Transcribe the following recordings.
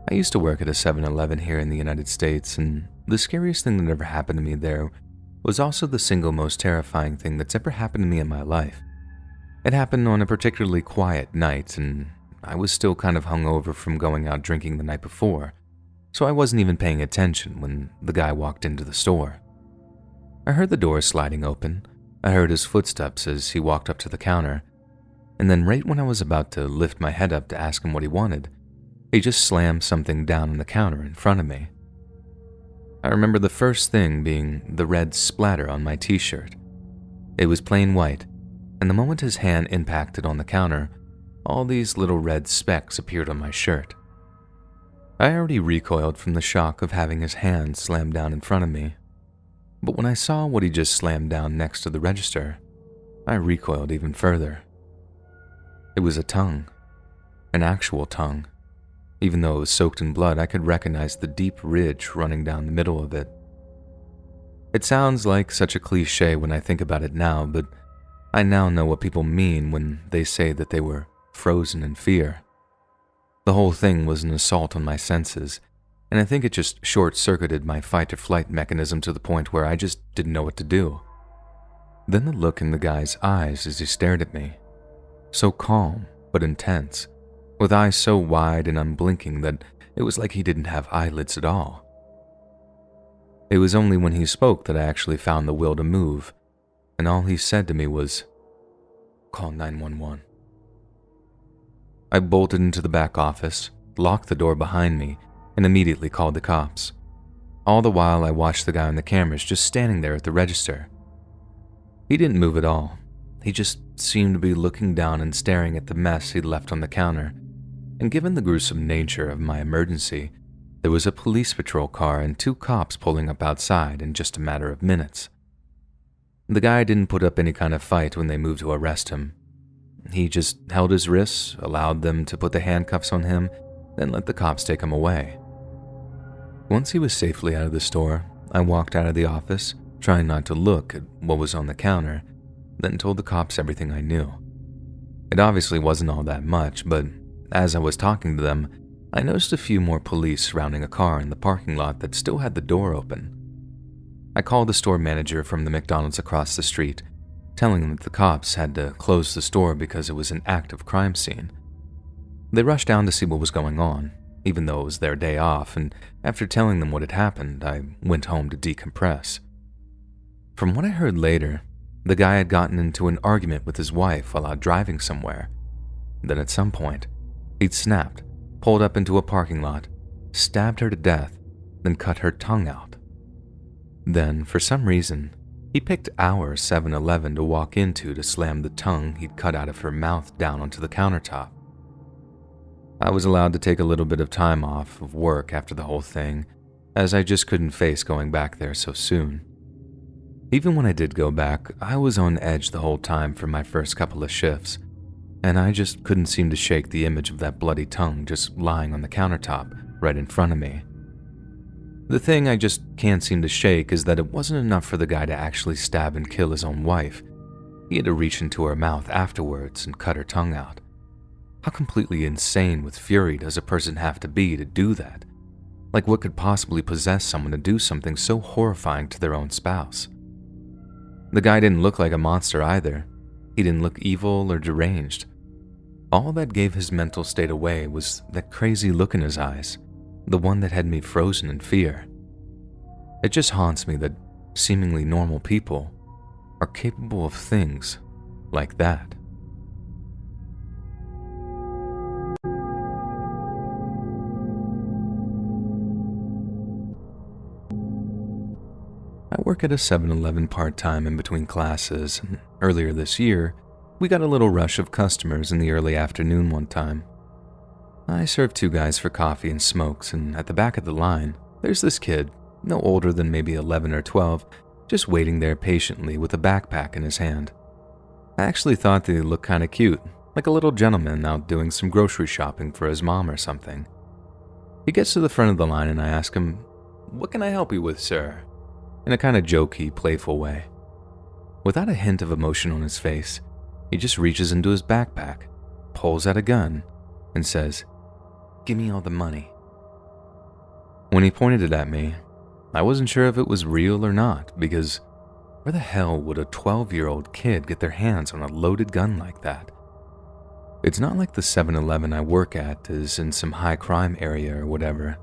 I used to work at a 7-Eleven here in the United States, and the scariest thing that ever happened to me there was also the single most terrifying thing that's ever happened to me in my life. It happened on a particularly quiet night, and I was still kind of hungover from going out drinking the night before, so I wasn't even paying attention when the guy walked into the store. I heard the door sliding open, I heard his footsteps as he walked up to the counter, and then right when I was about to lift my head up to ask him what he wanted, he just slammed something down on the counter in front of me. I remember the first thing being the red splatter on my t-shirt. It was plain white, and the moment his hand impacted on the counter, all these little red specks appeared on my shirt. I already recoiled from the shock of having his hand slammed down in front of me, but when I saw what he just slammed down next to the register, I recoiled even further. It was a tongue, an actual tongue. Even though it was soaked in blood, I could recognize the deep ridge running down the middle of it. It sounds like such a cliche when I think about it now, but I now know what people mean when they say that they were frozen in fear. The whole thing was an assault on my senses, and I think it just short-circuited my fight-or-flight mechanism to the point where I just didn't know what to do. Then the look in the guy's eyes as he stared at me, so calm but intense, with eyes so wide and unblinking that it was like he didn't have eyelids at all. It was only when he spoke that I actually found the will to move, and all he said to me was, "Call 911." I bolted into the back office, locked the door behind me, and immediately called the cops. All the while I watched the guy on the cameras just standing there at the register. He didn't move at all. He just seemed to be looking down and staring at the mess he'd left on the counter. And given the gruesome nature of my emergency, there was a police patrol car and 2 cops pulling up outside in just a matter of minutes. The guy didn't put up any kind of fight when they moved to arrest him. He just held his wrists, allowed them to put the handcuffs on him, then let the cops take him away. Once he was safely out of the store, I walked out of the office, trying not to look at what was on the counter, then told the cops everything I knew. It obviously wasn't all that much, but as I was talking to them, I noticed a few more police surrounding a car in the parking lot that still had the door open. I called the store manager from the McDonald's across the street, telling him that the cops had to close the store because it was an active crime scene. They rushed down to see what was going on, even though it was their day off, and after telling them what had happened, I went home to decompress. From what I heard later, the guy had gotten into an argument with his wife while out driving somewhere. Then at some point, he'd snapped, pulled up into a parking lot, stabbed her to death, then cut her tongue out. Then, for some reason, he picked our 7-Eleven to walk into to slam the tongue he'd cut out of her mouth down onto the countertop. I was allowed to take a little bit of time off of work after the whole thing, as I just couldn't face going back there so soon. Even when I did go back, I was on edge the whole time for my first couple of shifts, and I just couldn't seem to shake the image of that bloody tongue just lying on the countertop right in front of me. The thing I just can't seem to shake is that it wasn't enough for the guy to actually stab and kill his own wife. He had to reach into her mouth afterwards and cut her tongue out. How completely insane with fury does a person have to be to do that? Like, what could possibly possess someone to do something so horrifying to their own spouse? The guy didn't look like a monster either. He didn't look evil or deranged. All that gave his mental state away was that crazy look in his eyes, the one that had me frozen in fear. It just haunts me that seemingly normal people are capable of things like that. I work at a 7-Eleven part-time in between classes, and earlier this year, we got a little rush of customers in the early afternoon one time. I served 2 guys for coffee and smokes, and at the back of the line, there's this kid, no older than maybe 11 or 12, just waiting there patiently with a backpack in his hand. I actually thought that he looked kind of cute, like a little gentleman out doing some grocery shopping for his mom or something. He gets to the front of the line and I ask him, "What can I help you with, sir?" in a kind of jokey, playful way. Without a hint of emotion on his face, he just reaches into his backpack, pulls out a gun, and says, "Give me all the money." When he pointed it at me, I wasn't sure if it was real or not, because where the hell would a 12-year-old kid get their hands on a loaded gun like that? It's not like the 7-Eleven I work at is in some high crime area or whatever.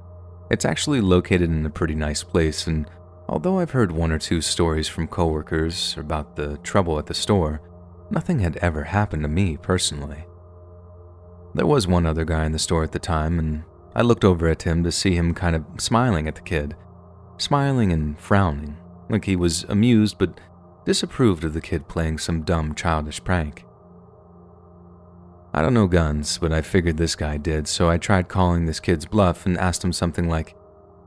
It's actually located in a pretty nice place, and although I've heard one or two stories from coworkers about the trouble at the store, nothing had ever happened to me personally. There was one other guy in the store at the time, and I looked over at him to see him kind of smiling at the kid. Smiling and frowning, like he was amused but disapproved of the kid playing some dumb childish prank. I don't know guns, but I figured this guy did, so I tried calling this kid's bluff and asked him something like,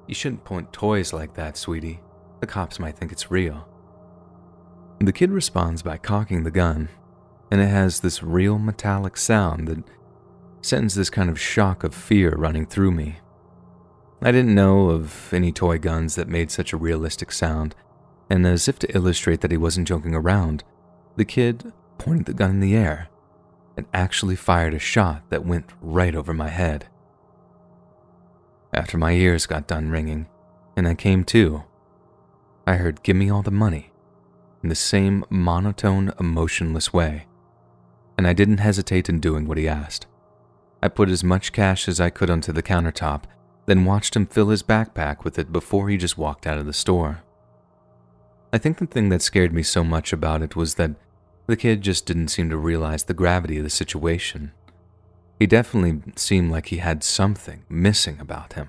"You shouldn't point toys like that, sweetie. The cops might think it's real." The kid responds by cocking the gun, and it has this real metallic sound that sends this kind of shock of fear running through me. I didn't know of any toy guns that made such a realistic sound, and as if to illustrate that he wasn't joking around, the kid pointed the gun in the air and actually fired a shot that went right over my head. After my ears got done ringing, and I came to, I heard "Give me all the money" in the same monotone, emotionless way, and I didn't hesitate in doing what he asked. I put as much cash as I could onto the countertop, then watched him fill his backpack with it before he just walked out of the store. I think the thing that scared me so much about it was that the kid just didn't seem to realize the gravity of the situation. He definitely seemed like he had something missing about him,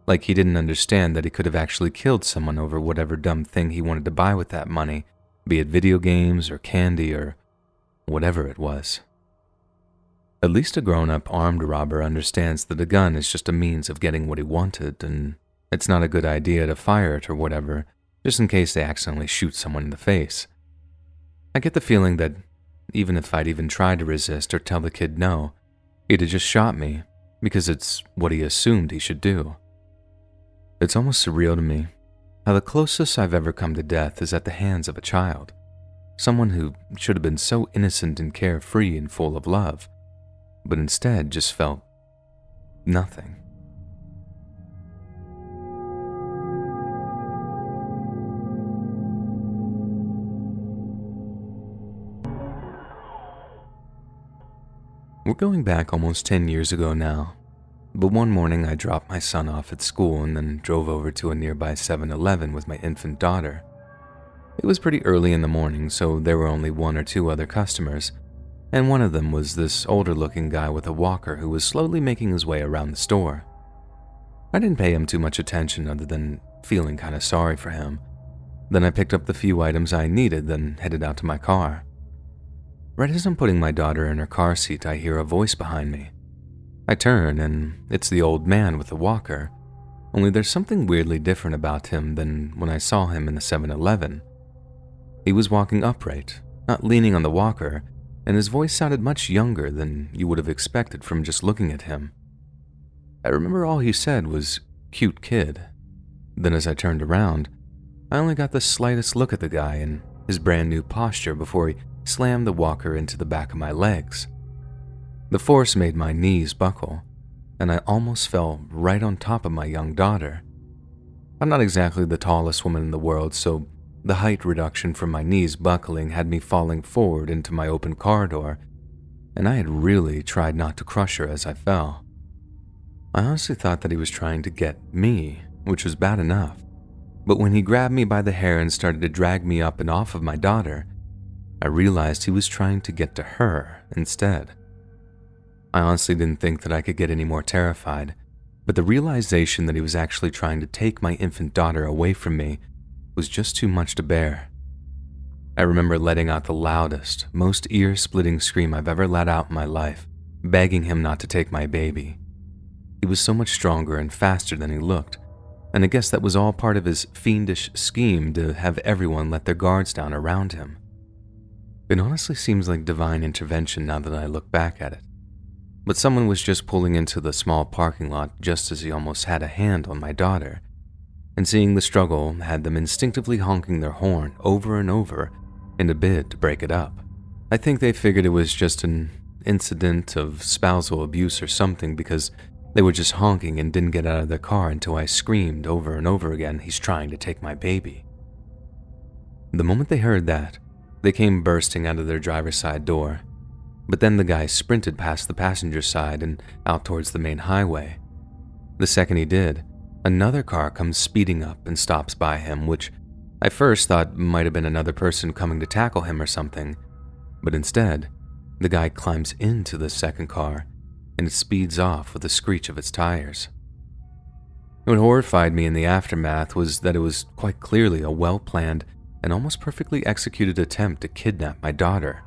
like he didn't understand that he could have actually killed someone over whatever dumb thing he wanted to buy with that money, be it video games or candy or whatever it was. At least a grown-up armed robber understands that a gun is just a means of getting what he wanted, and it's not a good idea to fire it or whatever, just in case they accidentally shoot someone in the face. I get the feeling that even if I'd even tried to resist or tell the kid no, he'd have just shot me, because it's what he assumed he should do. It's almost surreal to me how the closest I've ever come to death is at the hands of a child, someone who should have been so innocent and carefree and full of love, but instead just felt nothing. We're going back almost 10 years ago now, but one morning I dropped my son off at school and then drove over to a nearby 7-Eleven with my infant daughter. It was pretty early in the morning, so there were only one or two other customers, and one of them was this older-looking guy with a walker who was slowly making his way around the store. I didn't pay him too much attention other than feeling kind of sorry for him. Then I picked up the few items I needed, then headed out to my car. Right as I'm putting my daughter in her car seat, I hear a voice behind me. I turn, and it's the old man with the walker, only there's something weirdly different about him than when I saw him in the 7-Eleven. He was walking upright, not leaning on the walker, and his voice sounded much younger than you would have expected from just looking at him. I remember all he said was, "Cute kid." Then as I turned around, I only got the slightest look at the guy and his brand new posture before he slammed the walker into the back of my legs. The force made my knees buckle, and I almost fell right on top of my young daughter. I'm not exactly the tallest woman in the world, so the height reduction from my knees buckling had me falling forward into my open car door, and I had really tried not to crush her as I fell. I honestly thought that he was trying to get me, which was bad enough, but when he grabbed me by the hair and started to drag me up and off of my daughter, I realized he was trying to get to her instead. I honestly didn't think that I could get any more terrified, but the realization that he was actually trying to take my infant daughter away from me was just too much to bear. I remember letting out the loudest, most ear-splitting scream I've ever let out in my life, begging him not to take my baby. He was so much stronger and faster than he looked, and I guess that was all part of his fiendish scheme to have everyone let their guards down around him. It honestly seems like divine intervention now that I look back at it. But someone was just pulling into the small parking lot just as he almost had a hand on my daughter, and seeing the struggle had them instinctively honking their horn over and over in a bid to break it up. I think they figured it was just an incident of spousal abuse or something, because They were just honking and didn't get out of their car until I screamed over and over again, "He's trying to take my baby." The moment they heard that, they came bursting out of their driver's side door. But then the guy sprinted past the passenger side and out towards the main highway. The second he did, another car comes speeding up and stops by him, which I first thought might have been another person coming to tackle him or something. But instead, the guy climbs into the second car and it speeds off with a screech of its tires. What horrified me in the aftermath was that it was quite clearly a well-planned and almost perfectly executed attempt to kidnap my daughter,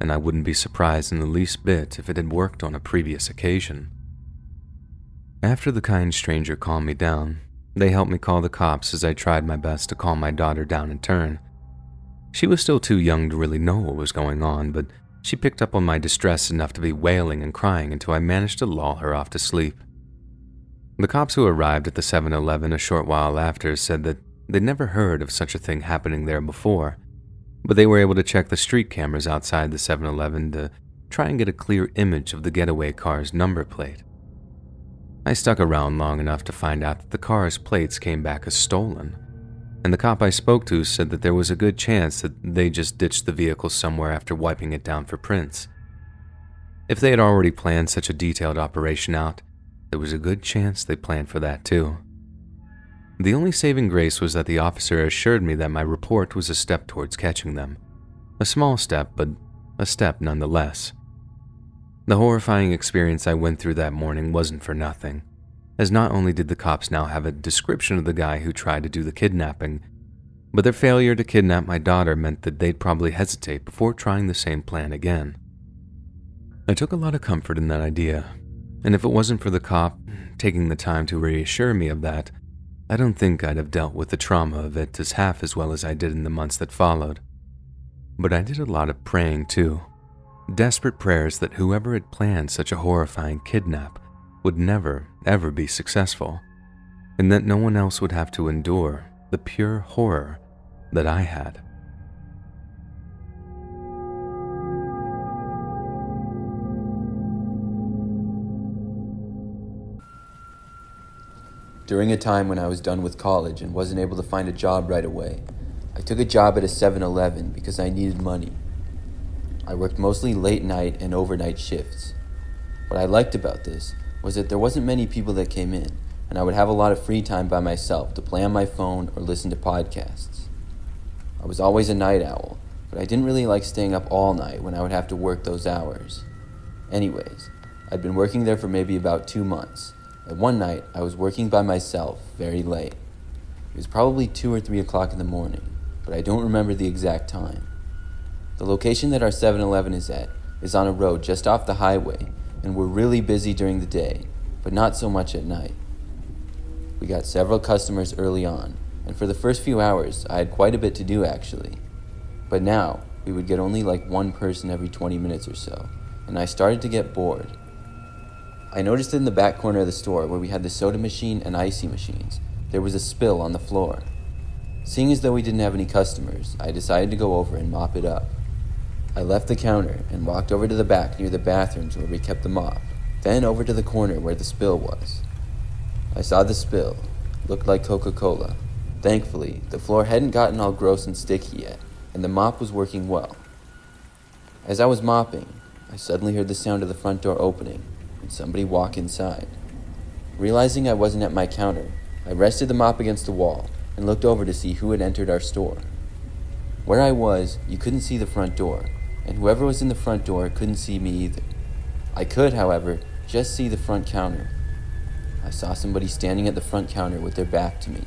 and I wouldn't be surprised in the least bit if it had worked on a previous occasion. After the kind stranger calmed me down, they helped me call the cops as I tried my best to calm my daughter down in turn. She was still too young to really know what was going on, but she picked up on my distress enough to be wailing and crying until I managed to lull her off to sleep. The cops who arrived at the 7-Eleven a short while after said that they'd never heard of such a thing happening there before, but they were able to check the street cameras outside the 7-Eleven to try and get a clear image of the getaway car's number plate. I stuck around long enough to find out that the car's plates came back as stolen, and the cop I spoke to said that there was a good chance that they just ditched the vehicle somewhere after wiping it down for prints. If they had already planned such a detailed operation out, there was a good chance they planned for that too. The only saving grace was that the officer assured me that my report was a step towards catching them. A small step, but a step nonetheless. The horrifying experience I went through that morning wasn't for nothing, as not only did the cops now have a description of the guy who tried to do the kidnapping, but their failure to kidnap my daughter meant that they'd probably hesitate before trying the same plan again. I took a lot of comfort in that idea, and if it wasn't for the cop taking the time to reassure me of that, I don't think I'd have dealt with the trauma of it as half as well as I did in the months that followed. But I did a lot of praying too. Desperate prayers that whoever had planned such a horrifying kidnap would never, ever be successful, and that no one else would have to endure the pure horror that I had. During a time when I was done with college and wasn't able to find a job right away, I took a job at a 7-Eleven because I needed money. I worked mostly late night and overnight shifts. What I liked about this was that there wasn't many people that came in, and I would have a lot of free time by myself to play on my phone or listen to podcasts. I was always a night owl, but I didn't really like staying up all night when I would have to work those hours. Anyways, I'd been working there for maybe about 2 months, and one night I was working by myself very late. It was probably 2 or 3 o'clock in the morning, but I don't remember the exact time. The location that our 7-Eleven is at is on a road just off the highway, and we're really busy during the day, but not so much at night. We got several customers early on, and for the first few hours, I had quite a bit to do actually. But now, we would get only like one person every 20 minutes or so, and I started to get bored. I noticed in the back corner of the store where we had the soda machine and icy machines, there was a spill on the floor. Seeing as though we didn't have any customers, I decided to go over and mop it up. I left the counter and walked over to the back near the bathrooms where we kept the mop, then over to the corner where the spill was. I saw the spill. It looked like Coca-Cola. Thankfully, the floor hadn't gotten all gross and sticky yet, and the mop was working well. As I was mopping, I suddenly heard the sound of the front door opening and somebody walk inside. Realizing I wasn't at my counter, I rested the mop against the wall and looked over to see who had entered our store. Where I was, you couldn't see the front door, and whoever was in the front door couldn't see me either. I could, however, just see the front counter. I saw somebody standing at the front counter with their back to me.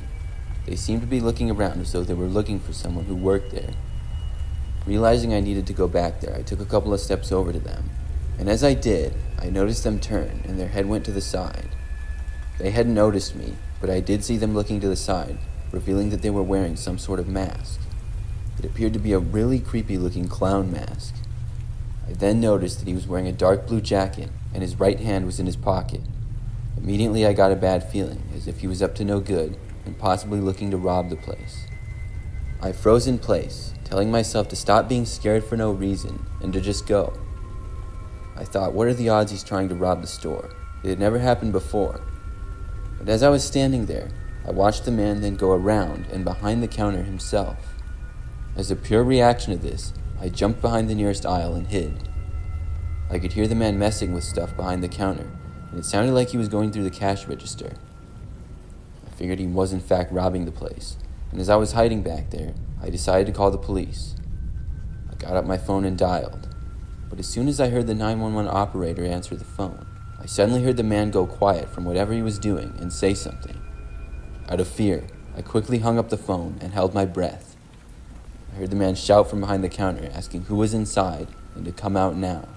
They seemed to be looking around as though they were looking for someone who worked there. Realizing I needed to go back there, I took a couple of steps over to them, and as I did, I noticed them turn and their head went to the side. They hadn't noticed me, but I did see them looking to the side, revealing that they were wearing some sort of mask. It appeared to be a really creepy-looking clown mask. I then noticed that he was wearing a dark blue jacket and his right hand was in his pocket. Immediately I got a bad feeling, as if he was up to no good and possibly looking to rob the place. I froze in place, telling myself to stop being scared for no reason and to just go. I thought, what are the odds he's trying to rob the store? It had never happened before. But as I was standing there, I watched the man then go around and behind the counter himself. As a pure reaction to this, I jumped behind the nearest aisle and hid. I could hear the man messing with stuff behind the counter, and it sounded like he was going through the cash register. I figured he was in fact robbing the place, and as I was hiding back there, I decided to call the police. I got up my phone and dialed, but as soon as I heard the 911 operator answer the phone, I suddenly heard the man go quiet from whatever he was doing and say something. Out of fear, I quickly hung up the phone and held my breath. I heard the man shout from behind the counter, asking who was inside and to come out now.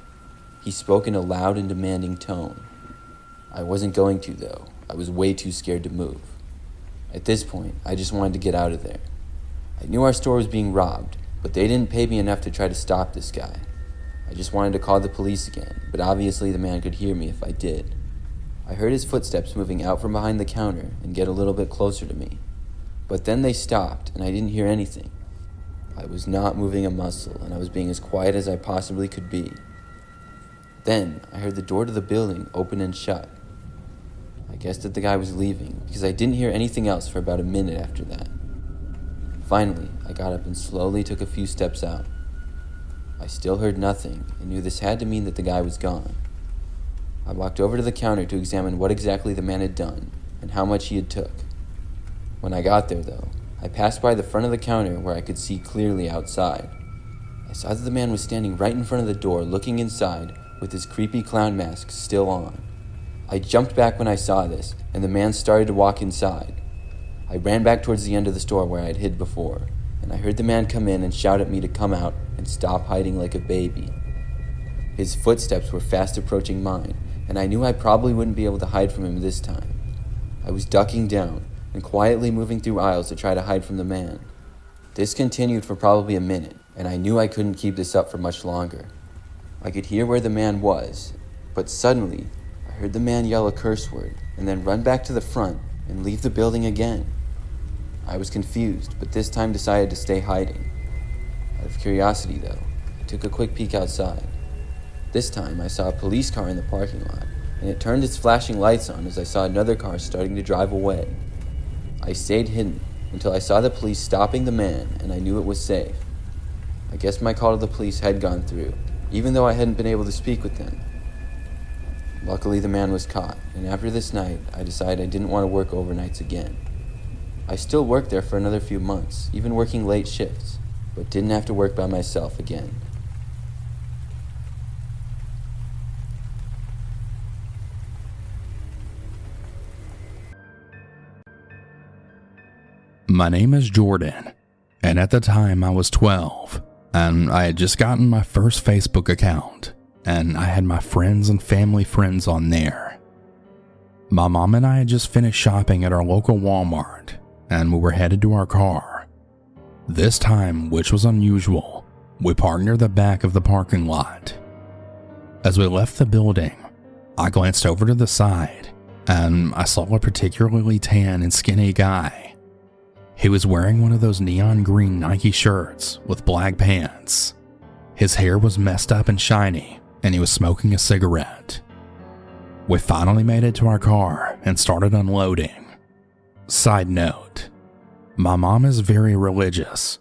He spoke in a loud and demanding tone. I wasn't going to, though. I was way too scared to move. At this point, I just wanted to get out of there. I knew our store was being robbed, but they didn't pay me enough to try to stop this guy. I just wanted to call the police again, but obviously the man could hear me if I did. I heard his footsteps moving out from behind the counter and get a little bit closer to me. But then they stopped, and I didn't hear anything. I was not moving a muscle, and I was being as quiet as I possibly could be. Then, I heard the door to the building open and shut. I guessed that the guy was leaving, because I didn't hear anything else for about a minute after that. Finally, I got up and slowly took a few steps out. I still heard nothing, and knew this had to mean that the guy was gone. I walked over to the counter to examine what exactly the man had done, and how much he had took. When I got there, though, I passed by the front of the counter where I could see clearly outside. I saw that the man was standing right in front of the door looking inside with his creepy clown mask still on. I jumped back when I saw this, and the man started to walk inside. I ran back towards the end of the store where I had hid before, and I heard the man come in and shout at me to come out and stop hiding like a baby. His footsteps were fast approaching mine, and I knew I probably wouldn't be able to hide from him this time. I was ducking down and quietly moving through aisles to try to hide from the man. This continued for probably a minute, and I knew I couldn't keep this up for much longer. I could hear where the man was, but suddenly I heard the man yell a curse word and then run back to the front and leave the building again. I was confused, but this time decided to stay hiding. Out of curiosity, though, I took a quick peek outside. This time I saw a police car in the parking lot, and it turned its flashing lights on as I saw another car starting to drive away. I stayed hidden until I saw the police stopping the man, and I knew it was safe. I guess my call to the police had gone through, even though I hadn't been able to speak with them. Luckily, the man was caught, and after this night, I decided I didn't want to work overnights again. I still worked there for another few months, even working late shifts, but didn't have to work by myself again. My name is Jordan, and at the time I was 12, and I had just gotten my first Facebook account, and I had my friends and family friends on there. My mom and I had just finished shopping at our local Walmart, and we were headed to our car. This time, which was unusual, we parked near the back of the parking lot. As we left the building, I glanced over to the side, and I saw a particularly tan and skinny guy. He was wearing one of those neon green Nike shirts with black pants. His hair was messed up and shiny, and he was smoking a cigarette. We finally made it to our car and started unloading. Side note, my mom is very religious.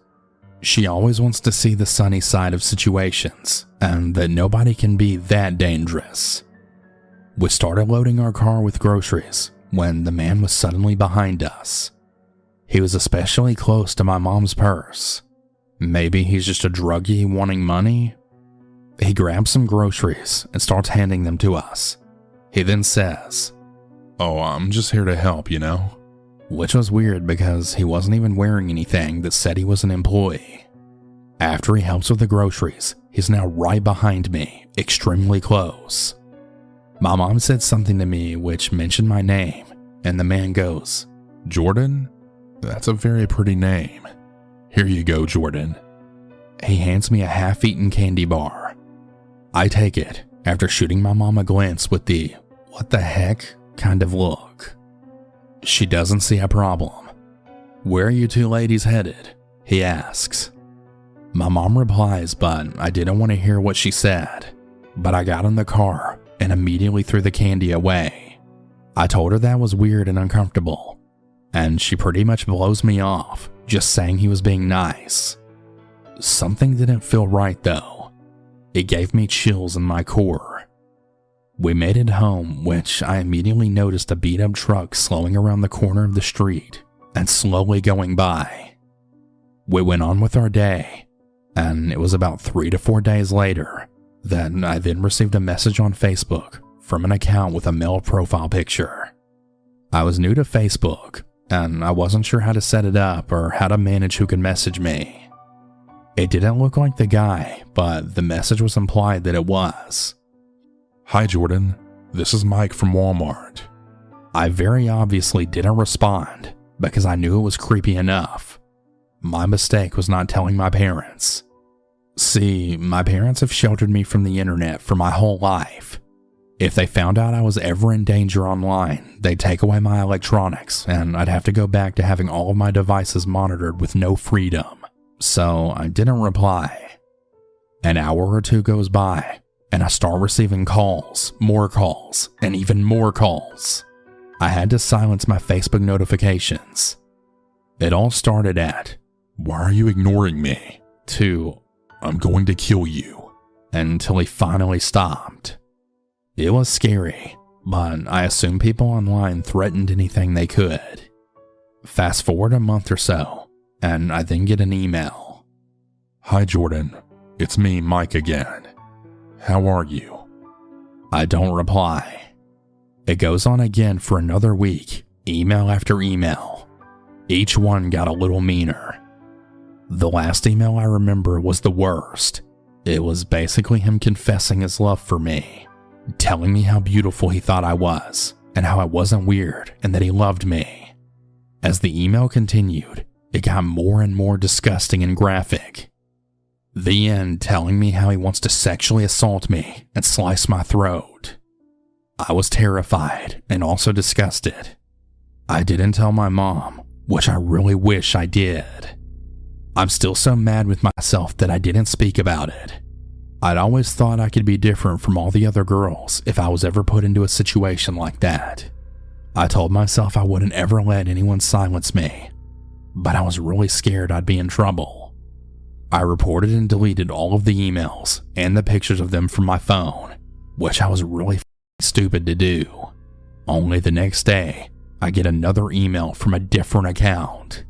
She always wants to see the sunny side of situations, and that nobody can be that dangerous. We started loading our car with groceries when the man was suddenly behind us. He was especially close to my mom's purse. Maybe he's just a druggie wanting money? He grabs some groceries and starts handing them to us. He then says, "Oh, I'm just here to help, you know?" Which was weird because he wasn't even wearing anything that said he was an employee. After he helps with the groceries, he's now right behind me, extremely close. My mom said something to me which mentioned my name, and the man goes, "Jordan? That's a very pretty name. Here you go, Jordan." He hands me a half-eaten candy bar. I take it after shooting my mom a glance with the "what the heck" kind of look. She doesn't see a problem. "Where are you two ladies headed?" he asks. My mom replies, but I didn't want to hear what she said. But I got in the car and immediately threw the candy away. I told her that was weird and uncomfortable, and she pretty much blows me off, just saying he was being nice. Something didn't feel right though. It gave me chills in my core. We made it home, which I immediately noticed a beat-up truck slowing around the corner of the street and slowly going by. We went on with our day, and it was about 3 to 4 days later that I then received a message on Facebook from an account with a male profile picture. I was new to Facebook, and I wasn't sure how to set it up or how to manage who could message me. It didn't look like the guy, but the message was implied that it was. Hi Jordan, this is Mike from Walmart. I very obviously didn't respond because I knew it was creepy enough. My mistake was not telling my parents. See, my parents have sheltered me from the internet for my whole life. If they found out I was ever in danger online, they'd take away my electronics and I'd have to go back to having all of my devices monitored with no freedom. So I didn't reply. An hour or two goes by and I start receiving calls, and even more calls. I had to silence my Facebook notifications. It all started at, Why are you ignoring me? to, I'm going to kill you. until he finally stopped. It was scary, but I assume people online threatened anything they could. Fast forward a month or so, and I then get an email. Hi Jordan, it's me, Mike again. How are you? I don't reply. It goes on again for another week, email after email. Each one got a little meaner. The last email I remember was the worst. It was basically him confessing his love for me, telling me how beautiful he thought I was, and how I wasn't weird, and that he loved me. As the email continued, it got more and more disgusting and graphic. The end telling me how he wants to sexually assault me and slice my throat. I was terrified and also disgusted. I didn't tell my mom, which I really wish I did. I'm still so mad with myself that I didn't speak about it. I'd always thought I could be different from all the other girls if I was ever put into a situation like that. I told myself I wouldn't ever let anyone silence me, but I was really scared I'd be in trouble. I reported and deleted all of the emails and the pictures of them from my phone, which I was really stupid to do. Only the next day, I get another email from a different account.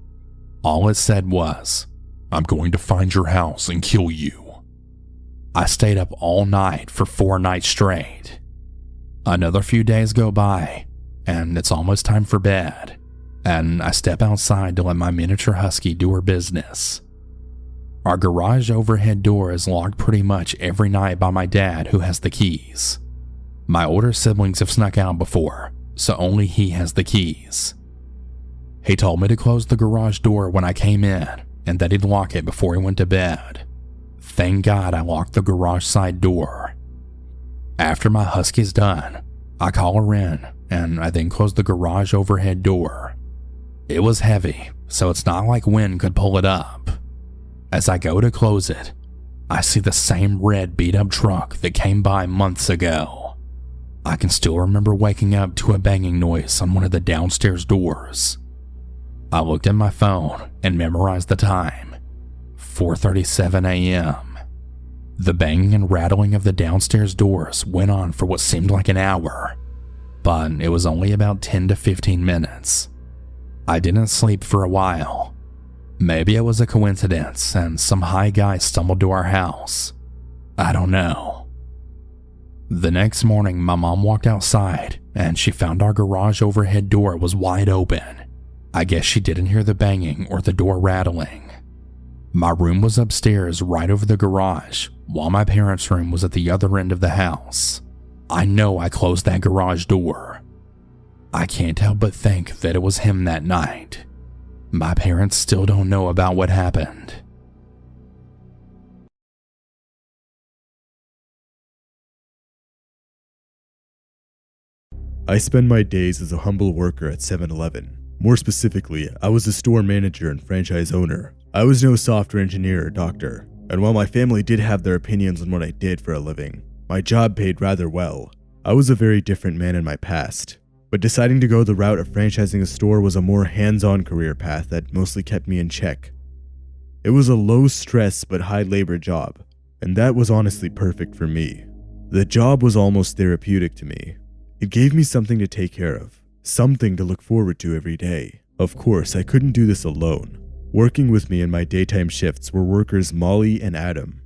All it said was, I'm going to find your house and kill you. I stayed up all night for 4 nights straight. Another few days go by, and it's almost time for bed, and I step outside to let my miniature husky do her business. Our garage overhead door is locked pretty much every night by my dad, who has the keys. My older siblings have snuck out before, so only he has the keys. He told me to close the garage door when I came in and that he'd lock it before he went to bed. Thank God I locked the garage side door. After my husky's done, I call her in and I then close the garage overhead door. It was heavy, so it's not like wind could pull it up. As I go to close it, I see the same red beat-up truck that came by months ago. I can still remember waking up to a banging noise on one of the downstairs doors. I looked at my phone and memorized the time, 4:37 a.m. The banging and rattling of the downstairs doors went on for what seemed like an hour, but it was only about 10 to 15 minutes. I didn't sleep for a while. Maybe it was a coincidence and some high guy stumbled to our house. I don't know. The next morning, my mom walked outside and she found our garage overhead door was wide open. I guess she didn't hear the banging or the door rattling. My room was upstairs right over the garage, while my parents' room was at the other end of the house. I know I closed that garage door. I can't help but think that it was him that night. My parents still don't know about what happened. I spend my days as a humble worker at 7-Eleven. More specifically, I was a store manager and franchise owner. I was no software engineer or doctor, and while my family did have their opinions on what I did for a living, my job paid rather well. I was a very different man in my past, but deciding to go the route of franchising a store was a more hands-on career path that mostly kept me in check. It was a low-stress but high-labor job, and that was honestly perfect for me. The job was almost therapeutic to me. It gave me something to take care of, something to look forward to every day. Of course, I couldn't do this alone. Working with me in my daytime shifts were workers Molly and Adam.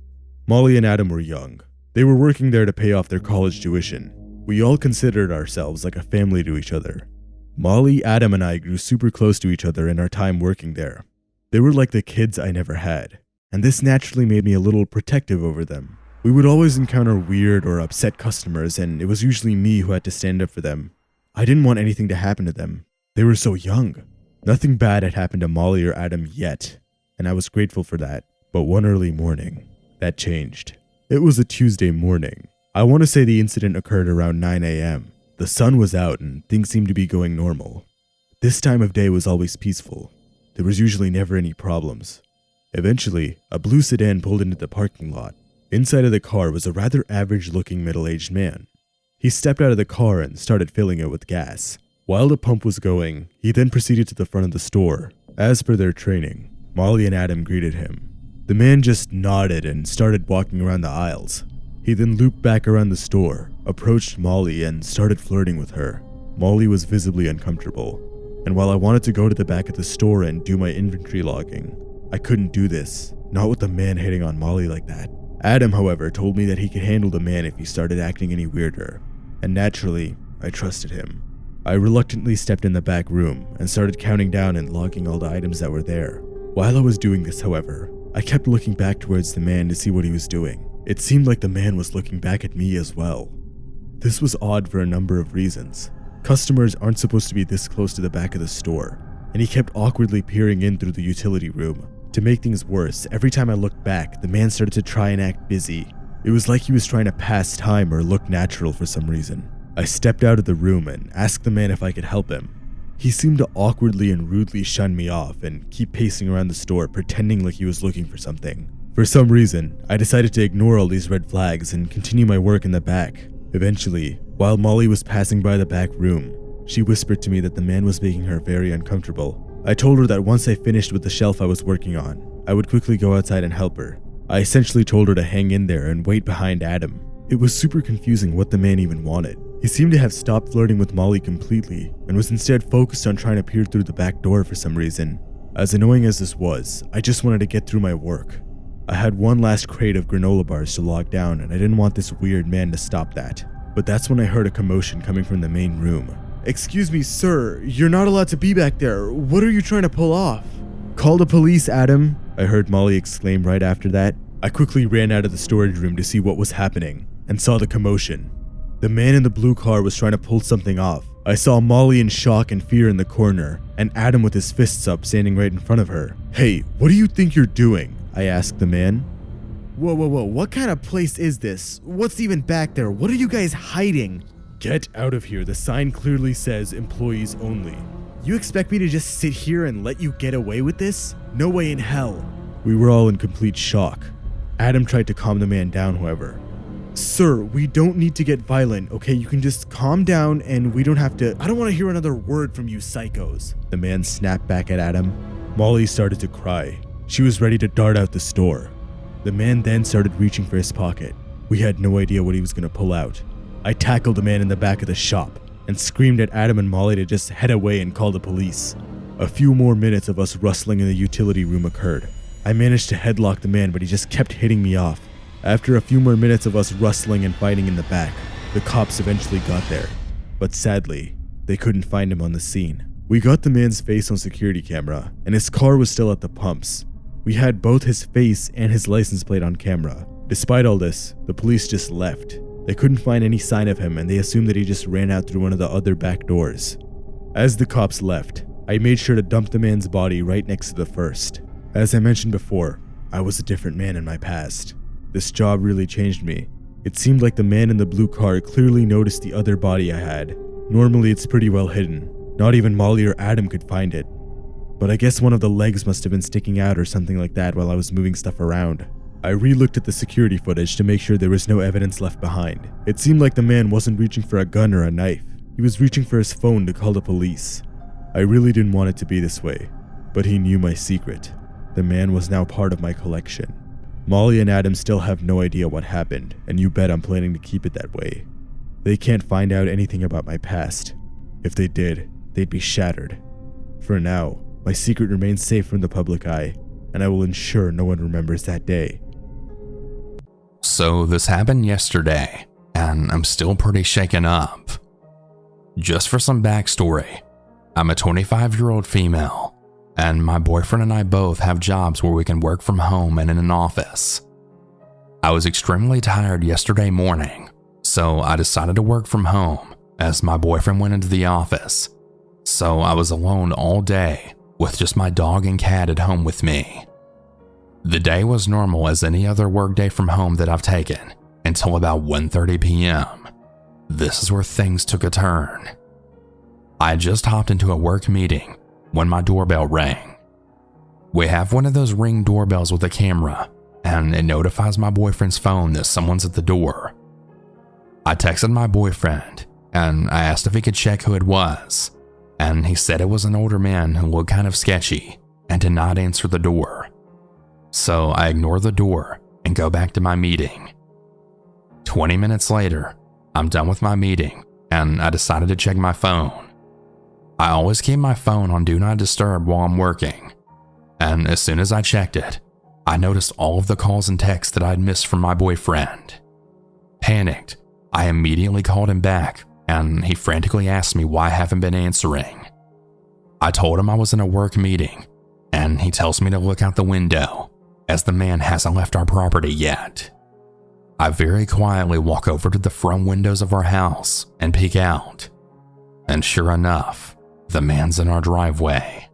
Molly and Adam were young. They were working there to pay off their college tuition. We all considered ourselves like a family to each other. Molly, Adam, and I grew super close to each other in our time working there. They were like the kids I never had, and this naturally made me a little protective over them. We would always encounter weird or upset customers, and it was usually me who had to stand up for them. I didn't want anything to happen to them. They were so young. Nothing bad had happened to Molly or Adam yet, and I was grateful for that. But one early morning, that changed. It was a Tuesday morning. I want to say the incident occurred around 9 a.m. The sun was out and things seemed to be going normal. This time of day was always peaceful. There was usually never any problems. Eventually, a blue sedan pulled into the parking lot. Inside of the car was a rather average-looking middle-aged man. He stepped out of the car and started filling it with gas. While the pump was going, he then proceeded to the front of the store. As per their training, Molly and Adam greeted him. The man just nodded and started walking around the aisles. He then looped back around the store, approached Molly, and started flirting with her. Molly was visibly uncomfortable, and while I wanted to go to the back of the store and do my inventory logging, I couldn't do this, not with the man hitting on Molly like that. Adam, however, told me that he could handle the man if he started acting any weirder, and naturally, I trusted him. I reluctantly stepped in the back room and started counting down and logging all the items that were there. While I was doing this, however, I kept looking back towards the man to see what he was doing. It seemed like the man was looking back at me as well. This was odd for a number of reasons. Customers aren't supposed to be this close to the back of the store, and he kept awkwardly peering in through the utility room. To make things worse, every time I looked back, the man started to try and act busy. It was like he was trying to pass time or look natural for some reason. I stepped out of the room and asked the man if I could help him. He seemed to awkwardly and rudely shun me off and keep pacing around the store pretending like he was looking for something. For some reason, I decided to ignore all these red flags and continue my work in the back. Eventually, while Molly was passing by the back room, she whispered to me that the man was making her very uncomfortable. I told her that once I finished with the shelf I was working on, I would quickly go outside and help her. I essentially told her to hang in there and wait behind Adam. It was super confusing what the man even wanted. He seemed to have stopped flirting with Molly completely and was instead focused on trying to peer through the back door for some reason. As annoying as this was, I just wanted to get through my work. I had one last crate of granola bars to log down and I didn't want this weird man to stop that. But that's when I heard a commotion coming from the main room. "Excuse me, sir, you're not allowed to be back there. What are you trying to pull off?" "Call the police, Adam," I heard Molly exclaim right after that. I quickly ran out of the storage room to see what was happening and saw the commotion. The man in the blue car was trying to pull something off. I saw Molly in shock and fear in the corner, and Adam with his fists up standing right in front of her. "Hey, what do you think you're doing?" I asked the man. Whoa, what kind of place is this? What's even back there? What are you guys hiding?" "Get out of here, the sign clearly says employees only." "You expect me to just sit here and let you get away with this? No way in hell." We were all in complete shock. Adam tried to calm the man down, however. "Sir, we don't need to get violent, okay? You can just calm down and we don't have to— I don't want to hear another word from you psychos." The man snapped back at Adam. Molly started to cry. She was ready to dart out the store. The man then started reaching for his pocket. We had no idea what he was going to pull out. I tackled the man in the back of the shop and screamed at Adam and Molly to just head away and call the police. A few more minutes of us rustling in the utility room occurred. I managed to headlock the man, but he just kept hitting me off. After a few more minutes of us rustling and fighting in the back, the cops eventually got there. But sadly, they couldn't find him on the scene. We got the man's face on security camera, and his car was still at the pumps. We had both his face and his license plate on camera. Despite all this, the police just left. They couldn't find any sign of him and they assumed that he just ran out through one of the other back doors. As the cops left, I made sure to dump the man's body right next to the first. As I mentioned before, I was a different man in my past. This job really changed me. It seemed like the man in the blue car clearly noticed the other body I had. Normally it's pretty well hidden. Not even Molly or Adam could find it. But I guess one of the legs must have been sticking out or something like that while I was moving stuff around. I re-looked at the security footage to make sure there was no evidence left behind. It seemed like the man wasn't reaching for a gun or a knife. He was reaching for his phone to call the police. I really didn't want it to be this way, but he knew my secret. The man was now part of my collection. Molly and Adam still have no idea what happened, and you bet I'm planning to keep it that way. They can't find out anything about my past. If they did, they'd be shattered. For now, my secret remains safe from the public eye, and I will ensure no one remembers that day. So this happened yesterday, and I'm still pretty shaken up. Just for some backstory, I'm a 25-year-old female, and my boyfriend and I both have jobs where we can work from home and in an office. I was extremely tired yesterday morning, so I decided to work from home as my boyfriend went into the office. So I was alone all day with just my dog and cat at home with me. The day was normal as any other workday from home that I've taken until about 1:30 p.m. This is where things took a turn. I had just hopped into a work meeting when my doorbell rang. We have one of those Ring doorbells with a camera, and it notifies my boyfriend's phone that someone's at the door. I texted my boyfriend, and I asked if he could check who it was, and he said it was an older man who looked kind of sketchy and did not answer the door. So I ignore the door and go back to my meeting. 20 minutes later, I'm done with my meeting, and I decided to check my phone. I always keep my phone on Do Not Disturb while I'm working, and as soon as I checked it, I noticed all of the calls and texts that I'd missed from my boyfriend. Panicked, I immediately called him back, and he frantically asked me why I haven't been answering. I told him I was in a work meeting, and he tells me to look out the window, as the man hasn't left our property yet. I very quietly walk over to the front windows of our house and peek out, and sure enough, the man's in our driveway.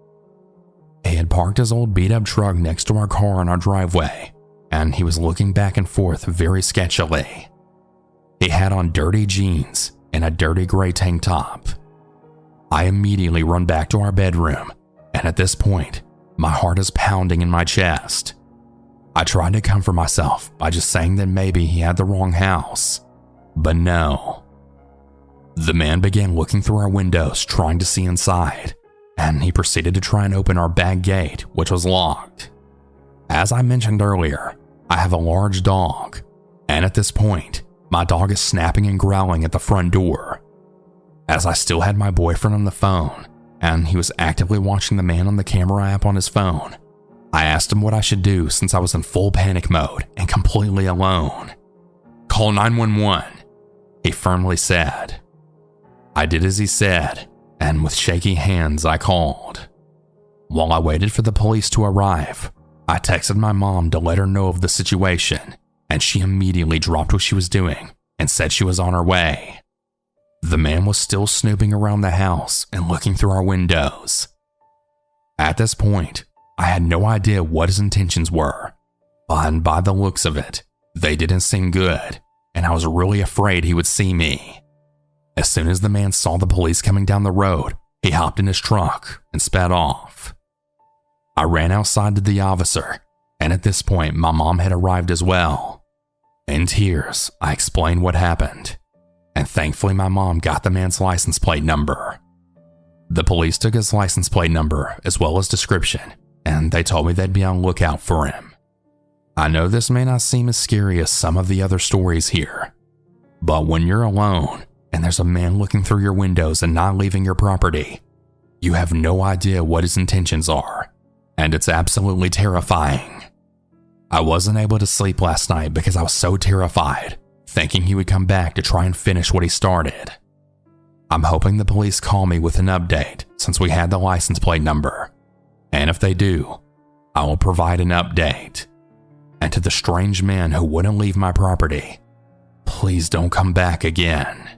He had parked his old beat-up truck next to our car in our driveway, and he was looking back and forth very sketchily. He had on dirty jeans and a dirty gray tank top. I immediately run back to our bedroom, and at this point, my heart is pounding in my chest. I tried to comfort myself by just saying that maybe he had the wrong house, but no. The man began looking through our windows trying to see inside, and he proceeded to try and open our back gate, which was locked. As I mentioned earlier, I have a large dog, and at this point, my dog is snapping and growling at the front door. As I still had my boyfriend on the phone, and he was actively watching the man on the camera app on his phone, I asked him what I should do since I was in full panic mode and completely alone. "Call 911, he firmly said. I did as he said, and with shaky hands I called. While I waited for the police to arrive, I texted my mom to let her know of the situation, and she immediately dropped what she was doing and said she was on her way. The man was still snooping around the house and looking through our windows. At this point, I had no idea what his intentions were, but by the looks of it, they didn't seem good, and I was really afraid he would see me. As soon as the man saw the police coming down the road, he hopped in his truck and sped off. I ran outside to the officer, and at this point, my mom had arrived as well. In tears, I explained what happened, and thankfully my mom got the man's license plate number. The police took his license plate number as well as description, and they told me they'd be on lookout for him. I know this may not seem as scary as some of the other stories here, but when you're alone and there's a man looking through your windows and not leaving your property, you have no idea what his intentions are, and it's absolutely terrifying. I wasn't able to sleep last night because I was so terrified, thinking he would come back to try and finish what he started. I'm hoping the police call me with an update since we had the license plate number, and if they do, I will provide an update. And to the strange man who wouldn't leave my property, please don't come back again.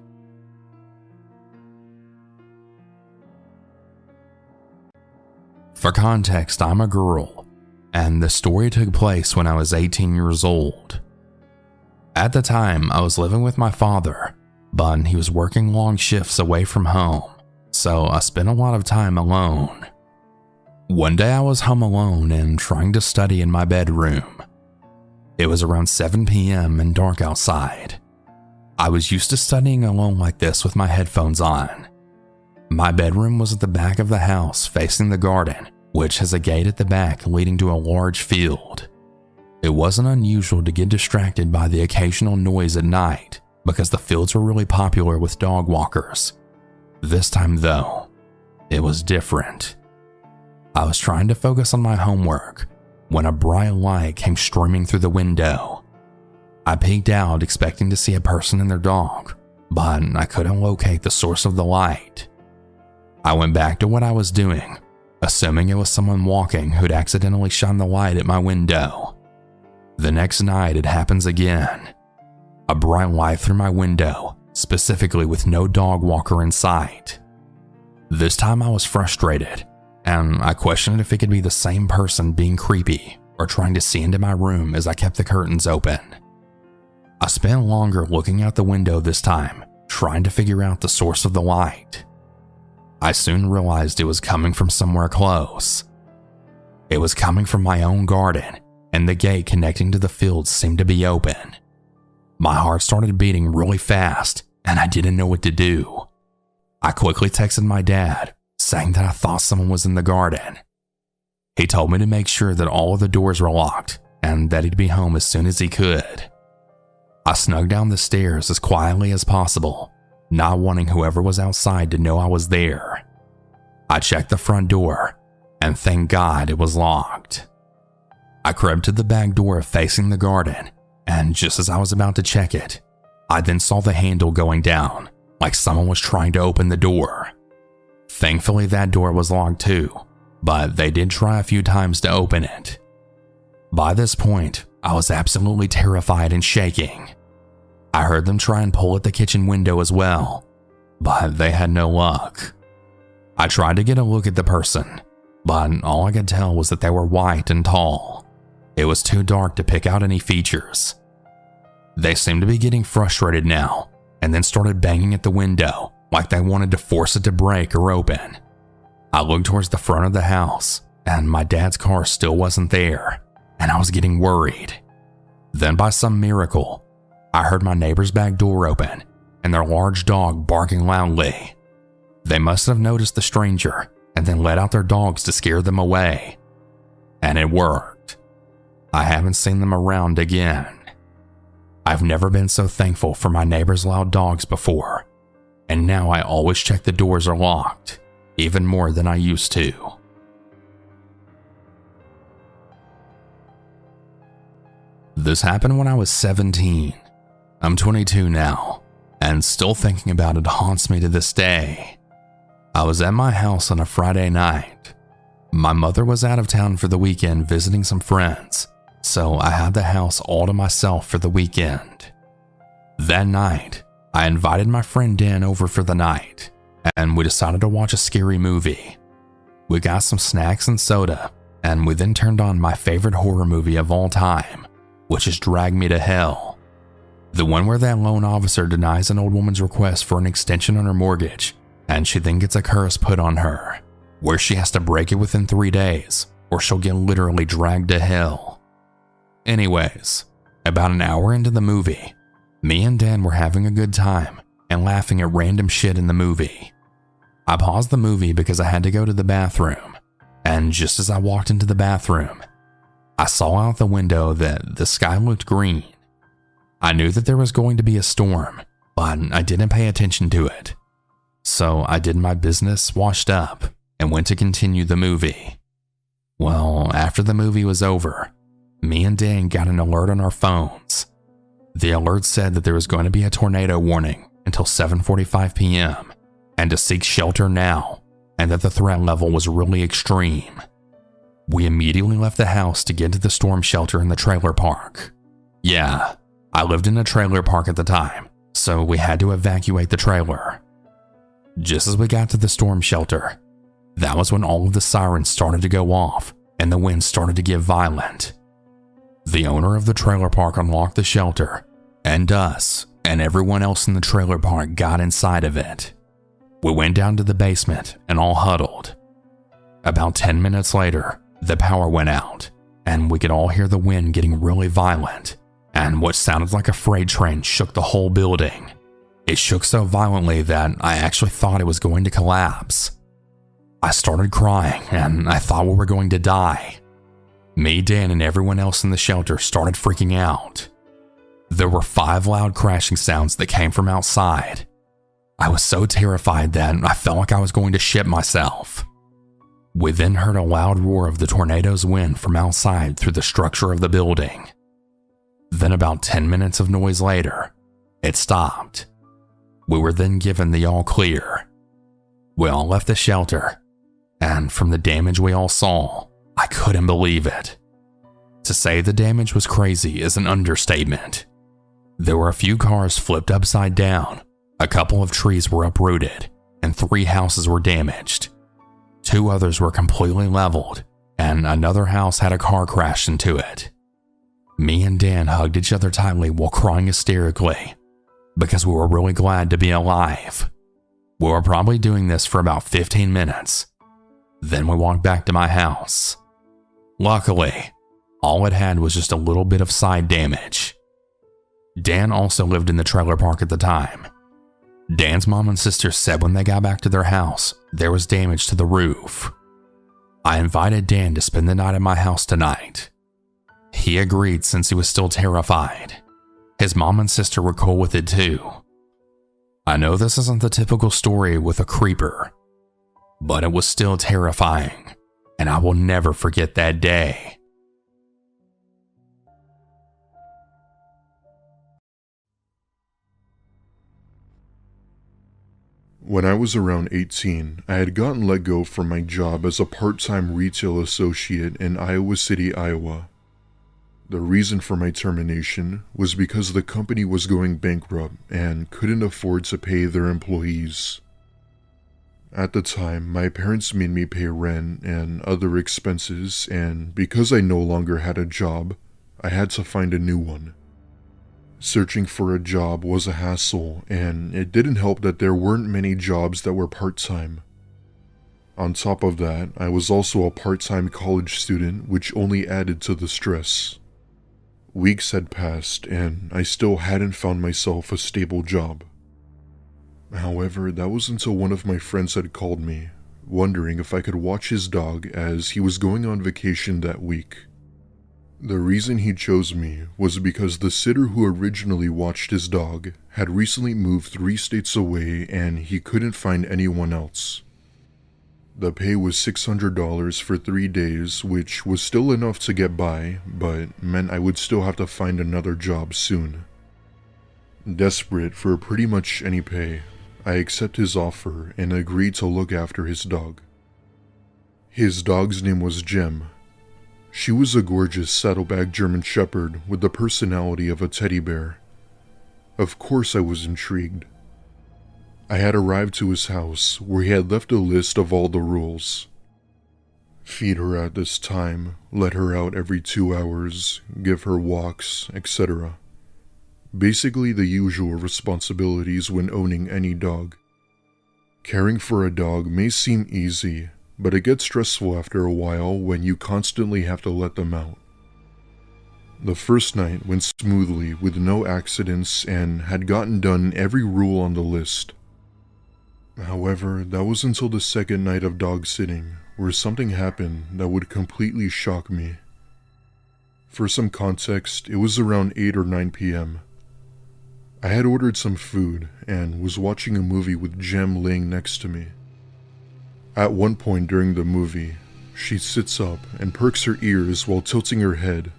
For context, I'm a girl, and the story took place when I was 18 years old. At the time, I was living with my father, but he was working long shifts away from home, so I spent a lot of time alone. One day I was home alone and trying to study in my bedroom. It was around 7 p.m. and dark outside. I was used to studying alone like this with my headphones on. My bedroom was at the back of the house facing the garden, which has a gate at the back leading to a large field. It wasn't unusual to get distracted by the occasional noise at night because the fields were really popular with dog walkers. This time though, it was different. I was trying to focus on my homework when a bright light came streaming through the window. I peeked out expecting to see a person and their dog, but I couldn't locate the source of the light. I went back to what I was doing, assuming it was someone walking who'd accidentally shone the light at my window. The next night it happens again. A bright light through my window, specifically with no dog walker in sight. This time I was frustrated, and I questioned if it could be the same person being creepy or trying to see into my room as I kept the curtains open. I spent longer looking out the window this time, trying to figure out the source of the light. I soon realized it was coming from somewhere close. It was coming from my own garden, and the gate connecting to the field seemed to be open. My heart started beating really fast, and I didn't know what to do. I quickly texted my dad, saying that I thought someone was in the garden. He told me to make sure that all of the doors were locked, and that he'd be home as soon as he could. I snuck down the stairs as quietly as possible, not wanting whoever was outside to know I was there. I checked the front door, and thank God it was locked. I crept to the back door facing the garden, and just as I was about to check it, I then saw the handle going down, like someone was trying to open the door. Thankfully that door was locked too, but they did try a few times to open it. By this point, I was absolutely terrified and shaking. I heard them try and pull at the kitchen window as well, but they had no luck. I tried to get a look at the person, but all I could tell was that they were white and tall. It was too dark to pick out any features. They seemed to be getting frustrated now, and then started banging at the window like they wanted to force it to break or open. I looked towards the front of the house, and my dad's car still wasn't there, and I was getting worried. Then by some miracle, I heard my neighbor's back door open and their large dog barking loudly. They must have noticed the stranger and then let out their dogs to scare them away. And it worked. I haven't seen them around again. I've never been so thankful for my neighbor's loud dogs before, and now I always check the doors are locked, even more than I used to. This happened when I was 17. I'm 22 now, and still thinking about it haunts me to this day. I was at my house on a Friday night. My mother was out of town for the weekend visiting some friends, so I had the house all to myself for the weekend. That night, I invited my friend Dan over for the night, and we decided to watch a scary movie. We got some snacks and soda, and we then turned on my favorite horror movie of all time, which is Drag Me to Hell. The one where that loan officer denies an old woman's request for an extension on her mortgage, and she then gets a curse put on her, where she has to break it within 3 days, or she'll get literally dragged to hell. Anyways, about an hour into the movie, me and Dan were having a good time and laughing at random shit in the movie. I paused the movie because I had to go to the bathroom, and just as I walked into the bathroom, I saw out the window that the sky looked green. I knew that there was going to be a storm, but I didn't pay attention to it. So I did my business, washed up, and went to continue the movie. Well, after the movie was over, me and Dan got an alert on our phones. The alert said that there was going to be a tornado warning until 7:45 p.m. and to seek shelter now, and that the threat level was really extreme. We immediately left the house to get to the storm shelter in the trailer park. Yeah, I lived in a trailer park at the time, so we had to evacuate the trailer. Just as we got to the storm shelter, that was when all of the sirens started to go off and the wind started to get violent. The owner of the trailer park unlocked the shelter, and us and everyone else in the trailer park got inside of it. We went down to the basement and all huddled. About 10 minutes later, the power went out, and we could all hear the wind getting really violent, and what sounded like a freight train shook the whole building. It shook so violently that I actually thought it was going to collapse. I started crying, and I thought we were going to die. Me, Dan, and everyone else in the shelter started freaking out. There were 5 loud crashing sounds that came from outside. I was so terrified that I felt like I was going to shit myself. We then heard a loud roar of the tornado's wind from outside through the structure of the building. Then about 10 minutes of noise later, it stopped. We were then given the all clear. We all left the shelter, and from the damage we all saw, I couldn't believe it. To say the damage was crazy is an understatement. There were a few cars flipped upside down, a couple of trees were uprooted, and 3 houses were damaged. 2 others were completely leveled, and another house had a car crash into it. Me and Dan hugged each other tightly while crying hysterically, because we were really glad to be alive. We were probably doing this for about 15 minutes. Then we walked back to my house. Luckily, all it had was just a little bit of side damage. Dan also lived in the trailer park at the time. Dan's mom and sister said when they got back to their house, there was damage to the roof. I invited Dan to spend the night at my house tonight. He agreed since he was still terrified. His mom and sister were cool with it too. I know this isn't the typical story with a creeper, but it was still terrifying, and I will never forget that day. When I was around 18, I had gotten let go from my job as a part-time retail associate in Iowa City, Iowa. The reason for my termination was because the company was going bankrupt and couldn't afford to pay their employees. At the time, my parents made me pay rent and other expenses, and because I no longer had a job, I had to find a new one. Searching for a job was a hassle, and it didn't help that there weren't many jobs that were part-time. On top of that, I was also a part-time college student, which only added to the stress. Weeks had passed, and I still hadn't found myself a stable job. However, that was until one of my friends had called me, wondering if I could watch his dog as he was going on vacation that week. The reason he chose me was because the sitter who originally watched his dog had recently moved 3 states away and he couldn't find anyone else. The pay was $600 for 3 days, which was still enough to get by, but meant I would still have to find another job soon. Desperate for pretty much any pay, I accepted his offer and agreed to look after his dog. His dog's name was Jem. She was a gorgeous saddlebag German Shepherd with the personality of a teddy bear. Of course I was intrigued. I had arrived to his house where he had left a list of all the rules. Feed her at this time, let her out every 2 hours, give her walks, etc. Basically the usual responsibilities when owning any dog. Caring for a dog may seem easy, but it gets stressful after a while when you constantly have to let them out. The first night went smoothly with no accidents and had gotten done every rule on the list. However, that was until the second night of dog sitting, where something happened that would completely shock me. For some context, it was around 8 or 9 p.m. I had ordered some food and was watching a movie with Jem laying next to me. At one point during the movie, she sits up and perks her ears while tilting her head,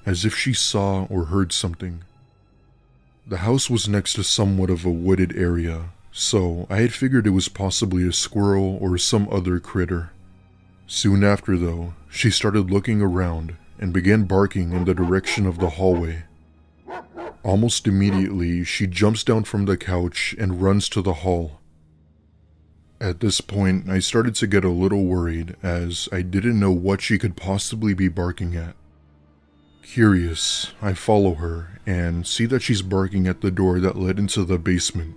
as if she saw or heard something. The house was next to somewhat of a wooded area, so I had figured it was possibly a squirrel or some other critter. Soon after though, she started looking around and began barking in the direction of the hallway. Almost immediately, she jumps down from the couch and runs to the hall. At this point, I started to get a little worried as I didn't know what she could possibly be barking at. Curious, I follow her and see that she's barking at the door that led into the basement.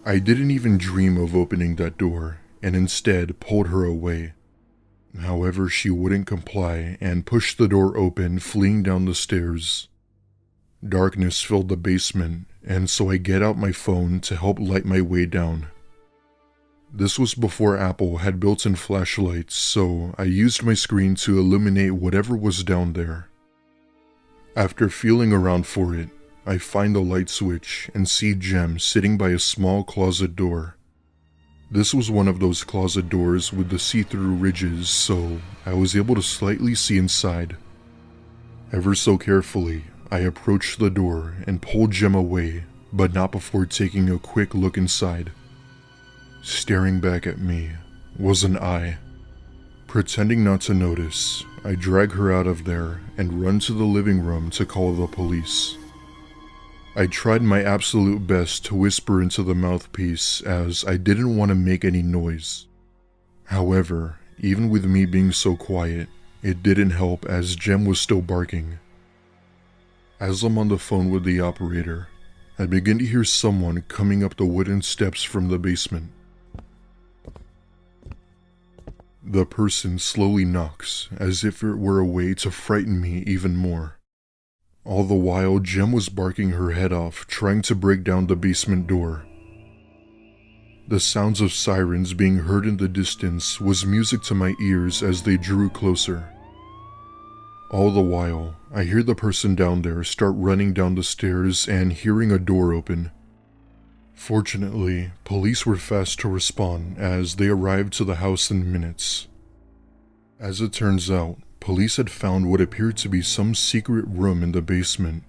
I didn't even dream of opening that door and instead pulled her away. However, she wouldn't comply and pushed the door open, fleeing down the stairs. Darkness filled the basement, and so I get out my phone to help light my way down. This was before Apple had built-in flashlights, so I used my screen to illuminate whatever was down there. After feeling around for it, I find the light switch and see Jem sitting by a small closet door. This was one of those closet doors with the see-through ridges, so I was able to slightly see inside. Ever so carefully, I approached the door and pulled Jem away, but not before taking a quick look inside. Staring back at me was an eye. Pretending not to notice, I drag her out of there and run to the living room to call the police. I tried my absolute best to whisper into the mouthpiece as I didn't want to make any noise. However, even with me being so quiet, it didn't help as Jem was still barking. As I'm on the phone with the operator, I begin to hear someone coming up the wooden steps from the basement. The person slowly knocks, as if it were a way to frighten me even more. All the while, Jem was barking her head off, trying to break down the basement door. The sounds of sirens being heard in the distance was music to my ears as they drew closer. All the while, I hear the person down there start running down the stairs and hearing a door open. Fortunately, police were fast to respond as they arrived to the house in minutes. As it turns out, police had found what appeared to be some secret room in the basement.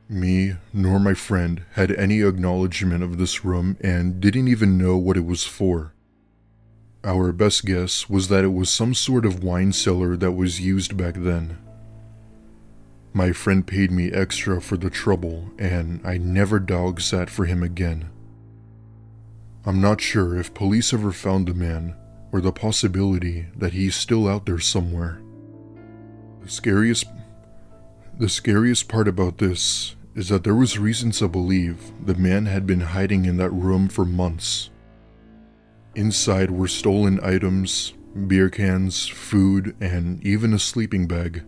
Me, nor my friend, had any acknowledgement of this room and didn't even know what it was for. Our best guess was that it was some sort of wine cellar that was used back then. My friend paid me extra for the trouble, and I never dog-sat for him again. I'm not sure if police ever found the man, or the possibility that he's still out there somewhere. The scariest part about this is that there was reason to believe the man had been hiding in that room for months. Inside were stolen items, beer cans, food, and even a sleeping bag.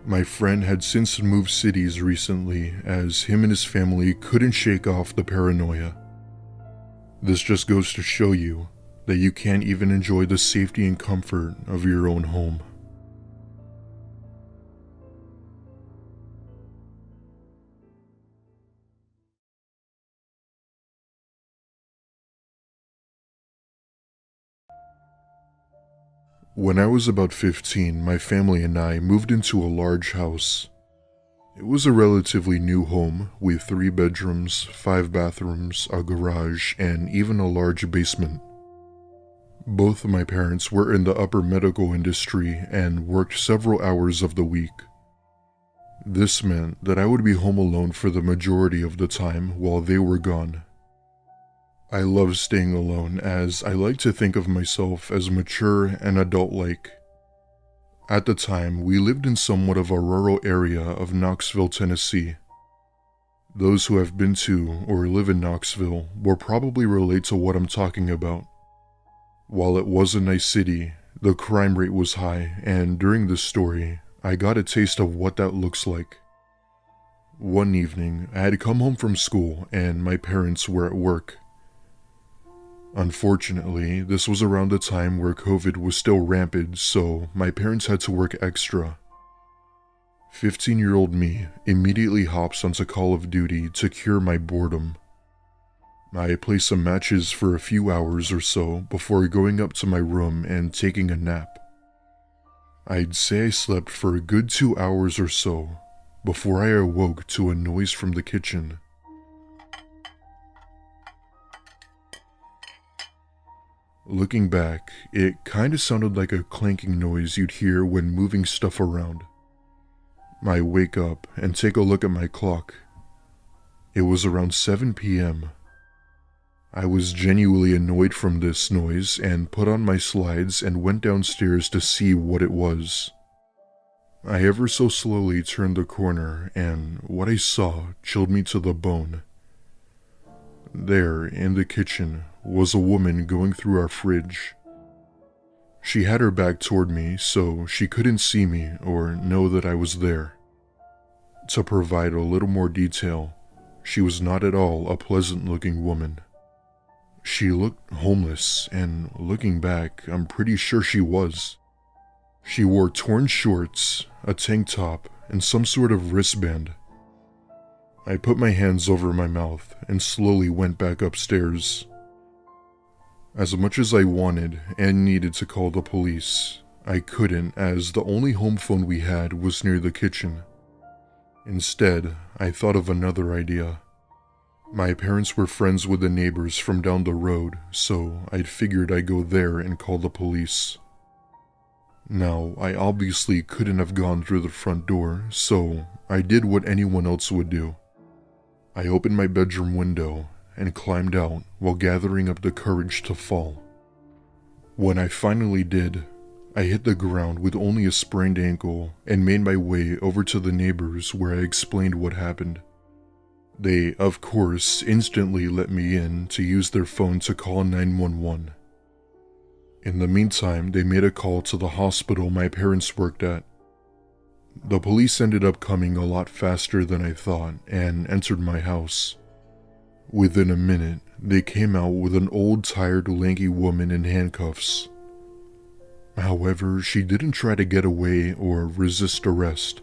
My friend had since moved cities recently as him and his family couldn't shake off the paranoia. This just goes to show you that you can't even enjoy the safety and comfort of your own home. When I was about 15, my family and I moved into a large house. It was a relatively new home with 3 bedrooms, 5 bathrooms, a garage, and even a large basement. Both of my parents were in the upper medical industry and worked several hours of the week. This meant that I would be home alone for the majority of the time while they were gone. I love staying alone as I like to think of myself as mature and adult-like. At the time, we lived in somewhat of a rural area of Knoxville, Tennessee. Those who have been to or live in Knoxville will probably relate to what I'm talking about. While it was a nice city, the crime rate was high, and during this story, I got a taste of what that looks like. One evening, I had come home from school and my parents were at work. Unfortunately, this was around the time where COVID was still rampant, so my parents had to work extra. 15-year-old me immediately hops onto Call of Duty to cure my boredom. I play some matches for a few hours or so before going up to my room and taking a nap. I'd say I slept for a good 2 hours or so before I awoke to a noise from the kitchen. Looking back, it kinda sounded like a clanking noise you'd hear when moving stuff around. I wake up and take a look at my clock. It was around 7 p.m. I was genuinely annoyed from this noise and put on my slides and went downstairs to see what it was. I ever so slowly turned the corner and what I saw chilled me to the bone. There, in the kitchen, was a woman going through our fridge. She had her back toward me, so she couldn't see me or know that I was there. To provide a little more detail, she was not at all a pleasant-looking woman. She looked homeless, and looking back, I'm pretty sure she was. She wore torn shorts, a tank top, and some sort of wristband. I put my hands over my mouth and slowly went back upstairs. As much as I wanted and needed to call the police, I couldn't, as the only home phone we had was near the kitchen. Instead, I thought of another idea. My parents were friends with the neighbors from down the road, so I'd figured I'd go there and call the police. Now, I obviously couldn't have gone through the front door, so I did what anyone else would do. I opened my bedroom window and climbed out while gathering up the courage to fall. When I finally did, I hit the ground with only a sprained ankle and made my way over to the neighbors where I explained what happened. They, of course, instantly let me in to use their phone to call 911. In the meantime, they made a call to the hospital my parents worked at. The police ended up coming a lot faster than I thought and entered my house. Within a minute, they came out with an old, tired, lanky woman in handcuffs. However, she didn't try to get away or resist arrest.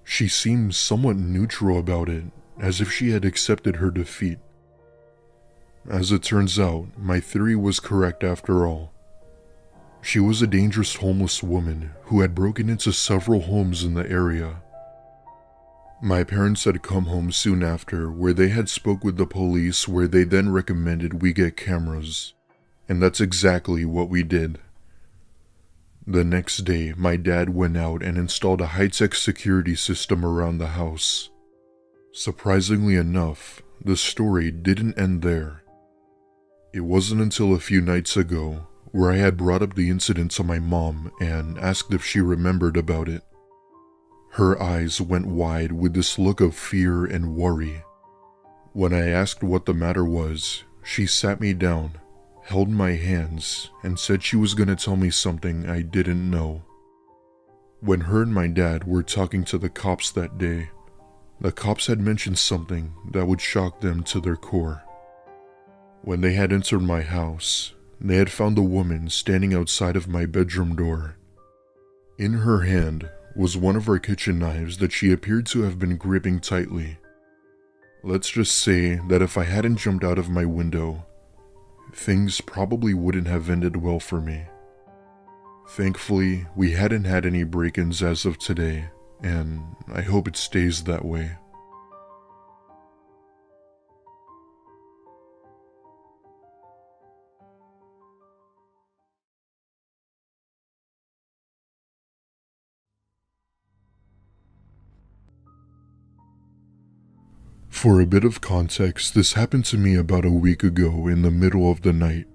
She seemed somewhat neutral about it, as if she had accepted her defeat. As it turns out, my theory was correct after all. She was a dangerous homeless woman who had broken into several homes in the area. My parents had come home soon after, where they had spoke with the police, where they then recommended we get cameras. And that's exactly what we did. The next day, my dad went out and installed a high-tech security system around the house. Surprisingly enough, the story didn't end there. It wasn't until a few nights ago where I had brought up the incident to my mom and asked if she remembered about it. Her eyes went wide with this look of fear and worry. When I asked what the matter was, she sat me down, held my hands, and said she was going to tell me something I didn't know. When her and my dad were talking to the cops that day, the cops had mentioned something that would shock them to their core. When they had entered my house, they had found a woman standing outside of my bedroom door. In her hand was one of our kitchen knives that she appeared to have been gripping tightly. Let's just say that if I hadn't jumped out of my window, things probably wouldn't have ended well for me. Thankfully, we hadn't had any break-ins as of today, and I hope it stays that way. For a bit of context, this happened to me about a week ago in the middle of the night.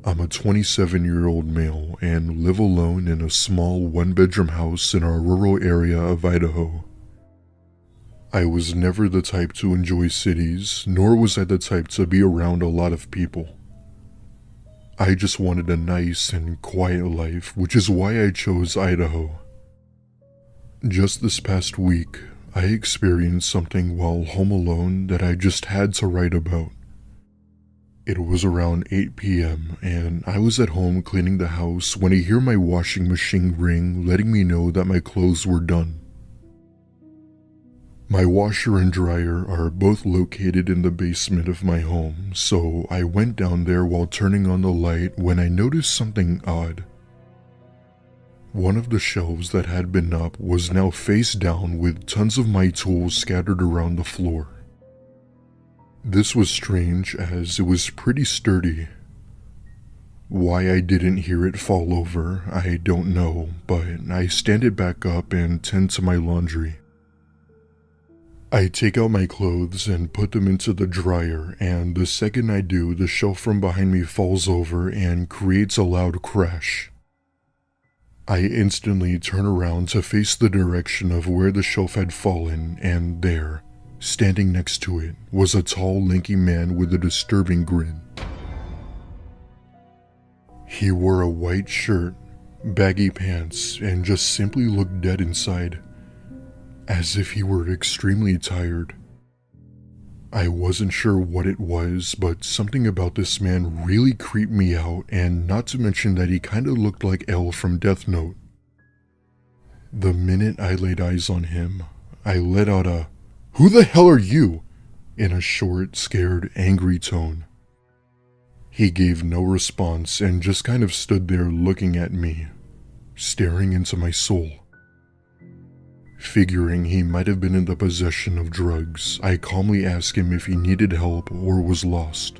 I'm a 27-year-old male and live alone in a small one-bedroom house in our rural area of Idaho. I was never the type to enjoy cities, nor was I the type to be around a lot of people. I just wanted a nice and quiet life, which is why I chose Idaho. Just this past week, I experienced something while home alone that I just had to write about. It was around 8 p.m. and I was at home cleaning the house when I hear my washing machine ring, letting me know that my clothes were done. My washer and dryer are both located in the basement of my home, so I went down there while turning on the light when I noticed something odd. One of the shelves that had been up was now face down with tons of my tools scattered around the floor. This was strange as it was pretty sturdy. Why I didn't hear it fall over, I don't know, but I stand it back up and tend to my laundry. I take out my clothes and put them into the dryer, and the second I do, the shelf from behind me falls over and creates a loud crash. I instantly turn around to face the direction of where the shelf had fallen, and there, standing next to it, was a tall, lanky man with a disturbing grin. He wore a white shirt, baggy pants, and just simply looked dead inside, as if he were extremely tired. I wasn't sure what it was, but something about this man really creeped me out, and not to mention that he kinda looked like L from Death Note. The minute I laid eyes on him, I let out a, "Who the hell are you?" in a short, scared, angry tone. He gave no response and just kind of stood there looking at me, staring into my soul. Figuring he might have been in the possession of drugs, I calmly asked him if he needed help or was lost.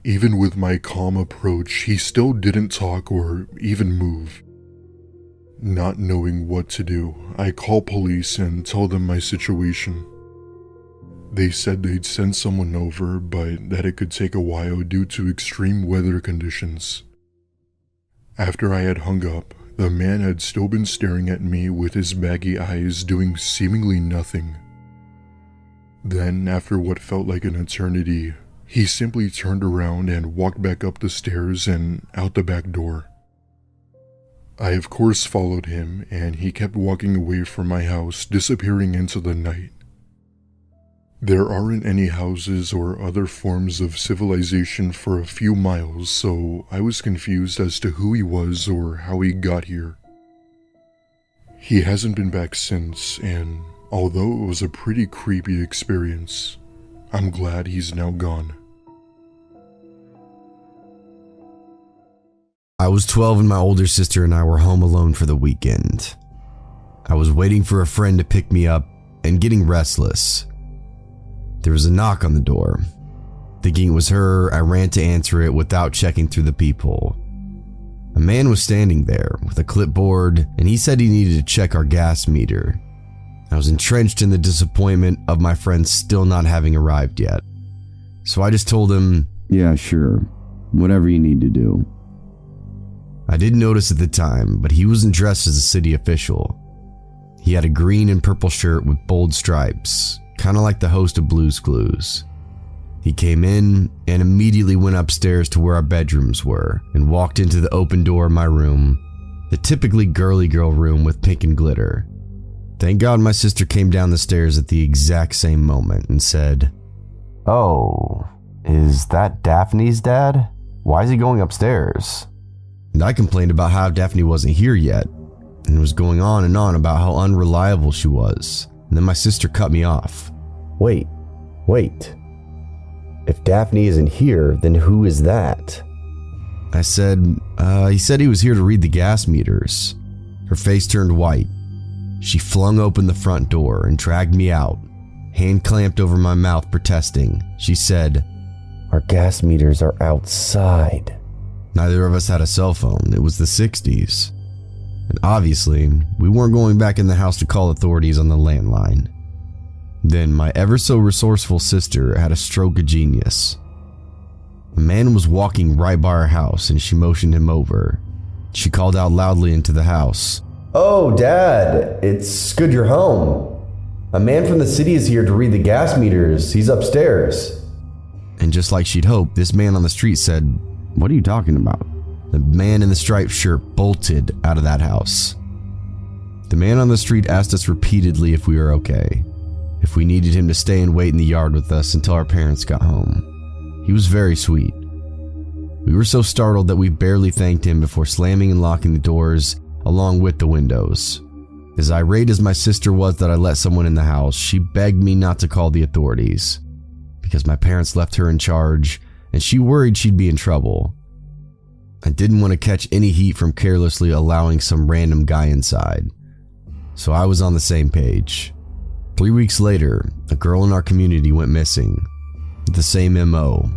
Even with my calm approach, he still didn't talk or even move. Not knowing what to do, I called police and told them my situation. They said they'd send someone over, but that it could take a while due to extreme weather conditions. After I had hung up, the man had still been staring at me with his baggy eyes doing seemingly nothing. Then, after what felt like an eternity, he simply turned around and walked back up the stairs and out the back door. I of course followed him, and he kept walking away from my house, disappearing into the night. There aren't any houses or other forms of civilization for a few miles, so I was confused as to who he was or how he got here. He hasn't been back since, and although it was a pretty creepy experience, I'm glad he's now gone. I was 12 and my older sister and I were home alone for the weekend. I was waiting for a friend to pick me up and getting restless. There was a knock on the door. Thinking it was her, I ran to answer it without checking through the peephole. A man was standing there with a clipboard and he said he needed to check our gas meter. I was entrenched in the disappointment of my friend still not having arrived yet. So I just told him, "Yeah, sure, whatever you need to do." I didn't notice at the time, but he wasn't dressed as a city official. He had a green and purple shirt with bold stripes, kind of like the host of Blue's Clues. He came in and immediately went upstairs to where our bedrooms were and walked into the open door of my room, the typically girly girl room with pink and glitter. Thank God my sister came down the stairs at the exact same moment and said, "Oh, is that Daphne's dad? Why is he going upstairs?" And I complained about how Daphne wasn't here yet, and was going on and on about how unreliable she was. And then my sister cut me off. Wait. If Daphne isn't here, then who is that?" I said, he said he was here to read the gas meters. Her face turned white. She flung open the front door and dragged me out, hand clamped over my mouth protesting. She said, "Our gas meters are outside." Neither of us had a cell phone. It was the 60s. And obviously, we weren't going back in the house to call authorities on the landline. Then my ever so resourceful sister had a stroke of genius. A man was walking right by our house and she motioned him over. She called out loudly into the house, "Oh, Dad, it's good you're home. A man from the city is here to read the gas meters. He's upstairs." And just like she'd hoped, this man on the street said, "What are you talking about?" The man in the striped shirt bolted out of that house. The man on the street asked us repeatedly if we were okay, if we needed him to stay and wait in the yard with us until our parents got home. He was very sweet. We were so startled that we barely thanked him before slamming and locking the doors along with the windows. As irate as my sister was that I let someone in the house, she begged me not to call the authorities because my parents left her in charge and she worried she'd be in trouble. I didn't want to catch any heat from carelessly allowing some random guy inside, so I was on the same page. 3 weeks later, a girl in our community went missing, with the same MO.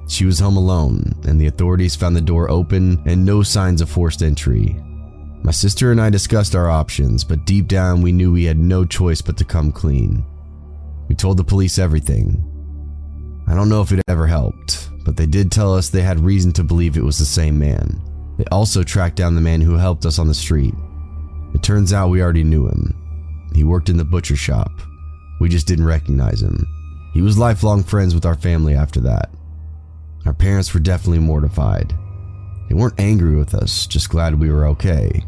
She was home alone, and the authorities found the door open and no signs of forced entry. My sister and I discussed our options, but deep down we knew we had no choice but to come clean. We told the police everything. I don't know if it ever helped, but they did tell us they had reason to believe it was the same man. They also tracked down the man who helped us on the street. It turns out we already knew him. He worked in the butcher shop. We just didn't recognize him. He was lifelong friends with our family after that. Our parents were definitely mortified. They weren't angry with us, just glad we were okay.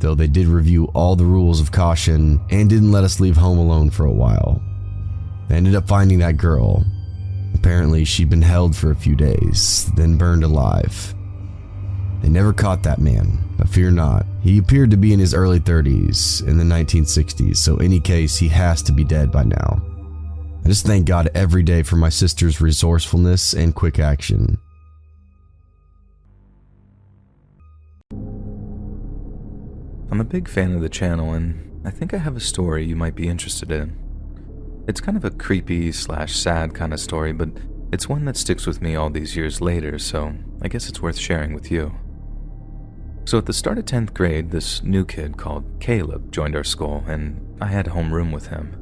Though they did review all the rules of caution and didn't let us leave home alone for a while. They ended up finding that girl. Apparently, she'd been held for a few days, then burned alive. They never caught that man, but fear not. He appeared to be in his early 30s in the 1960s, so any case, he has to be dead by now. I just thank God every day for my sister's resourcefulness and quick action. I'm a big fan of the channel, and I think I have a story you might be interested in. It's kind of a creepy/sad kind of story, but it's one that sticks with me all these years later, so I guess it's worth sharing with you. So at the start of 10th grade, this new kid called Caleb joined our school, and I had homeroom with him.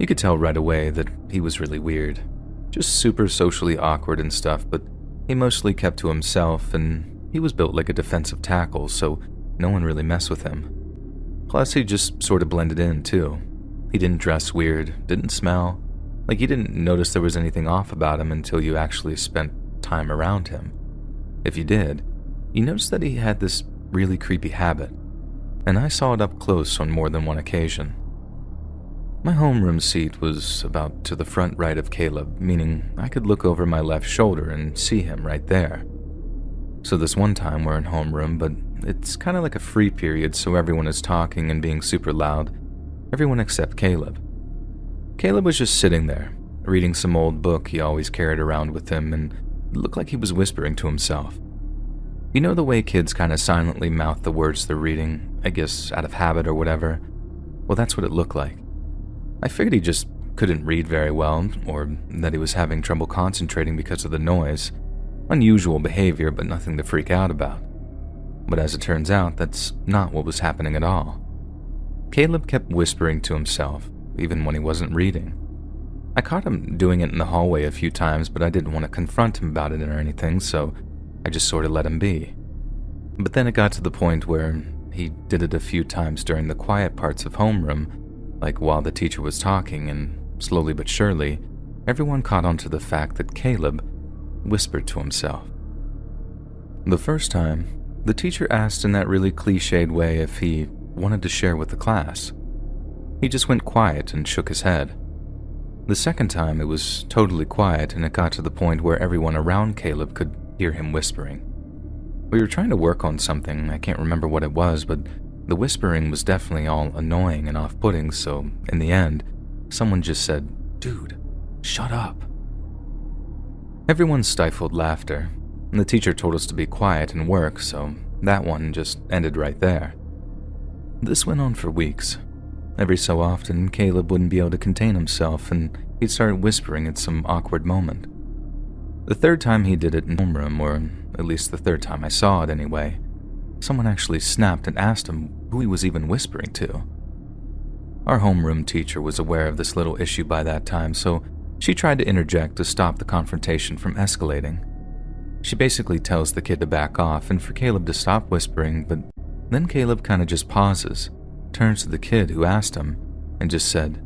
You could tell right away that he was really weird. Just super socially awkward and stuff, but he mostly kept to himself, and he was built like a defensive tackle, so no one really messed with him. Plus, he just sort of blended in, too. He didn't dress weird, didn't smell. Like, you didn't notice there was anything off about him until you actually spent time around him. If you did, you noticed that he had this really creepy habit, and I saw it up close on more than one occasion. My homeroom seat was about to the front right of Caleb, meaning I could look over my left shoulder and see him right there. So this one time we're in homeroom, but it's kind of like a free period, so everyone is talking and being super loud. Everyone except Caleb. Caleb was just sitting there, reading some old book he always carried around with him, and it looked like he was whispering to himself. You know the way kids kind of silently mouth the words they're reading, I guess out of habit or whatever? Well, that's what it looked like. I figured he just couldn't read very well, or that he was having trouble concentrating because of the noise. Unusual behavior, but nothing to freak out about. But as it turns out, that's not what was happening at all. Caleb kept whispering to himself, even when he wasn't reading. I caught him doing it in the hallway a few times, but I didn't want to confront him about it or anything, so I just sort of let him be. But then it got to the point where he did it a few times during the quiet parts of homeroom, like while the teacher was talking, and slowly but surely, everyone caught on to the fact that Caleb whispered to himself. The first time, the teacher asked in that really cliched way if he wanted to share with the class. He just went quiet and shook his head. The second time, it was totally quiet, and it got to the point where everyone around Caleb could hear him whispering. We were trying to work on something, I can't remember what it was, but the whispering was definitely all annoying and off-putting, so in the end, someone just said, "Dude, shut up." Everyone stifled laughter, and the teacher told us to be quiet and work, so that one just ended right there. This went on for weeks. Every so often, Caleb wouldn't be able to contain himself, and he'd start whispering at some awkward moment. The third time he did it in homeroom, or at least the third time I saw it anyway, someone actually snapped and asked him who he was even whispering to. Our homeroom teacher was aware of this little issue by that time, so she tried to interject to stop the confrontation from escalating. She basically tells the kid to back off and for Caleb to stop whispering, but then Caleb kind of just pauses, turns to the kid who asked him, and just said,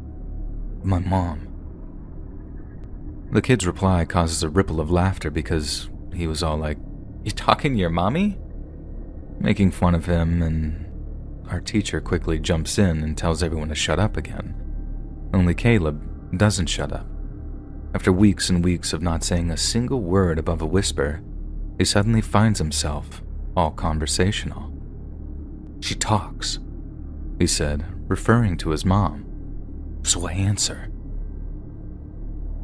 "My mom." The kid's reply causes a ripple of laughter because he was all like, "You talking to your mommy?" Making fun of him, and our teacher quickly jumps in and tells everyone to shut up again. Only Caleb doesn't shut up. After weeks and weeks of not saying a single word above a whisper, he suddenly finds himself all conversational. "She talks," he said, referring to his mom. "So I answer."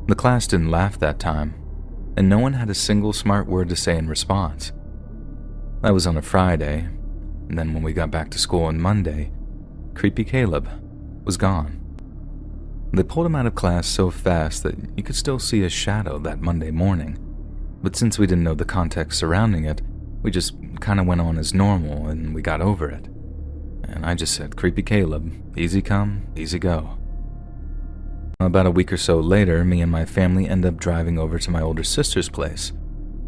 The class didn't laugh that time, and no one had a single smart word to say in response. That was on a Friday, and then when we got back to school on Monday, creepy Caleb was gone. They pulled him out of class so fast that you could still see his shadow that Monday morning, but since we didn't know the context surrounding it, we just kind of went on as normal and we got over it. And I just said, "Creepy Caleb, easy come, easy go." About a week or so later, me and my family ended up driving over to my older sister's place.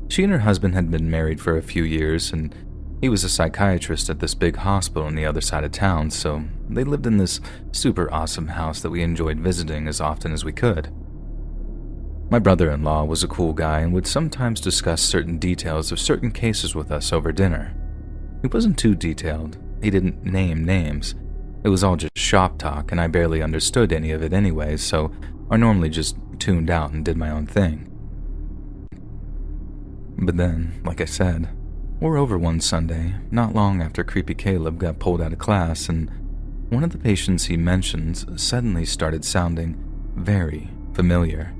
She and her husband had been married for a few years, and he was a psychiatrist at this big hospital on the other side of town, so they lived in this super awesome house that we enjoyed visiting as often as we could. My brother-in-law was a cool guy and would sometimes discuss certain details of certain cases with us over dinner. He wasn't too detailed. He didn't name names. It was all just shop talk, and I barely understood any of it anyways, so I normally just tuned out and did my own thing. But then, like I said, we're over one Sunday, not long after creepy Caleb got pulled out of class, and one of the patients he mentions suddenly started sounding very familiar.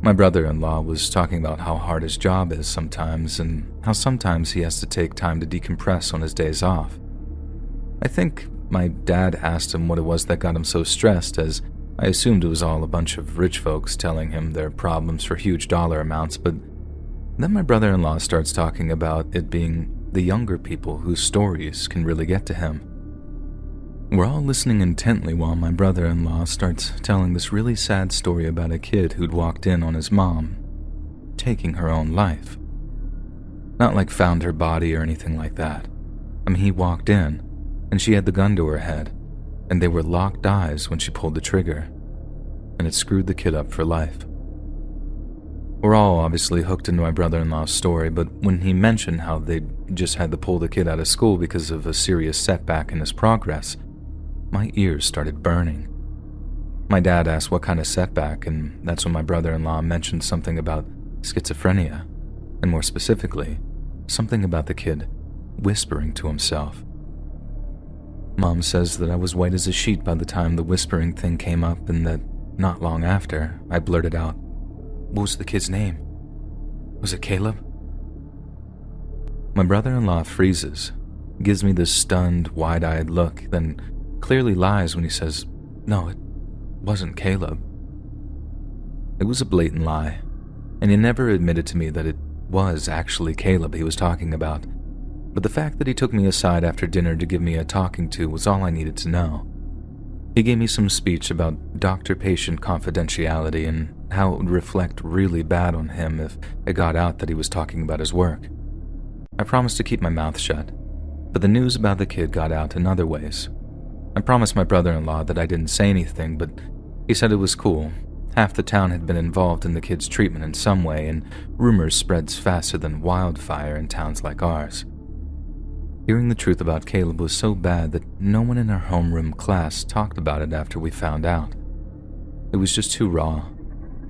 My brother-in-law was talking about how hard his job is sometimes, and how sometimes he has to take time to decompress on his days off. I think my dad asked him what it was that got him so stressed, as I assumed it was all a bunch of rich folks telling him their problems for huge dollar amounts, but then my brother-in-law starts talking about it being the younger people whose stories can really get to him. We're all listening intently while my brother-in-law starts telling this really sad story about a kid who'd walked in on his mom taking her own life. Not like found her body or anything like that. I mean, he walked in, and she had the gun to her head, and they were locked eyes when she pulled the trigger, and it screwed the kid up for life. We're all obviously hooked into my brother-in-law's story, but when he mentioned how they'd just had to pull the kid out of school because of a serious setback in his progress, my ears started burning. My dad asked what kind of setback, and that's when my brother-in-law mentioned something about schizophrenia, and more specifically, something about the kid whispering to himself. Mom says that I was white as a sheet by the time the whispering thing came up, and that not long after, I blurted out, "What was the kid's name? Was it Caleb?" My brother-in-law freezes, gives me this stunned, wide-eyed look, then clearly lies when he says, "No, it wasn't Caleb." It was a blatant lie, and he never admitted to me that it was actually Caleb he was talking about, but the fact that he took me aside after dinner to give me a talking to was all I needed to know. He gave me some speech about doctor-patient confidentiality and how it would reflect really bad on him if it got out that he was talking about his work. I promised to keep my mouth shut, but the news about the kid got out in other ways. I promised my brother-in-law that I didn't say anything, but he said it was cool. Half the town had been involved in the kid's treatment in some way, and rumors spreads faster than wildfire in towns like ours. Hearing the truth about Caleb was so bad that no one in our homeroom class talked about it after we found out. It was just too raw,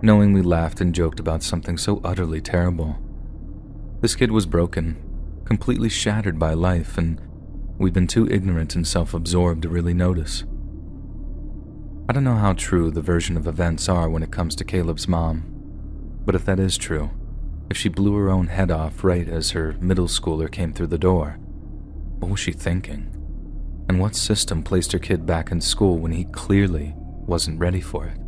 knowing we laughed and joked about something so utterly terrible. This kid was broken, completely shattered by life, and we'd been too ignorant and self-absorbed to really notice. I don't know how true the version of events are when it comes to Caleb's mom, but if that is true, if she blew her own head off right as her middle schooler came through the door, what was she thinking? And what system placed her kid back in school when he clearly wasn't ready for it?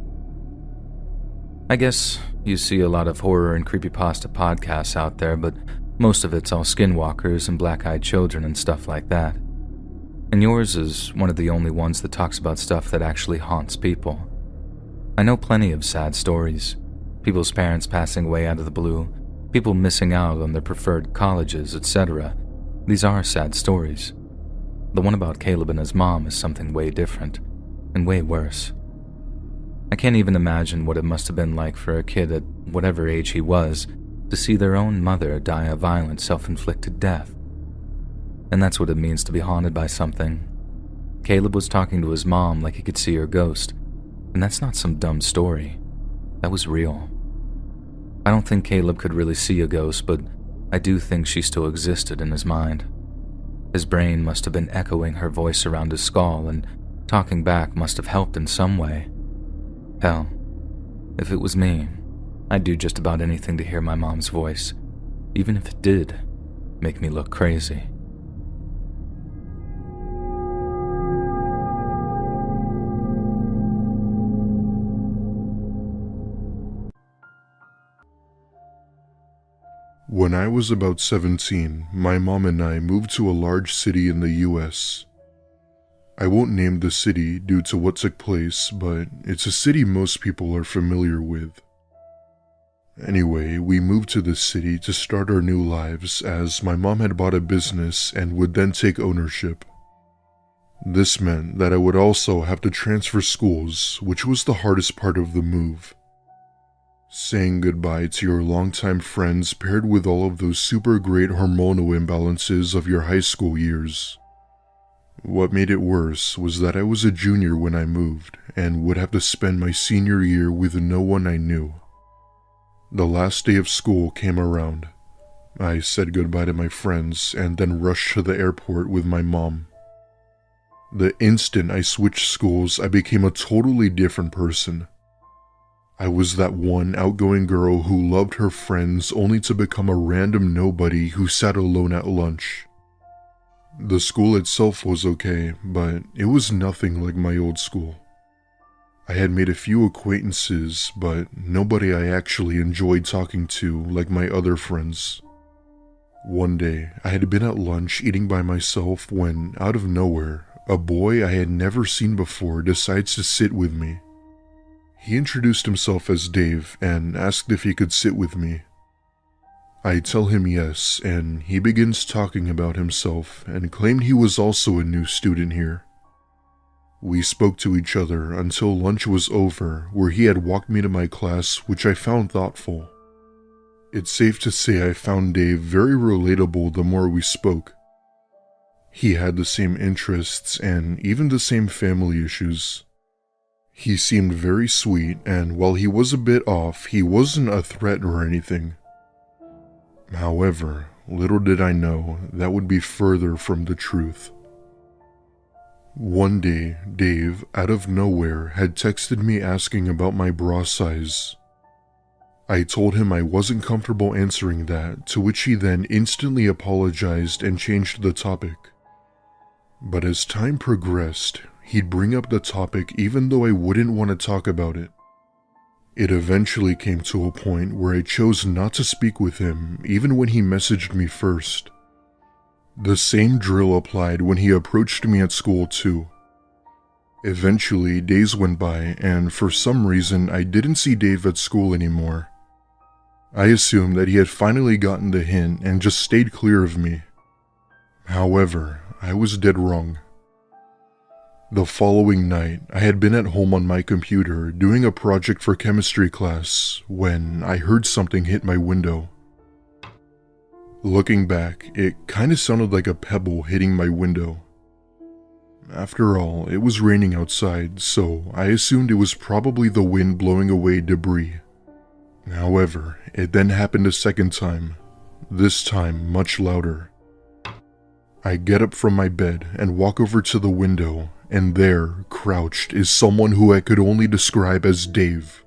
I guess you see a lot of horror and creepypasta podcasts out there, but most of it's all skinwalkers and black-eyed children and stuff like that. And yours is one of the only ones that talks about stuff that actually haunts people. I know plenty of sad stories. People's parents passing away out of the blue, people missing out on their preferred colleges, etc. These are sad stories. The one about Caleb and his mom is something way different, and way worse. I can't even imagine what it must have been like for a kid at whatever age he was to see their own mother die a violent, self-inflicted death. And that's what it means to be haunted by something. Caleb was talking to his mom like he could see her ghost, and that's not some dumb story. That was real. I don't think Caleb could really see a ghost, but I do think she still existed in his mind. His brain must have been echoing her voice around his skull, and talking back must have helped in some way. Hell, if it was me, I'd do just about anything to hear my mom's voice, even if it did make me look crazy. When I was about 17, my mom and I moved to a large city in the US. I won't name the city due to what took place, but it's a city most people are familiar with. Anyway, we moved to this city to start our new lives as my mom had bought a business and would then take ownership. This meant that I would also have to transfer schools, which was the hardest part of the move. Saying goodbye to your longtime friends paired with all of those super great hormonal imbalances of your high school years. What made it worse was that I was a junior when I moved and would have to spend my senior year with no one I knew. The last day of school came around. I said goodbye to my friends and then rushed to the airport with my mom. The instant I switched schools, I became a totally different person. I was that one outgoing girl who loved her friends only to become a random nobody who sat alone at lunch. The school itself was okay, but it was nothing like my old school. I had made a few acquaintances, but nobody I actually enjoyed talking to like my other friends. One day, I had been at lunch eating by myself when, out of nowhere, a boy I had never seen before decides to sit with me. He introduced himself as Dave and asked if he could sit with me. I tell him yes, and he begins talking about himself and claimed he was also a new student here. We spoke to each other until lunch was over, where he had walked me to my class, which I found thoughtful. It's safe to say I found Dave very relatable the more we spoke. He had the same interests and even the same family issues. He seemed very sweet, and while he was a bit off, he wasn't a threat or anything. However, little did I know that would be further from the truth. One day, Dave, out of nowhere, had texted me asking about my bra size. I told him I wasn't comfortable answering that, to which he then instantly apologized and changed the topic. But as time progressed, he'd bring up the topic even though I wouldn't want to talk about it. It eventually came to a point where I chose not to speak with him even when he messaged me first. The same drill applied when he approached me at school too. Eventually, days went by, and for some reason I didn't see Dave at school anymore. I assumed that he had finally gotten the hint and just stayed clear of me. However, I was dead wrong. The following night, I had been at home on my computer doing a project for chemistry class when I heard something hit my window. Looking back, it kinda sounded like a pebble hitting my window. After all, it was raining outside, so I assumed it was probably the wind blowing away debris. However, it then happened a second time, this time much louder. I get up from my bed and walk over to the window, and there, crouched, is someone who I could only describe as Dave.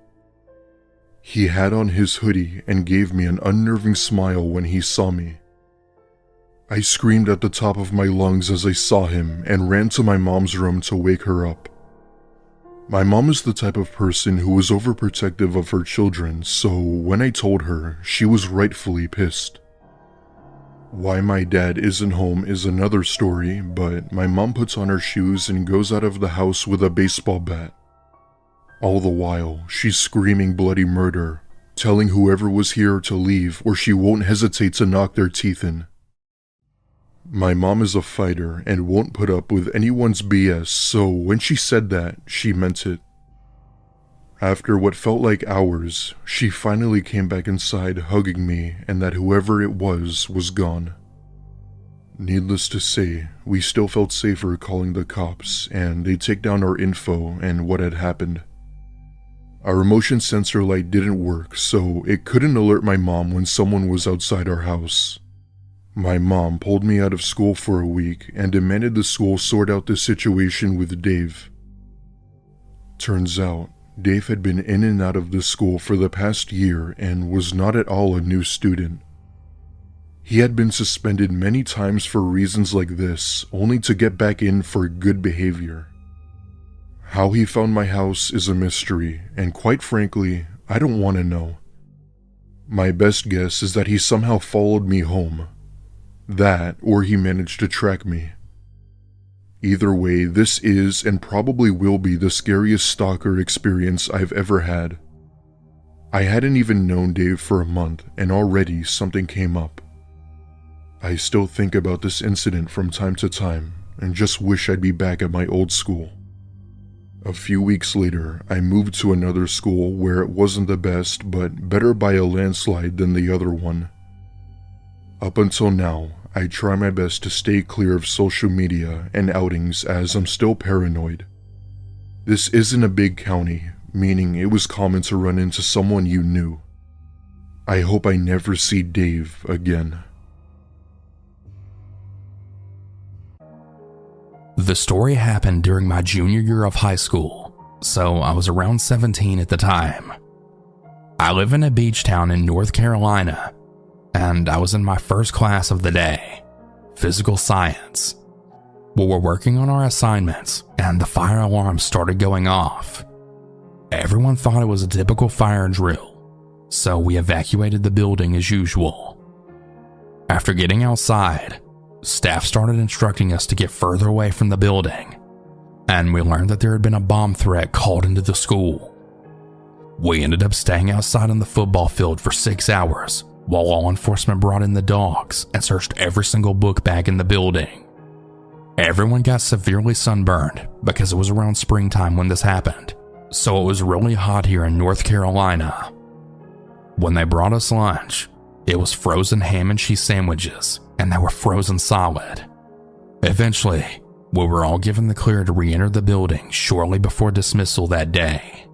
He had on his hoodie and gave me an unnerving smile when he saw me. I screamed at the top of my lungs as I saw him and ran to my mom's room to wake her up. My mom is the type of person who was overprotective of her children, so when I told her, she was rightfully pissed. Why my dad isn't home is another story, but my mom puts on her shoes and goes out of the house with a baseball bat. All the while, she's screaming bloody murder, telling whoever was here to leave or she won't hesitate to knock their teeth in. My mom is a fighter and won't put up with anyone's BS, so when she said that, she meant it. After what felt like hours, she finally came back inside hugging me, and that whoever it was gone. Needless to say, we still felt safer calling the cops, and they take down our info and what had happened. Our motion sensor light didn't work, so it couldn't alert my mom when someone was outside our house. My mom pulled me out of school for a week and demanded the school sort out the situation with Dave. Turns out, Dave had been in and out of the school for the past year and was not at all a new student. He had been suspended many times for reasons like this, only to get back in for good behavior. How he found my house is a mystery, and quite frankly, I don't want to know. My best guess is that he somehow followed me home. That, or he managed to track me. Either way, this is and probably will be the scariest stalker experience I've ever had. I hadn't even known Dave for a month, and already something came up. I still think about this incident from time to time, and just wish I'd be back at my old school. A few weeks later, I moved to another school where it wasn't the best, but better by a landslide than the other one. Up until now, I try my best to stay clear of social media and outings as I'm still paranoid. This isn't a big county, meaning it was common to run into someone you knew. I hope I never see Dave again. The story happened during my junior year of high school, so I was around 17 at the time. I live in a beach town in North Carolina, and I was in my first class of the day, physical science. We were working on our assignments, and the fire alarm started going off. Everyone thought it was a typical fire drill, so we evacuated the building as usual. After getting outside, staff started instructing us to get further away from the building, and we learned that there had been a bomb threat called into the school. We ended up staying outside on the football field for 6 hours while law enforcement brought in the dogs and searched every single book bag in the building. Everyone got severely sunburned because it was around springtime when this happened, so it was really hot here in North Carolina. When they brought us lunch, it was frozen ham and cheese sandwiches, and they were frozen solid. Eventually, we were all given the clear to re-enter the building shortly before dismissal that day.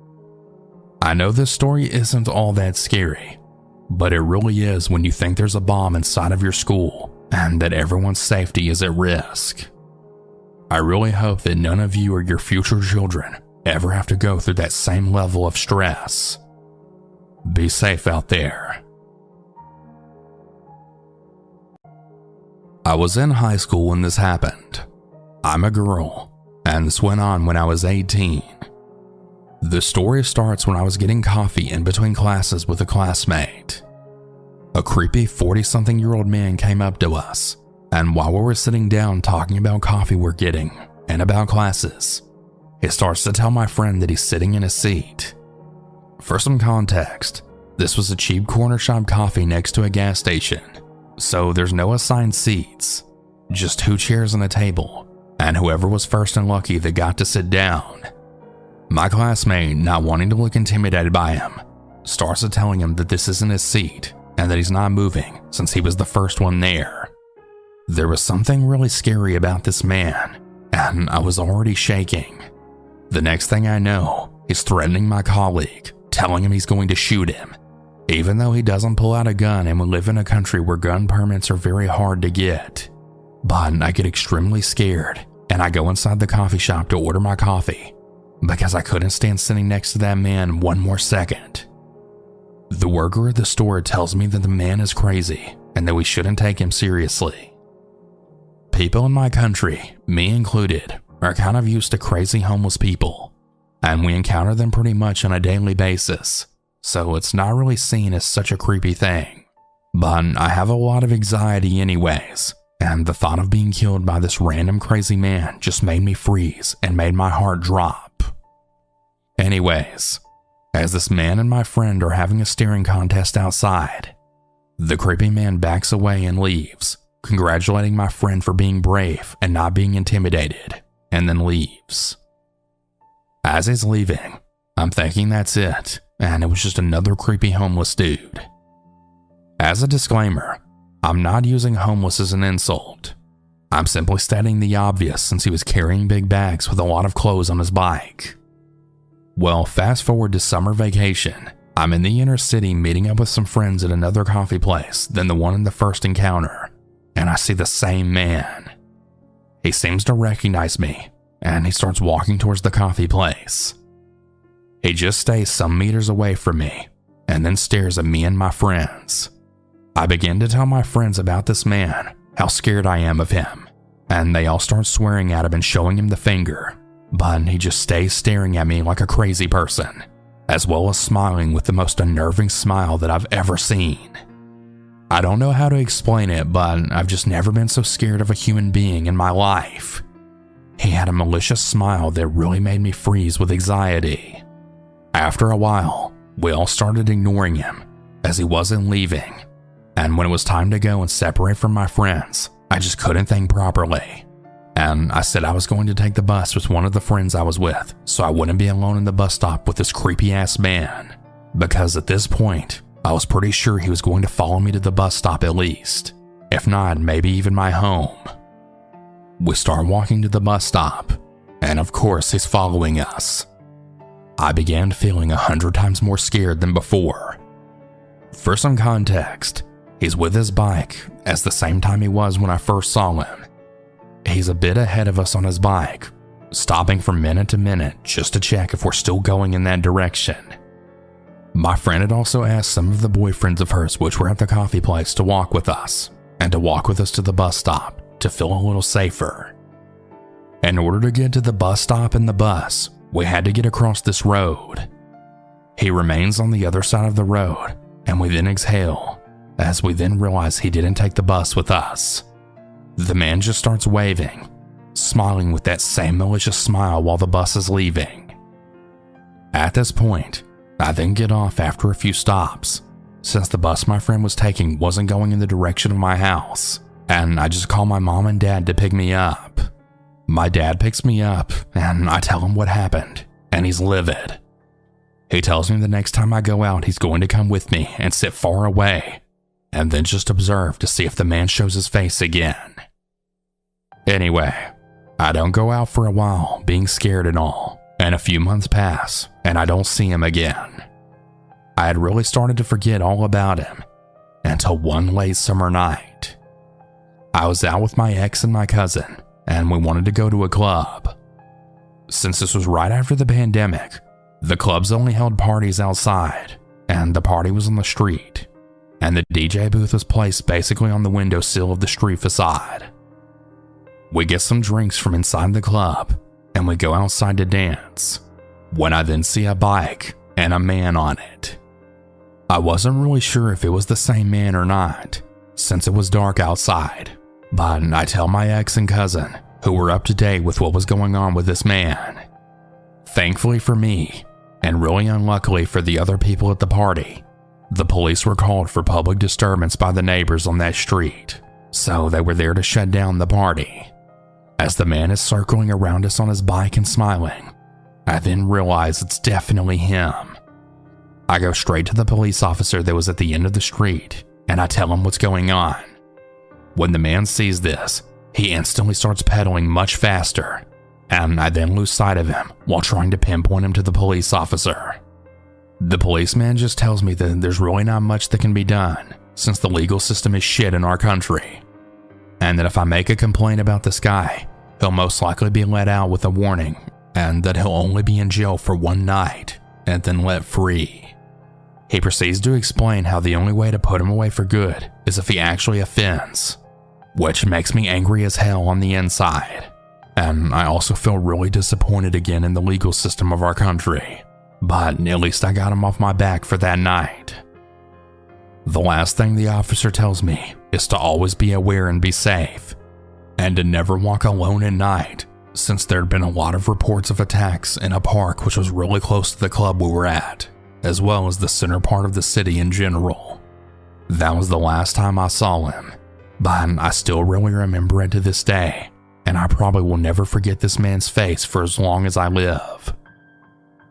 I know this story isn't all that scary, but it really is when you think there's a bomb inside of your school and that everyone's safety is at risk. I really hope that none of you or your future children ever have to go through that same level of stress. Be safe out there. I was in high school when this happened. I'm a girl, and this went on when I was 18. The story starts when I was getting coffee in between classes with a classmate. A creepy 40-something-year-old man came up to us, and while we were sitting down talking about coffee we're getting and about classes, he starts to tell my friend that he's sitting in a seat. For some context, this was a cheap corner shop coffee next to a gas station, so there's no assigned seats, just 2 chairs and a table, and whoever was first and lucky that got to sit down. My classmate, not wanting to look intimidated by him, starts to telling him that this isn't his seat and that he's not moving since he was the first one there. There was something really scary about this man, and I was already shaking. The next thing I know, he's threatening my colleague, telling him he's going to shoot him, even though he doesn't pull out a gun and we live in a country where gun permits are very hard to get. But I get extremely scared, and I go inside the coffee shop to order my coffee, because I couldn't stand sitting next to that man one more second. The worker at the store tells me that the man is crazy and that we shouldn't take him seriously. People in my country, me included, are kind of used to crazy homeless people, and we encounter them pretty much on a daily basis, so it's not really seen as such a creepy thing. But I have a lot of anxiety anyways, and the thought of being killed by this random crazy man just made me freeze and made my heart drop. Anyways, as this man and my friend are having a staring contest outside, the creepy man backs away and leaves, congratulating my friend for being brave and not being intimidated, and then leaves. As he's leaving, I'm thinking that's it, and it was just another creepy homeless dude. As a disclaimer, I'm not using homeless as an insult. I'm simply stating the obvious since he was carrying big bags with a lot of clothes on his bike. Well, fast forward to summer vacation. I'm in the inner city meeting up with some friends at another coffee place than the one in the first encounter, and I see the same man. He seems to recognize me, and he starts walking towards the coffee place. He just stays some meters away from me, and then stares at me and my friends. I begin to tell my friends about this man, how scared I am of him, and they all start swearing at him and showing him the finger, but he just stays staring at me like a crazy person, as well as smiling with the most unnerving smile that I've ever seen. I don't know how to explain it, but I've just never been so scared of a human being in my life. He had a malicious smile that really made me freeze with anxiety. After a while, we all started ignoring him, as he wasn't leaving, and when it was time to go and separate from my friends, I just couldn't think properly. and I said I was going to take the bus with one of the friends I was with so I wouldn't be alone in the bus stop with this creepy-ass man, because at this point, I was pretty sure he was going to follow me to the bus stop at least, if not maybe even my home. We start walking to the bus stop, and of course he's following us. I began feeling 100 times more scared than before. For some context, he's with his bike at the same time he was when I first saw him. He's a bit ahead of us on his bike, stopping from minute to minute just to check if we're still going in that direction. My friend had also asked some of the boyfriends of hers which were at the coffee place to walk with us, and to walk with us to the bus stop to feel a little safer. In order to get to the bus stop and the bus, we had to get across this road. He remains on the other side of the road, and we then exhale, as we then realize he didn't take the bus with us. The man just starts waving, smiling with that same malicious smile while the bus is leaving. At this point, I then get off after a few stops, since the bus my friend was taking wasn't going in the direction of my house, and I just call my mom and dad to pick me up. My dad picks me up, and I tell him what happened, and he's livid. He tells me the next time I go out he's going to come with me and sit far away, and then just observe to see if the man shows his face again. Anyway, I don't go out for a while, being scared and all, and a few months pass, and I don't see him again. I had really started to forget all about him, until one late summer night. I was out with my ex and my cousin, and we wanted to go to a club. Since this was right after the pandemic, the clubs only held parties outside, and the party was on the street, and the DJ booth was placed basically on the windowsill of the street facade. We get some drinks from inside the club, and we go outside to dance, when I then see a bike and a man on it. I wasn't really sure if it was the same man or not, since it was dark outside, but I tell my ex and cousin, who were up to date with what was going on with this man. Thankfully for me, and really unluckily for the other people at the party, the police were called for public disturbance by the neighbors on that street, so they were there to shut down the party. As the man is circling around us on his bike and smiling, I then realize it's definitely him. I go straight to the police officer that was at the end of the street, and I tell him what's going on. When the man sees this, he instantly starts pedaling much faster, and I then lose sight of him while trying to pinpoint him to the police officer. The policeman just tells me that there's really not much that can be done, since the legal system is shit in our country, and that if I make a complaint about this guy, he'll most likely be let out with a warning, and that he'll only be in jail for one night, and then let free. He proceeds to explain how the only way to put him away for good is if he actually offends, which makes me angry as hell on the inside, and I also feel really disappointed again in the legal system of our country, but at least I got him off my back for that night. The last thing the officer tells me is to always be aware and be safe, and to never walk alone at night, since there had been a lot of reports of attacks in a park which was really close to the club we were at, as well as the center part of the city in general. That was the last time I saw him, but I still really remember it to this day, and I probably will never forget this man's face for as long as I live.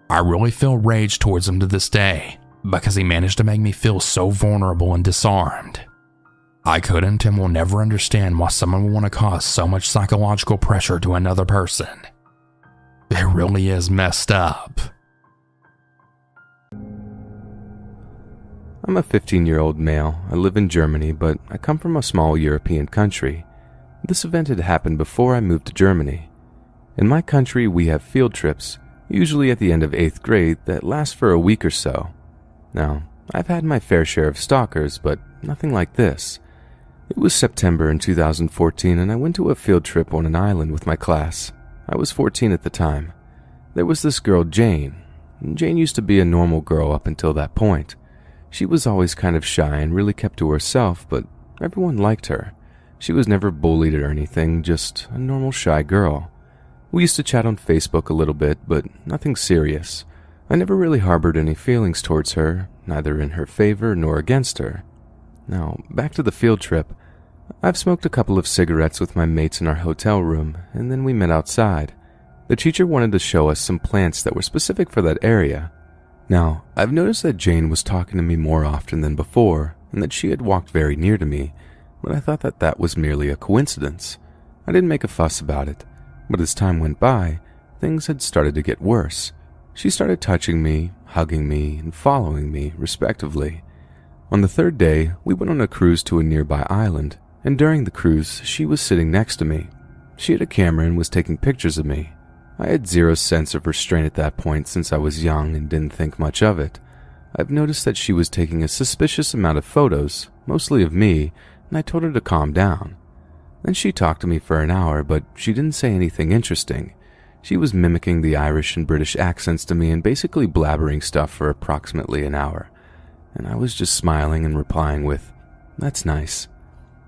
I really feel rage towards him to this day, because he managed to make me feel so vulnerable and disarmed. I couldn't and will never understand why someone would want to cause so much psychological pressure to another person. It really is messed up. I'm a 15-year-old male. I live in Germany, but I come from a small European country. This event had happened before I moved to Germany. In my country, we have field trips, usually at the end of 8th grade, that last for a week or so. Now, I've had my fair share of stalkers, but nothing like this. It was September in 2014, and I went to a field trip on an island with my class. I was 14 at the time. There was this girl, Jane. Jane used to be a normal girl up until that point. She was always kind of shy and really kept to herself, but everyone liked her. She was never bullied or anything, just a normal shy girl. We used to chat on Facebook a little bit, but nothing serious. I never really harbored any feelings towards her, neither in her favor nor against her. Now, back to the field trip. I've smoked a couple of cigarettes with my mates in our hotel room, and then we met outside. The teacher wanted to show us some plants that were specific for that area. Now, I've noticed that Jane was talking to me more often than before, and that she had walked very near to me, but I thought that that was merely a coincidence. I didn't make a fuss about it, but as time went by, things had started to get worse. She started touching me, hugging me, and following me, respectively. On the third day, we went on a cruise to a nearby island, and during the cruise, she was sitting next to me. She had a camera and was taking pictures of me. I had zero sense of restraint at that point since I was young and didn't think much of it. I've noticed that she was taking a suspicious amount of photos, mostly of me, and I told her to calm down. Then she talked to me for an hour, but she didn't say anything interesting. She was mimicking the Irish and British accents to me and basically blabbering stuff for approximately an hour. And I was just smiling and replying with, "That's nice."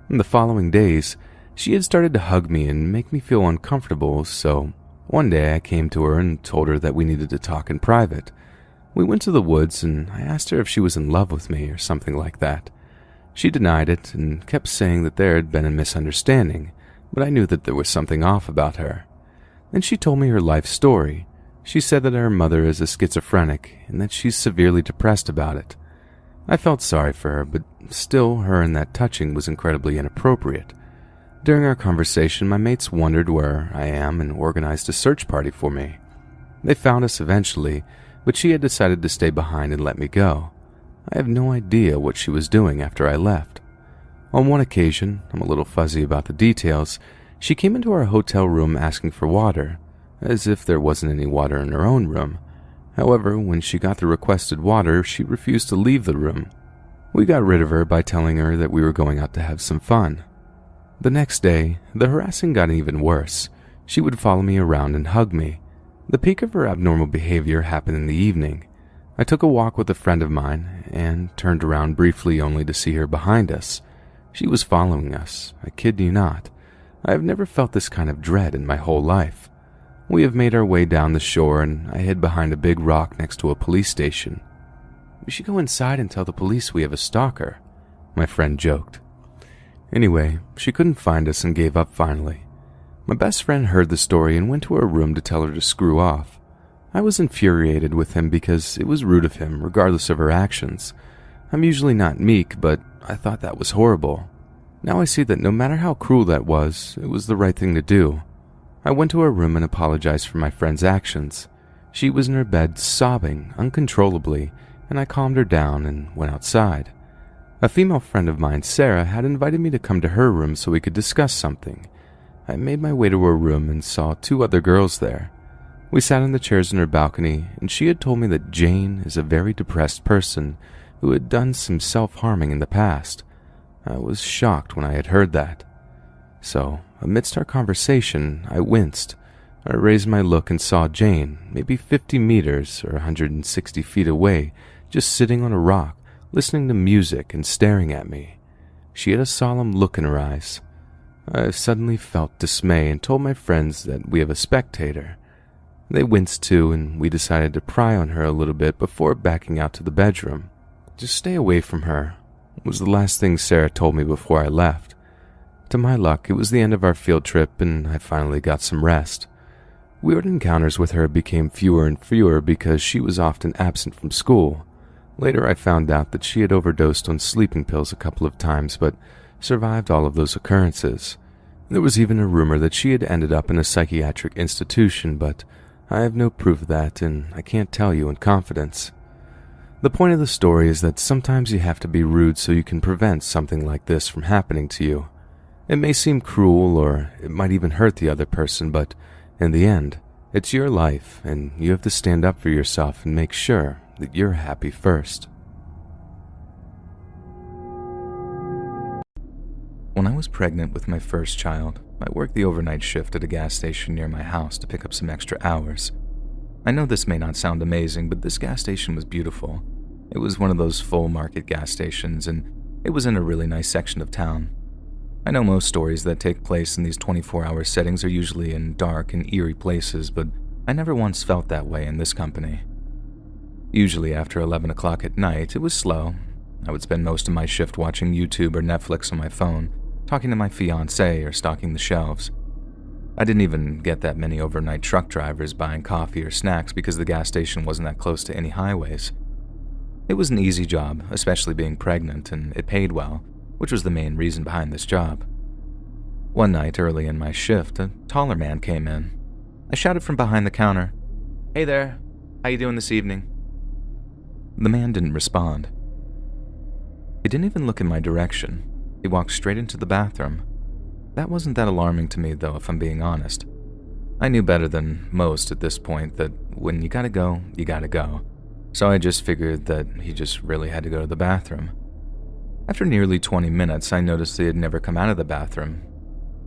In the following days, she had started to hug me and make me feel uncomfortable, so one day I came to her and told her that we needed to talk in private. We went to the woods and I asked her if she was in love with me or something like that. She denied it and kept saying that there had been a misunderstanding, but I knew that there was something off about her. Then she told me her life story. She said that her mother is a schizophrenic and that she's severely depressed about it. I felt sorry for her, but still her and that touching was incredibly inappropriate. During our conversation, my mates wondered where I am and organized a search party for me. They found us eventually, but she had decided to stay behind and let me go. I have no idea what she was doing after I left. On one occasion, I'm a little fuzzy about the details, she came into our hotel room asking for water, as if there wasn't any water in her own room. However, when she got the requested water, she refused to leave the room. We got rid of her by telling her that we were going out to have some fun. The next day, the harassing got even worse. She would follow me around and hug me. The peak of her abnormal behavior happened in the evening. I took a walk with a friend of mine and turned around briefly only to see her behind us. She was following us, I kid you not. I have never felt this kind of dread in my whole life. We have made our way down the shore and I hid behind a big rock next to a police station. "We should go inside and tell the police we have a stalker," my friend joked. Anyway, she couldn't find us and gave up finally. My best friend heard the story and went to her room to tell her to screw off. I was infuriated with him because it was rude of him, regardless of her actions. I'm usually not meek, but I thought that was horrible. Now I see that no matter how cruel that was, it was the right thing to do. I went to her room and apologized for my friend's actions. She was in her bed sobbing uncontrollably, and I calmed her down and went outside. A female friend of mine, Sarah, had invited me to come to her room so we could discuss something. I made my way to her room and saw two other girls there. We sat on the chairs in her balcony, and she had told me that Jane is a very depressed person who had done some self-harming in the past. I was shocked when I had heard that. So, amidst our conversation, I winced. I raised my look and saw Jane, maybe 50 meters or 160 feet away, just sitting on a rock, listening to music and staring at me. She had a solemn look in her eyes. I suddenly felt dismay and told my friends that we have a spectator. They winced too, and we decided to pry on her a little bit before backing out to the bedroom. "Just stay away from her," was the last thing Sarah told me before I left. To my luck, it was the end of our field trip and I finally got some rest. Weird encounters with her became fewer and fewer because she was often absent from school. Later I found out that she had overdosed on sleeping pills a couple of times but survived all of those occurrences. There was even a rumor that she had ended up in a psychiatric institution, but I have no proof of that and I can't tell you in confidence. The point of the story is that sometimes you have to be rude so you can prevent something like this from happening to you. It may seem cruel or it might even hurt the other person, but in the end, it's your life and you have to stand up for yourself and make sure that you're happy first. When I was pregnant with my first child, I worked the overnight shift at a gas station near my house to pick up some extra hours. I know this may not sound amazing, but this gas station was beautiful. It was one of those full market gas stations, and it was in a really nice section of town. I know most stories that take place in these 24-hour settings are usually in dark and eerie places, but I never once felt that way in this company. Usually after 11 o'clock at night, it was slow. I would spend most of my shift watching YouTube or Netflix on my phone, talking to my fiancée or stocking the shelves. I didn't even get that many overnight truck drivers buying coffee or snacks because the gas station wasn't that close to any highways. It was an easy job, especially being pregnant, and it paid well, which was the main reason behind this job. One night early in my shift, a taller man came in. I shouted from behind the counter, "Hey there, how you doing this evening?" The man didn't respond. He didn't even look in my direction. He walked straight into the bathroom. That wasn't that alarming to me, though, if I'm being honest. I knew better than most at this point that when you gotta go, you gotta go. So I just figured that he just really had to go to the bathroom. After nearly 20 minutes, I noticed he had never come out of the bathroom.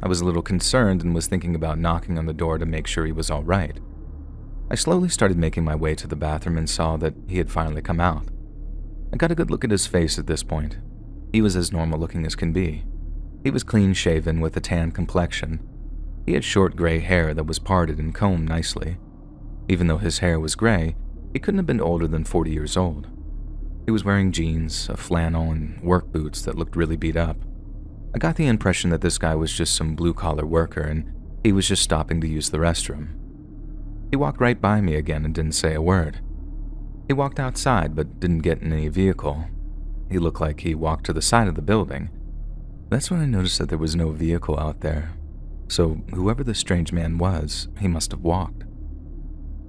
I was a little concerned and was thinking about knocking on the door to make sure he was all right. I slowly started making my way to the bathroom and saw that he had finally come out. I got a good look at his face at this point. He was as normal looking as can be. He was clean-shaven with a tan complexion. He had short gray hair that was parted and combed nicely. Even though his hair was gray, he couldn't have been older than 40 years old. He was wearing jeans, a flannel, and work boots that looked really beat up. I got the impression that this guy was just some blue-collar worker and he was just stopping to use the restroom. He walked right by me again and didn't say a word. He walked outside but didn't get in any vehicle. He looked like he walked to the side of the building. That's when I noticed that there was no vehicle out there. So whoever this strange man was, he must have walked.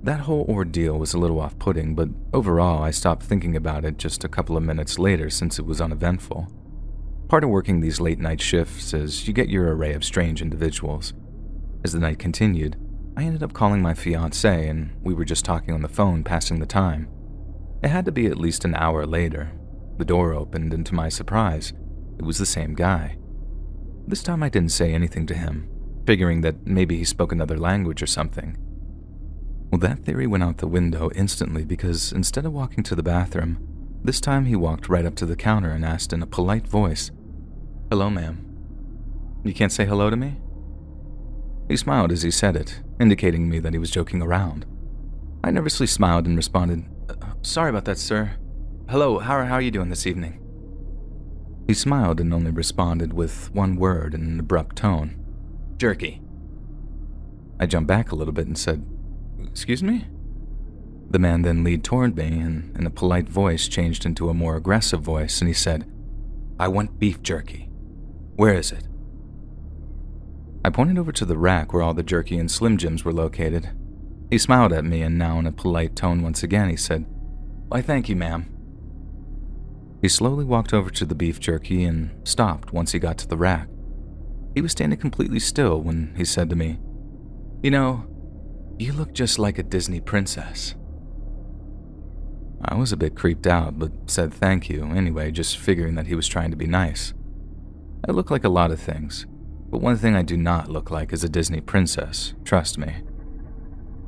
That whole ordeal was a little off-putting, but overall I stopped thinking about it just a couple of minutes later since it was uneventful. Part of working these late-night shifts is you get your array of strange individuals. As the night continued, I ended up calling my fiancée and we were just talking on the phone, passing the time. It had to be at least an hour later. The door opened and to my surprise, it was the same guy. This time I didn't say anything to him, figuring that maybe he spoke another language or something. Well, that theory went out the window instantly because instead of walking to the bathroom, this time he walked right up to the counter and asked in a polite voice, "Hello, ma'am. You can't say hello to me?" He smiled as he said it, indicating to me that he was joking around. I nervously smiled and responded, "Sorry about that, sir. Hello, how are you doing this evening?" He smiled and only responded with one word in an abrupt tone, "Jerky." I jumped back a little bit and said, "Excuse me?" The man then leaned toward me and in a polite voice changed into a more aggressive voice and he said, "I want beef jerky. Where is it?" I pointed over to the rack where all the jerky and Slim Jims were located. He smiled at me and now in a polite tone once again he said, "Why thank you, ma'am." He slowly walked over to the beef jerky and stopped once he got to the rack. He was standing completely still when he said to me, "You know, you look just like a Disney princess." I was a bit creeped out, but said thank you anyway, just figuring that he was trying to be nice. I look like a lot of things, but one thing I do not look like is a Disney princess, trust me.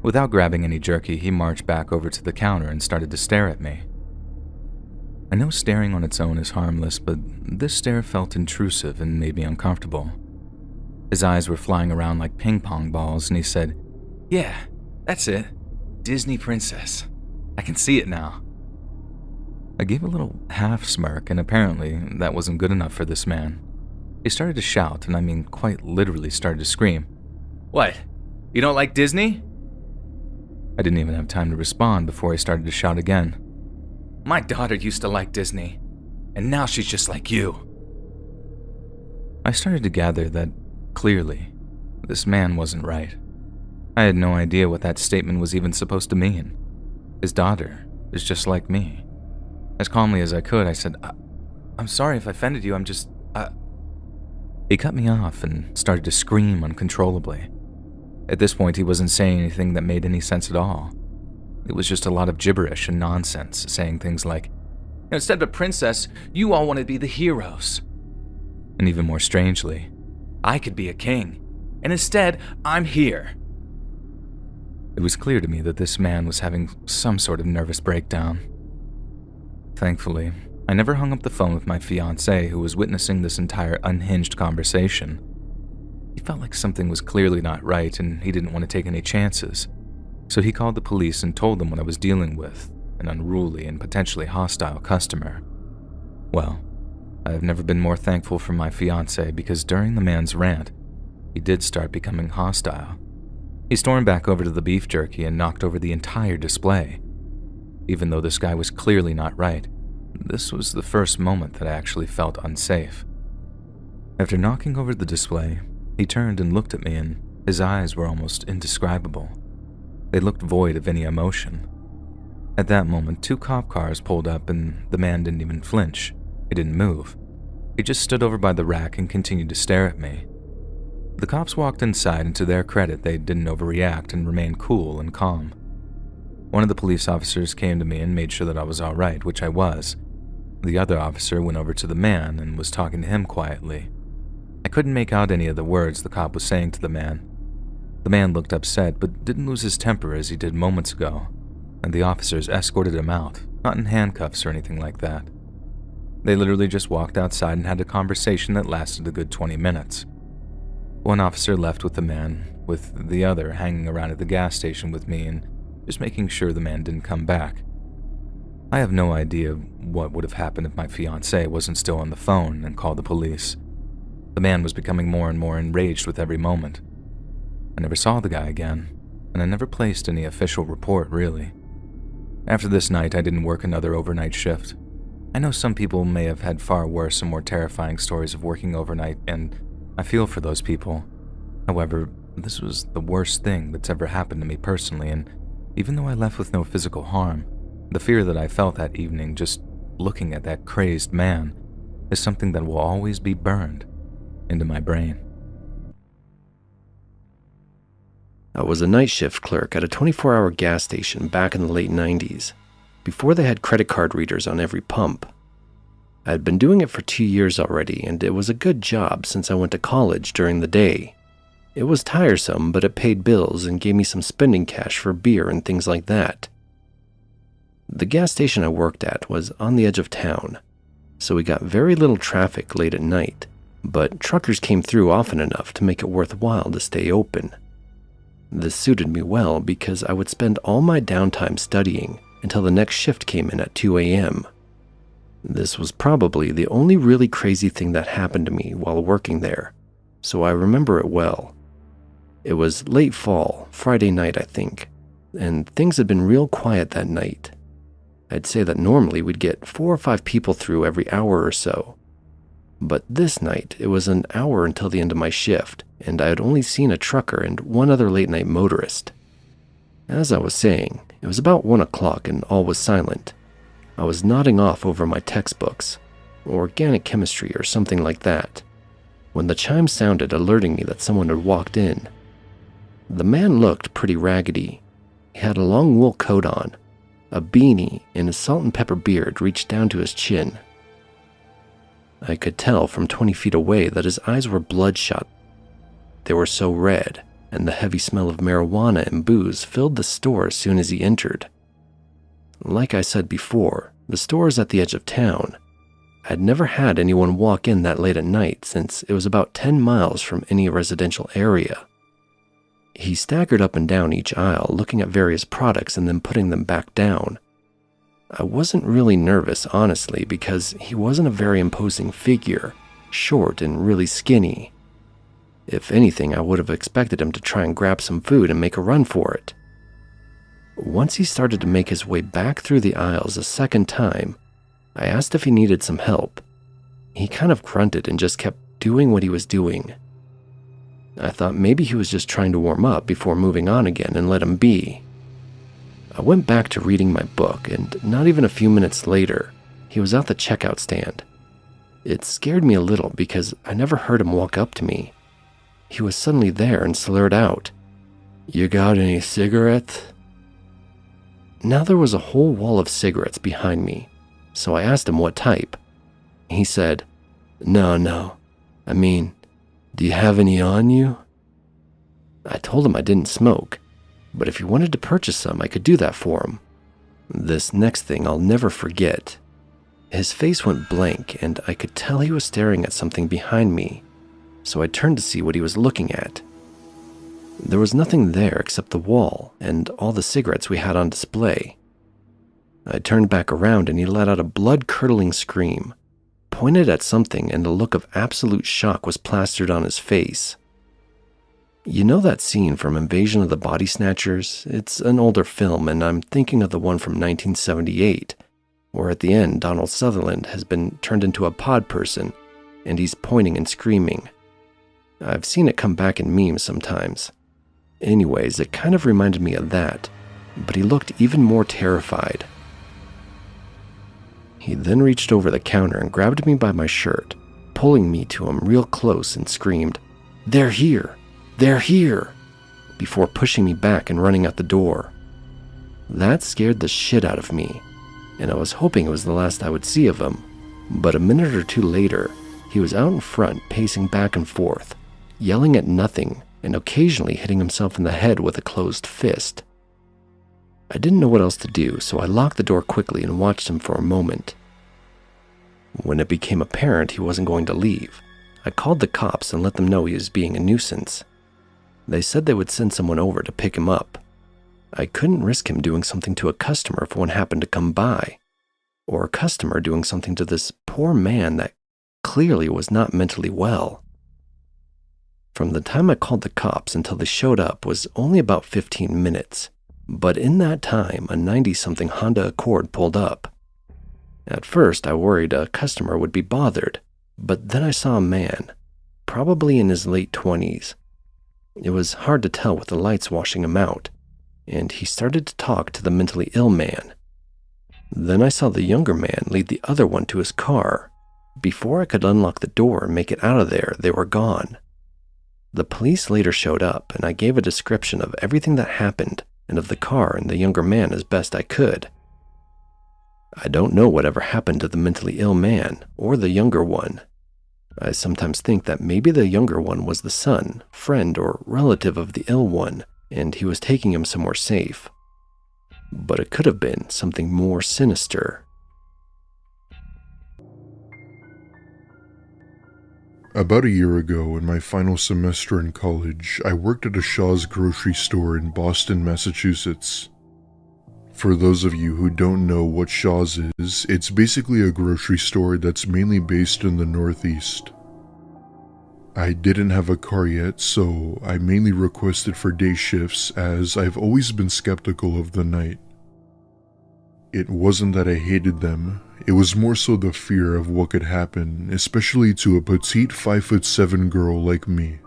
Without grabbing any jerky, he marched back over to the counter and started to stare at me. I know staring on its own is harmless, but this stare felt intrusive and made me uncomfortable. His eyes were flying around like ping pong balls and he said, "Yeah, that's it. Disney princess. I can see it now." I gave a little half smirk and apparently that wasn't good enough for this man. He started to shout, and I mean quite literally started to scream, "What? You don't like Disney?" I didn't even have time to respond before he started to shout again, "My daughter used to like Disney, and now she's just like you." I started to gather that, clearly, this man wasn't right. I had no idea what that statement was even supposed to mean. His daughter is just like me. As calmly as I could, I said, I'm sorry if I offended you, He cut me off and started to scream uncontrollably. At this point, he wasn't saying anything that made any sense at all. It was just a lot of gibberish and nonsense, saying things like, "Instead of a princess, you all want to be the heroes." And even more strangely, "I could be a king, and instead, I'm here." It was clear to me that this man was having some sort of nervous breakdown. Thankfully, I never hung up the phone with my fiancée who was witnessing this entire unhinged conversation. He felt like something was clearly not right and he didn't want to take any chances. So he called the police and told them what I was dealing with, an unruly and potentially hostile customer. Well, I have never been more thankful for my fiancé because during the man's rant, he did start becoming hostile. He stormed back over to the beef jerky and knocked over the entire display. Even though this guy was clearly not right, this was the first moment that I actually felt unsafe. After knocking over the display, he turned and looked at me, and his eyes were almost indescribable. They looked void of any emotion. At that moment, 2 cop cars pulled up and the man didn't even flinch. He didn't move. He just stood over by the rack and continued to stare at me. The cops walked inside, and to their credit, they didn't overreact and remained cool and calm. One of the police officers came to me and made sure that I was all right, which I was. The other officer went over to the man and was talking to him quietly. I couldn't make out any of the words the cop was saying to the man. The man looked upset but didn't lose his temper as he did moments ago, and the officers escorted him out, not in handcuffs or anything like that. They literally just walked outside and had a conversation that lasted a good 20 minutes. One officer left with the man, with the other hanging around at the gas station with me and just making sure the man didn't come back. I have no idea what would have happened if my fiancé wasn't still on the phone and called the police. The man was becoming more and more enraged with every moment. I never saw the guy again, and I never placed any official report, really. After this night, I didn't work another overnight shift. I know some people may have had far worse and more terrifying stories of working overnight, and I feel for those people. However, this was the worst thing that's ever happened to me personally, and even though I left with no physical harm, the fear that I felt that evening just looking at that crazed man is something that will always be burned into my brain. I was a night shift clerk at a 24-hour gas station back in the late 90s, before they had credit card readers on every pump. I had been doing it for 2 years already, and it was a good job since I went to college during the day. It was tiresome, but it paid bills and gave me some spending cash for beer and things like that. The gas station I worked at was on the edge of town, so we got very little traffic late at night, but truckers came through often enough to make it worthwhile to stay open. This suited me well because I would spend all my downtime studying until the next shift came in at 2 a.m. This was probably the only really crazy thing that happened to me while working there, so I remember it well. It was late fall, Friday night I think, and things had been real quiet that night. I'd say that normally we'd get 4 or 5 people through every hour or so. But this night, it was an hour until the end of my shift, and I had only seen a trucker and one other late-night motorist. As I was saying, it was about 1 o'clock and all was silent. I was nodding off over my textbooks, organic chemistry or something like that, when the chime sounded, alerting me that someone had walked in. The man looked pretty raggedy. He had a long wool coat on, a beanie, and his salt and pepper beard reached down to his chin. I could tell from 20 feet away that his eyes were bloodshot. They were so red, and the heavy smell of marijuana and booze filled the store as soon as he entered. Like I said before, the store is at the edge of town. I'd never had anyone walk in that late at night since it was about 10 miles from any residential area. He staggered up and down each aisle, looking at various products and then putting them back down. I wasn't really nervous, honestly, because he wasn't a very imposing figure, short and really skinny. If anything, I would have expected him to try and grab some food and make a run for it. Once he started to make his way back through the aisles a second time, I asked if he needed some help. He kind of grunted and just kept doing what he was doing. I thought maybe he was just trying to warm up before moving on again and let him be. I went back to reading my book, and not even a few minutes later, he was at the checkout stand. It scared me a little because I never heard him walk up to me. He was suddenly there and slurred out, "You got any cigarettes?" Now there was a whole wall of cigarettes behind me, so I asked him what type. He said, No. I mean, do you have any on you?" I told him I didn't smoke, but if he wanted to purchase some, I could do that for him. This next thing I'll never forget. His face went blank, and I could tell he was staring at something behind me, so I turned to see what he was looking at. There was nothing there except the wall and all the cigarettes we had on display. I turned back around and he let out a blood-curdling scream, pointed at something and a look of absolute shock was plastered on his face. You know that scene from Invasion of the Body Snatchers? It's an older film, and I'm thinking of the one from 1978, where at the end Donald Sutherland has been turned into a pod person, and he's pointing and screaming. I've seen it come back in memes sometimes. Anyways, it kind of reminded me of that, but he looked even more terrified. He then reached over the counter and grabbed me by my shirt, pulling me to him real close and screamed, "They're here! They're here!" before pushing me back and running out the door. That scared the shit out of me, and I was hoping it was the last I would see of him, but a minute or two later, he was out in front pacing back and forth, yelling at nothing and occasionally hitting himself in the head with a closed fist. I didn't know what else to do, so I locked the door quickly and watched him for a moment. When it became apparent he wasn't going to leave, I called the cops and let them know he was being a nuisance. They said they would send someone over to pick him up. I couldn't risk him doing something to a customer if one happened to come by, or a customer doing something to this poor man that clearly was not mentally well. From the time I called the cops until they showed up was only about 15 minutes, but in that time a 90-something Honda Accord pulled up. At first I worried a customer would be bothered, but then I saw a man, probably in his late 20s. It was hard to tell with the lights washing him out, and he started to talk to the mentally ill man. Then I saw the younger man lead the other one to his car. Before I could unlock the door and make it out of there, they were gone. The police later showed up, and I gave a description of everything that happened and of the car and the younger man as best I could. I don't know whatever happened to the mentally ill man or the younger one. I sometimes think that maybe the younger one was the son, friend, or relative of the ill one, and he was taking him somewhere safe. But it could have been something more sinister. About a year ago, in my final semester in college, I worked at a Shaw's grocery store in Boston, Massachusetts. For those of you who don't know what Shaw's is, it's basically a grocery store that's mainly based in the Northeast. I didn't have a car yet, so I mainly requested for day shifts as I've always been skeptical of the night. It wasn't that I hated them, it was more so the fear of what could happen, especially to a petite 5'7" girl like me.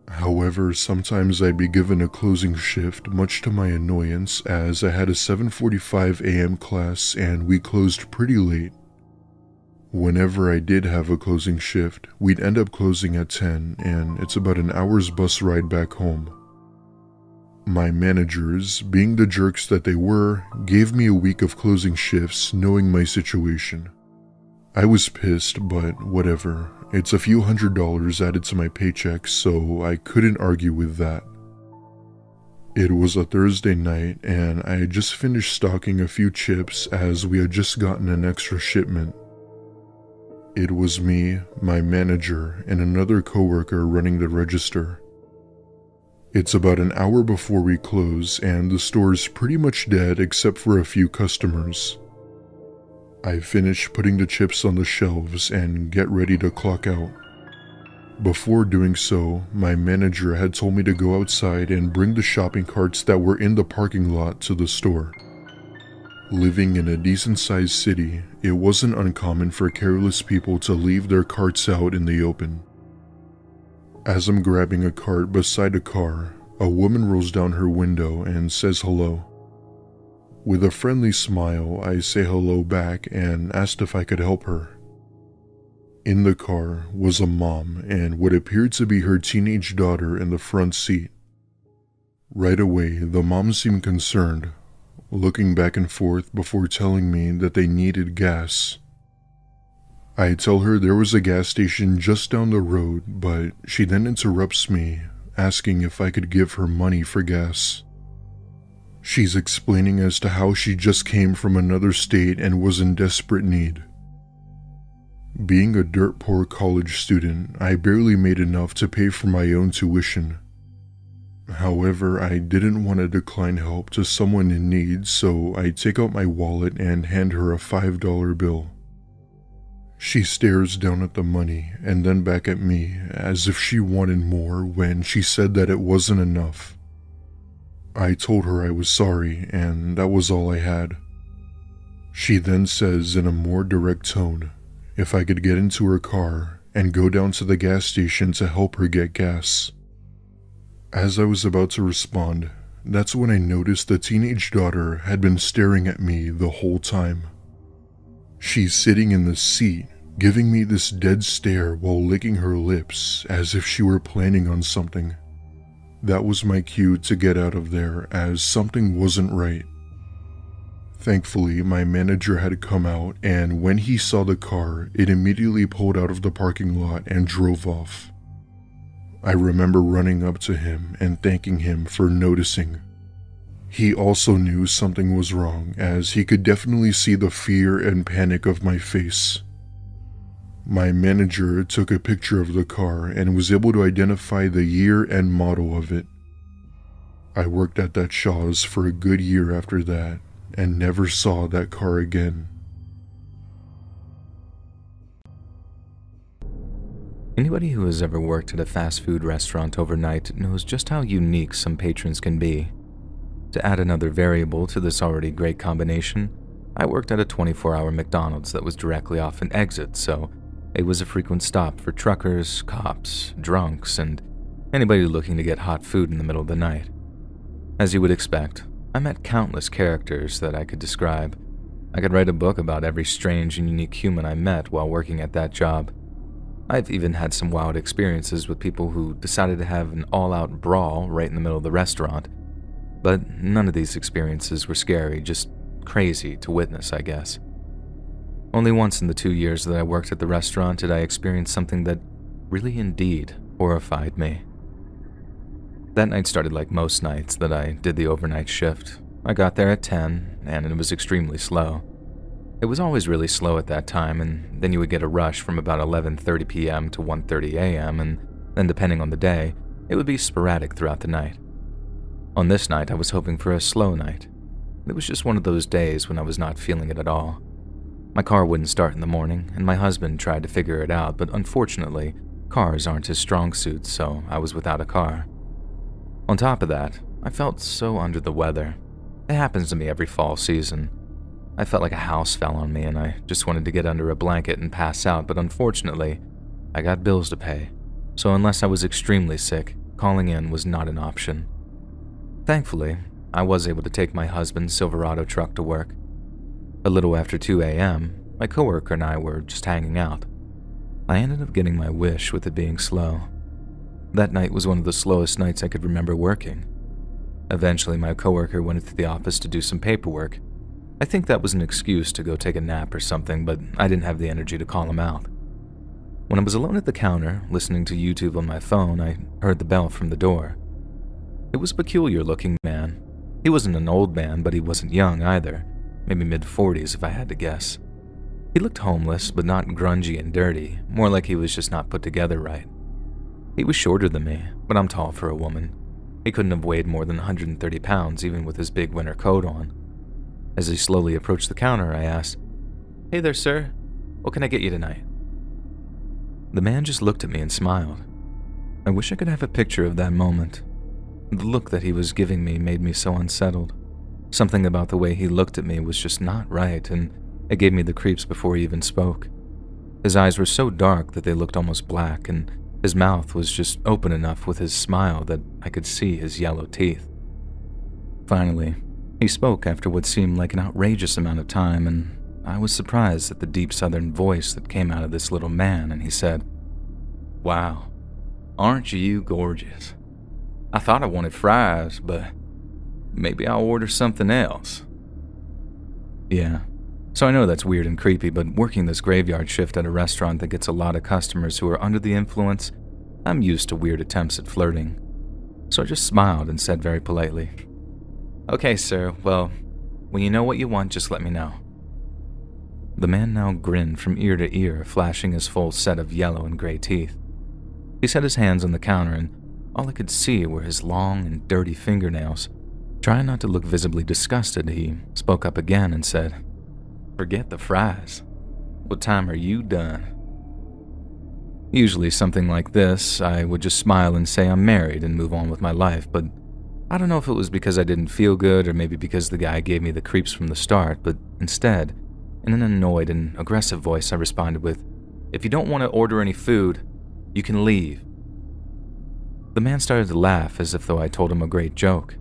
However, sometimes I'd be given a closing shift, much to my annoyance, as I had a 7:45 a.m. class and we closed pretty late. Whenever I did have a closing shift, we'd end up closing at 10, and it's about an hour's bus ride back home. My managers, being the jerks that they were, gave me a week of closing shifts knowing my situation. I was pissed, but whatever. It's a few $100s added to my paycheck, so I couldn't argue with that. It was a Thursday night, and I had just finished stocking a few chips as we had just gotten an extra shipment. It was me, my manager, and another coworker running the register. It's about an hour before we close, and the store's pretty much dead except for a few customers. I finish putting the chips on the shelves and get ready to clock out. Before doing so, my manager had told me to go outside and bring the shopping carts that were in the parking lot to the store. Living in a decent-sized city, it wasn't uncommon for careless people to leave their carts out in the open. As I'm grabbing a cart beside a car, a woman rolls down her window and says hello. With a friendly smile, I say hello back and asked if I could help her. In the car was a mom and what appeared to be her teenage daughter in the front seat. Right away, the mom seemed concerned, looking back and forth before telling me that they needed gas. I tell her there was a gas station just down the road, but she then interrupts me, asking if I could give her money for gas. She's explaining as to how she just came from another state and was in desperate need. Being a dirt poor college student, I barely made enough to pay for my own tuition. However, I didn't want to decline help to someone in need, so I take out my wallet and hand her a $5 bill. She stares down at the money and then back at me as if she wanted more when she said that it wasn't enough. I told her I was sorry and that was all I had. She then says in a more direct tone if I could get into her car and go down to the gas station to help her get gas. As I was about to respond, that's when I noticed the teenage daughter had been staring at me the whole time. She's sitting in the seat, giving me this dead stare while licking her lips as if she were planning on something. That was my cue to get out of there as something wasn't right. Thankfully, my manager had come out, and when he saw the car, it immediately pulled out of the parking lot and drove off. I remember running up to him and thanking him for noticing. He also knew something was wrong, as he could definitely see the fear and panic of my face. My manager took a picture of the car and was able to identify the year and model of it. I worked at that Shaw's for a good year after that and never saw that car again. Anybody who has ever worked at a fast food restaurant overnight knows just how unique some patrons can be. To add another variable to this already great combination, I worked at a 24-hour McDonald's that was directly off an exit, so it was a frequent stop for truckers, cops, drunks, and anybody looking to get hot food in the middle of the night. As you would expect, I met countless characters that I could describe. I could write a book about every strange and unique human I met while working at that job. I've even had some wild experiences with people who decided to have an all-out brawl right in the middle of the restaurant. But none of these experiences were scary, just crazy to witness, I guess. Only once in the 2 years that I worked at the restaurant did I experience something that really indeed horrified me. That night started like most nights that I did the overnight shift. I got there at 10, and it was extremely slow. It was always really slow at that time, and then you would get a rush from about 11:30 p.m. to 1:30 a.m., and then depending on the day, it would be sporadic throughout the night. On this night, I was hoping for a slow night. It was just one of those days when I was not feeling it at all. My car wouldn't start in the morning, and my husband tried to figure it out, but unfortunately, cars aren't his strong suit, so I was without a car. On top of that, I felt so under the weather. It happens to me every fall season. I felt like a house fell on me and I just wanted to get under a blanket and pass out, but unfortunately, I got bills to pay, so unless I was extremely sick, calling in was not an option. Thankfully, I was able to take my husband's Silverado truck to work. A little after 2 a.m., my coworker and I were just hanging out. I ended up getting my wish with it being slow. That night was one of the slowest nights I could remember working. Eventually, my coworker went into the office to do some paperwork. I think that was an excuse to go take a nap or something, but I didn't have the energy to call him out. When I was alone at the counter, listening to YouTube on my phone, I heard the bell from the door. It was a peculiar-looking man. He wasn't an old man, but he wasn't young either, maybe mid-40s if I had to guess. He looked homeless, but not grungy and dirty, more like he was just not put together right. He was shorter than me, but I'm tall for a woman. He couldn't have weighed more than 130 pounds, even with his big winter coat on. As he slowly approached the counter, I asked, "Hey there, sir. What can I get you tonight?" The man just looked at me and smiled. I wish I could have a picture of that moment. The look that he was giving me made me so unsettled. Something about the way he looked at me was just not right, and it gave me the creeps before he even spoke. His eyes were so dark that they looked almost black, and his mouth was just open enough with his smile that I could see his yellow teeth. Finally, he spoke after what seemed like an outrageous amount of time, and I was surprised at the deep southern voice that came out of this little man, and he said, "Wow, aren't you gorgeous? I thought I wanted fries, but maybe I'll order something else." Yeah, so I know that's weird and creepy, but working this graveyard shift at a restaurant that gets a lot of customers who are under the influence, I'm used to weird attempts at flirting. So I just smiled and said very politely, "Okay, sir, well, when you know what you want, just let me know." The man now grinned from ear to ear, flashing his full set of yellow and gray teeth. He set his hands on the counter, and all I could see were his long and dirty fingernails. Trying not to look visibly disgusted, he spoke up again and said, "Forget the fries. What time are you done? Usually something like this, I would just smile and say I'm married and move on with my life, but I don't know if it was because I didn't feel good or maybe because the guy gave me the creeps from the start, but instead, in an annoyed and aggressive voice, I responded with, "If you don't want to order any food, you can leave." The man started to laugh as if though I told him a great joke.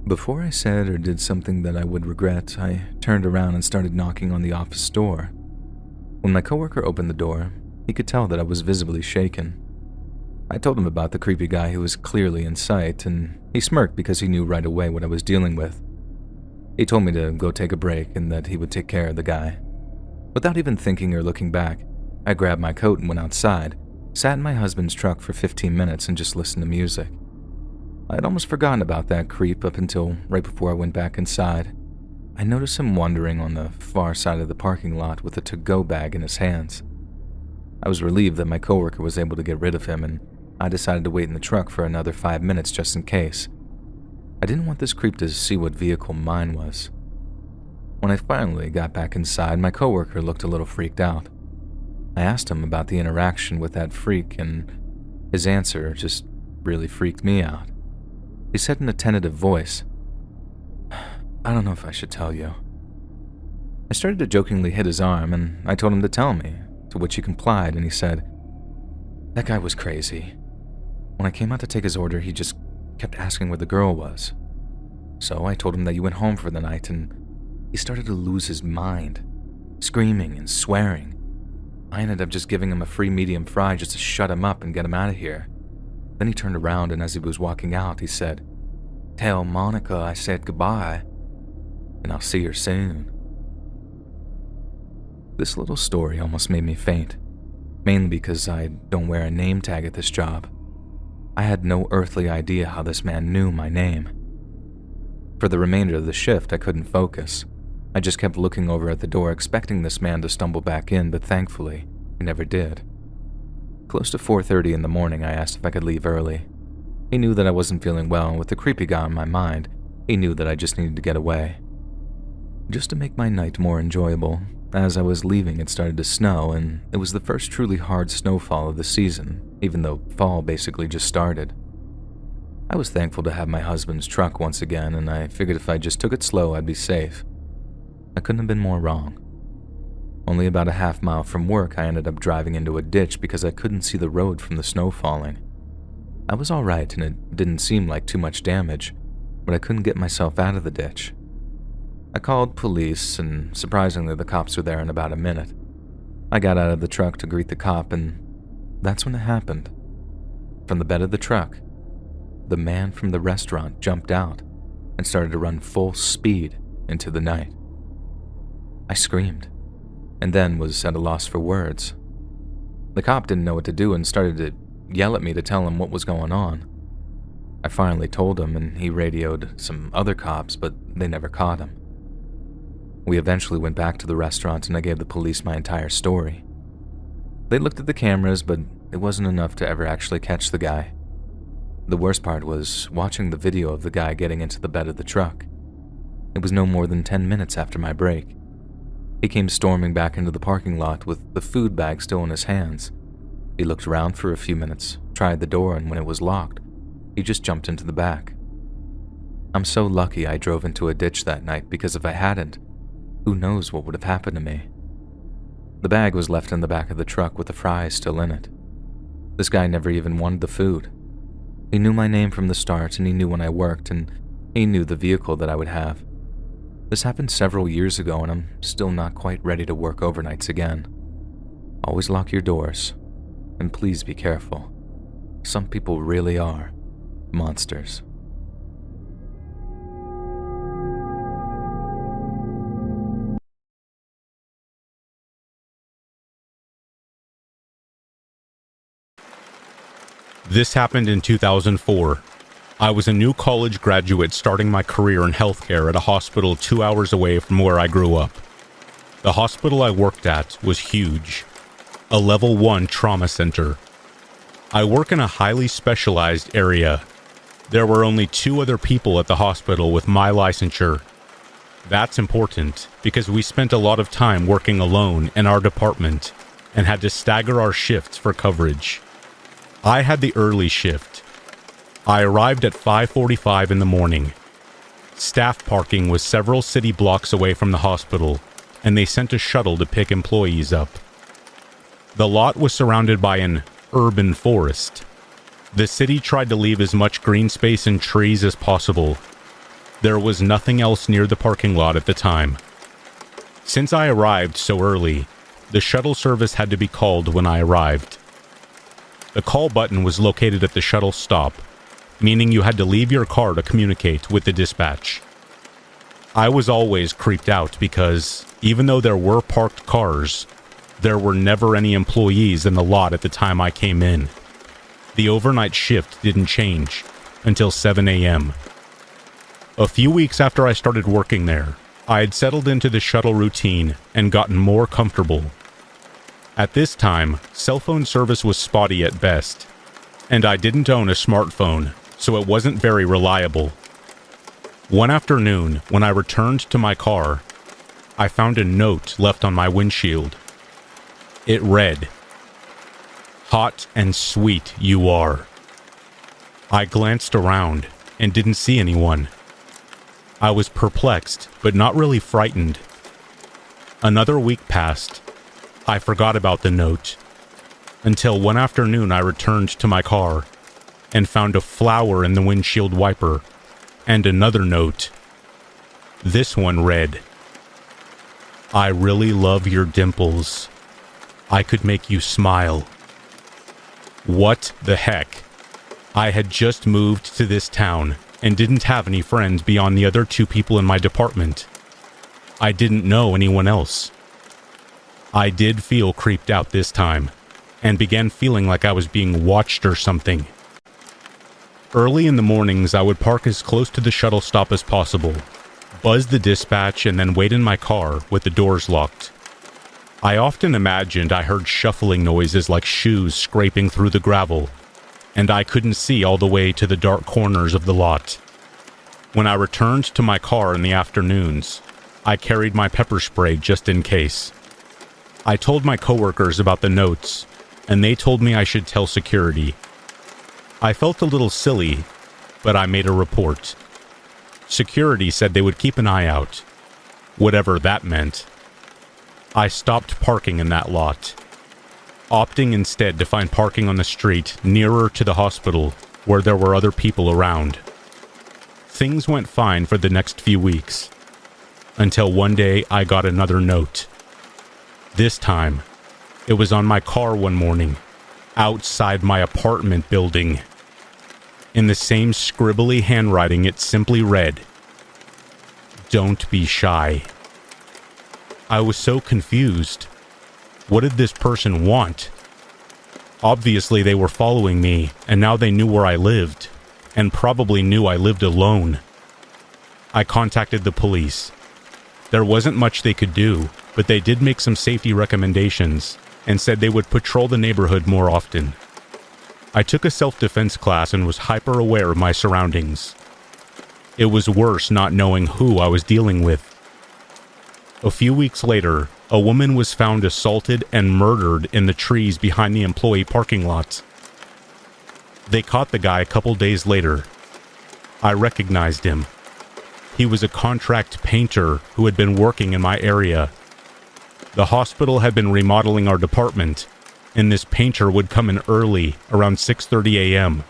Before I said or did something that I would regret, I turned around and started knocking on the office door. When my coworker opened the door, he could tell that I was visibly shaken. I told him about the creepy guy who was clearly in sight, and he smirked because he knew right away what I was dealing with. He told me to go take a break and that he would take care of the guy. Without even thinking or looking back, I grabbed my coat and went outside, sat in my husband's truck for 15 minutes and just listened to music. I had almost forgotten about that creep up until right before I went back inside. I noticed him wandering on the far side of the parking lot with a to-go bag in his hands. I was relieved that my coworker was able to get rid of him, and I decided to wait in the truck for another 5 minutes just in case. I didn't want this creep to see what vehicle mine was. When I finally got back inside, my coworker looked a little freaked out. I asked him about the interaction with that freak, and his answer just really freaked me out. He said in a tentative voice, "I don't know if I should tell you." I started to jokingly hit his arm, and I told him to tell me, to which he complied, and he said, "That guy was crazy. When I came out to take his order, he just kept asking where the girl was. So I told him that you went home for the night, and he started to lose his mind, screaming and swearing. I ended up just giving him a free medium fry just to shut him up and get him out of here. Then he turned around, and as he was walking out, he said, 'Tell Monica I said goodbye, and I'll see her soon.'" This little story almost made me faint, mainly because I don't wear a name tag at this job. I had no earthly idea how this man knew my name. For the remainder of the shift, I couldn't focus. I just kept looking over at the door, expecting this man to stumble back in, but thankfully, he never did. Close to 4:30 in the morning, I asked if I could leave early. He knew that I wasn't feeling well, and with the creepy guy on my mind, he knew that I just needed to get away. Just to make my night more enjoyable, as I was leaving, it started to snow, and it was the first truly hard snowfall of the season, even though fall basically just started. I was thankful to have my husband's truck once again, and I figured if I just took it slow, I'd be safe. I couldn't have been more wrong. Only about a half-mile from work, I ended up driving into a ditch because I couldn't see the road from the snow falling. I was all right, and it didn't seem like too much damage, but I couldn't get myself out of the ditch. I called police, and surprisingly, the cops were there in about a minute. I got out of the truck to greet the cop, and that's when it happened. From the bed of the truck, the man from the restaurant jumped out and started to run full speed into the night. I screamed, and then was at a loss for words. The cop didn't know what to do and started to yell at me to tell him what was going on. I finally told him, and he radioed some other cops, but they never caught him. We eventually went back to the restaurant, and I gave the police my entire story. They looked at the cameras, but it wasn't enough to ever actually catch the guy. The worst part was watching the video of the guy getting into the bed of the truck. It was no more than 10 minutes after my break. He came storming back into the parking lot with the food bag still in his hands. He looked around for a few minutes, tried the door, and when it was locked, he just jumped into the back. I'm so lucky I drove into a ditch that night, because if I hadn't, who knows what would have happened to me. The bag was left in the back of the truck with the fries still in it. This guy never even wanted the food. He knew my name from the start, and he knew when I worked, and he knew the vehicle that I would have. This happened several years ago, and I'm still not quite ready to work overnights again. Always lock your doors, and please be careful. Some people really are monsters. This happened in 2004. I was a new college graduate starting my career in healthcare at a hospital 2 hours away from where I grew up. The hospital I worked at was huge, a level 1 trauma center. I work in a highly specialized area. There were only 2 other people at the hospital with my licensure. That's important because we spent a lot of time working alone in our department and had to stagger our shifts for coverage. I had the early shift. I arrived at 5:45 in the morning. Staff parking was several city blocks away from the hospital, and they sent a shuttle to pick employees up. The lot was surrounded by an urban forest. The city tried to leave as much green space and trees as possible. There was nothing else near the parking lot at the time. Since I arrived so early, the shuttle service had to be called when I arrived. The call button was located at the shuttle stop, meaning you had to leave your car to communicate with the dispatch. I was always creeped out because, even though there were parked cars, there were never any employees in the lot at the time I came in. The overnight shift didn't change until 7 a.m. A few weeks after I started working there, I had settled into the shuttle routine and gotten more comfortable. At this time, cell phone service was spotty at best, and I didn't own a smartphone, so it wasn't very reliable. One afternoon, when I returned to my car, I found a note left on my windshield. It read, "Hot and sweet you are." I glanced around and didn't see anyone. I was perplexed, but not really frightened. Another week passed. I forgot about the note, until one afternoon I returned to my car and found a flower in the windshield wiper and another note. This one read, "I really love your dimples. I could make you smile." What the heck? I had just moved to this town and didn't have any friends beyond the other 2 people in my department. I didn't know anyone else. I did feel creeped out this time, and began feeling like I was being watched or something. Early in the mornings, I would park as close to the shuttle stop as possible, buzz the dispatch, and then wait in my car with the doors locked. I often imagined I heard shuffling noises like shoes scraping through the gravel, and I couldn't see all the way to the dark corners of the lot. When I returned to my car in the afternoons, I carried my pepper spray just in case. I told my coworkers about the notes, and they told me I should tell security. I felt a little silly, but I made a report. Security said they would keep an eye out, whatever that meant. I stopped parking in that lot, opting instead to find parking on the street nearer to the hospital where there were other people around. Things went fine for the next few weeks, until one day I got another note. This time, it was on my car one morning, outside my apartment building. In the same scribbly handwriting, it simply read, "Don't be shy." I was so confused. What did this person want? Obviously, they were following me, and now they knew where I lived, and probably knew I lived alone. I contacted the police. There wasn't much they could do, but they did make some safety recommendations and said they would patrol the neighborhood more often. I took a self-defense class and was hyper aware of my surroundings. It was worse not knowing who I was dealing with. A few weeks later, a woman was found assaulted and murdered in the trees behind the employee parking lot. They caught the guy a couple days later. I recognized him. He was a contract painter who had been working in my area. The hospital had been remodeling our department, and this painter would come in early, around 6:30 a.m.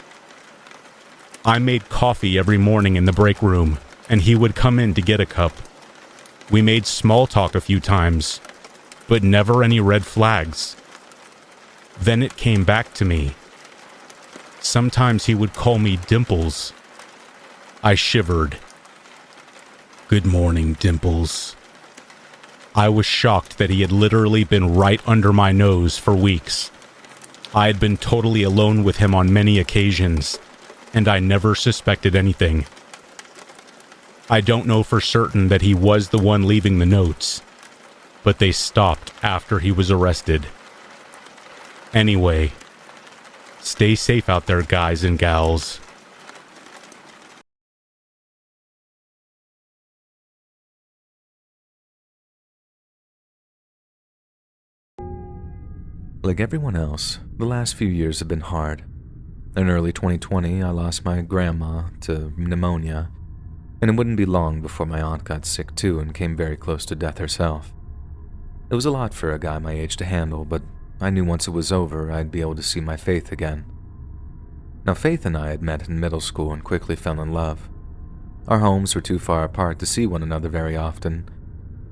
I made coffee every morning in the break room, and he would come in to get a cup. We made small talk a few times, but never any red flags. Then it came back to me. Sometimes he would call me Dimples. I shivered. "Good morning, Dimples." I was shocked that he had literally been right under my nose for weeks. I had been totally alone with him on many occasions, and I never suspected anything. I don't know for certain that he was the one leaving the notes, but they stopped after he was arrested. Anyway, stay safe out there, guys and gals. Like everyone else, the last few years have been hard. In early 2020, I lost my grandma to pneumonia, and it wouldn't be long before my aunt got sick too and came very close to death herself. It was a lot for a guy my age to handle, but I knew once it was over, I'd be able to see my Faith again. Now, Faith and I had met in middle school and quickly fell in love. Our homes were too far apart to see one another very often.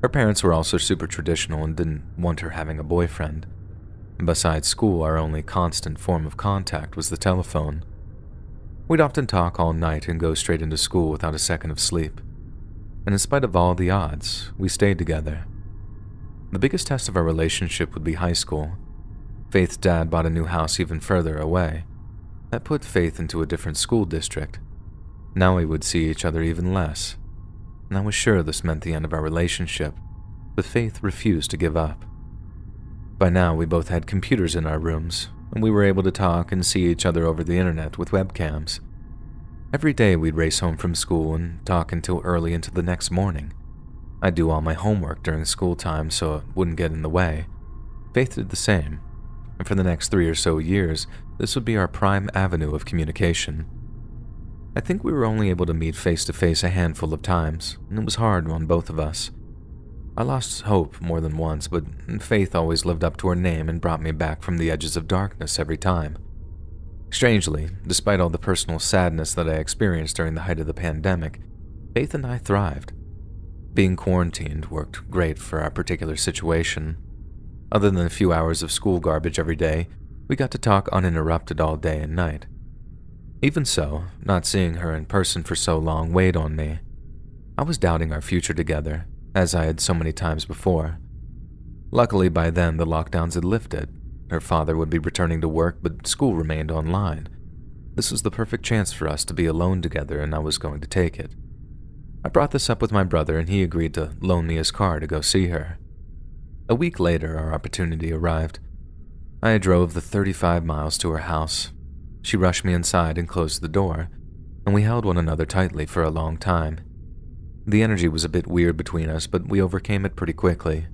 Her parents were also super traditional and didn't want her having a boyfriend. And besides school, our only constant form of contact was the telephone. We'd often talk all night and go straight into school without a second of sleep. And in spite of all the odds, we stayed together. The biggest test of our relationship would be high school. Faith's dad bought a new house even further away. That put Faith into a different school district. Now we would see each other even less. And I was sure this meant the end of our relationship, but Faith refused to give up. By now, we both had computers in our rooms, and we were able to talk and see each other over the internet with webcams. Every day we'd race home from school and talk until early into the next morning. I'd do all my homework during school time so it wouldn't get in the way. Faith did the same, and for the next 3 or so years, this would be our prime avenue of communication. I think we were only able to meet face-to-face a handful of times, and it was hard on both of us. I lost hope more than once, but Faith always lived up to her name and brought me back from the edges of darkness every time. Strangely, despite all the personal sadness that I experienced during the height of the pandemic, Faith and I thrived. Being quarantined worked great for our particular situation. Other than a few hours of school garbage every day, we got to talk uninterrupted all day and night. Even so, not seeing her in person for so long weighed on me. I was doubting our future together, as I had so many times before. Luckily, by then the lockdowns had lifted. Her father would be returning to work, but school remained online. This was the perfect chance for us to be alone together, and I was going to take it. I brought this up with my brother, and he agreed to loan me his car to go see her. A week later, our opportunity arrived. I drove the 35 miles to her house. She rushed me inside and closed the door, and we held one another tightly for a long time. The energy was a bit weird between us, but we overcame it pretty quickly.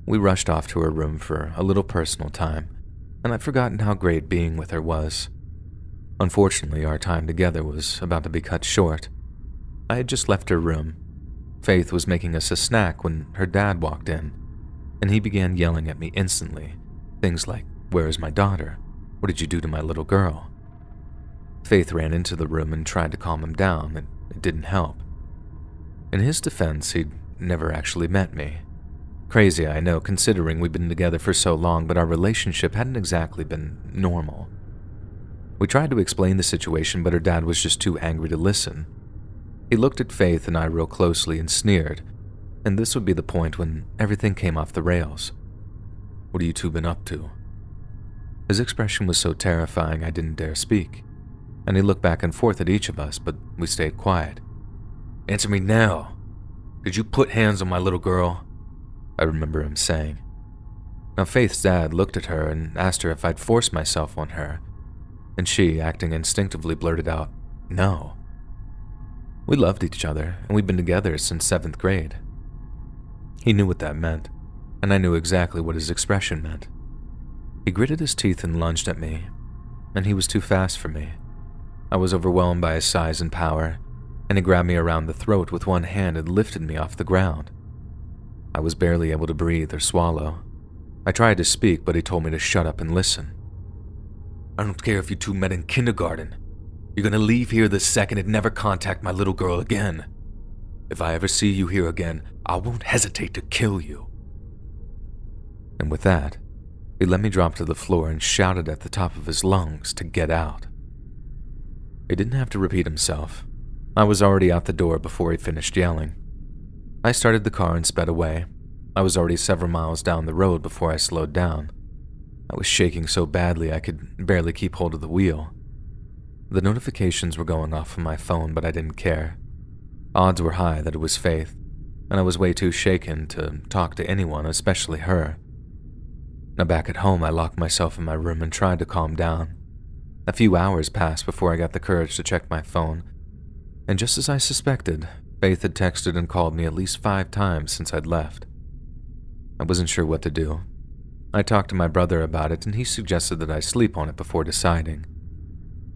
We rushed off to her room for a little personal time, and I'd forgotten how great being with her was. Unfortunately, our time together was about to be cut short. I had just left her room. Faith was making us a snack when her dad walked in, and he began yelling at me instantly. Things like, "Where is my daughter? What did you do to my little girl?" Faith ran into the room and tried to calm him down, and it didn't help. In his defense, he'd never actually met me. Crazy, I know, considering we'd been together for so long, but our relationship hadn't exactly been normal. We tried to explain the situation, but her dad was just too angry to listen. He looked at Faith and I real closely and sneered, and this would be the point when everything came off the rails. "What have you two been up to?" His expression was so terrifying I didn't dare speak, and he looked back and forth at each of us, but we stayed quiet. "Answer me now. Did you put hands on my little girl?" I remember him saying. Now Faith's dad looked at her and asked her if I'd forced myself on her, and she, acting instinctively, blurted out, "No." We loved each other, and we'd been together since 7th grade. He knew what that meant, and I knew exactly what his expression meant. He gritted his teeth and lunged at me, and he was too fast for me. I was overwhelmed by his size and power, and he grabbed me around the throat with one hand and lifted me off the ground. I was barely able to breathe or swallow. I tried to speak, but he told me to shut up and listen. "I don't care if you two met in kindergarten. You're gonna leave here this second and never contact my little girl again. If I ever see you here again, I won't hesitate to kill you." And with that, he let me drop to the floor and shouted at the top of his lungs to get out. He didn't have to repeat himself. I was already out the door before he finished yelling. I started the car and sped away. I was already several miles down the road before I slowed down. I was shaking so badly I could barely keep hold of the wheel. The notifications were going off on my phone, but I didn't care. Odds were high that it was Faith, and I was way too shaken to talk to anyone, especially her. Now back at home, I locked myself in my room and tried to calm down. A few hours passed before I got the courage to check my phone, and just as I suspected, Faith had texted and called me at least 5 times since I'd left. I wasn't sure what to do. I talked to my brother about it and he suggested that I sleep on it before deciding.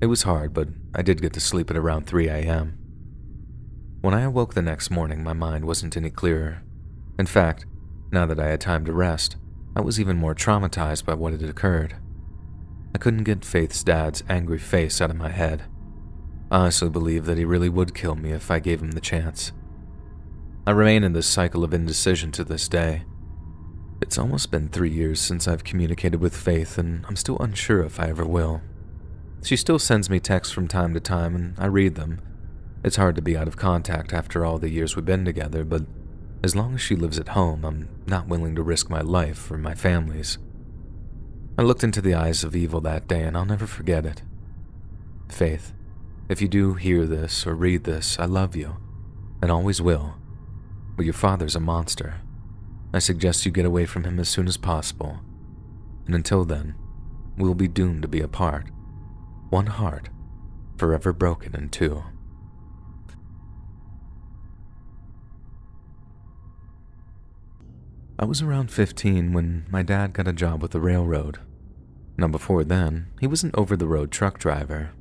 It was hard, but I did get to sleep at around 3 a.m. When I awoke the next morning, my mind wasn't any clearer. In fact, now that I had time to rest, I was even more traumatized by what had occurred. I couldn't get Faith's dad's angry face out of my head. I honestly believed that he really would kill me if I gave him the chance. I remain in this cycle of indecision to this day. It's almost been 3 years since I've communicated with Faith, and I'm still unsure if I ever will. She still sends me texts from time to time, and I read them. It's hard to be out of contact after all the years we've been together, but as long as she lives at home, I'm not willing to risk my life for my family's. I looked into the eyes of evil that day, and I'll never forget it. Faith, if you do hear this or read this, I love you, and always will. But your father's a monster. I suggest you get away from him as soon as possible. And until then, we'll be doomed to be apart. One heart, forever broken in two. I was around 15 when my dad got a job with the railroad. Now before then, he was an over-the-road truck driver.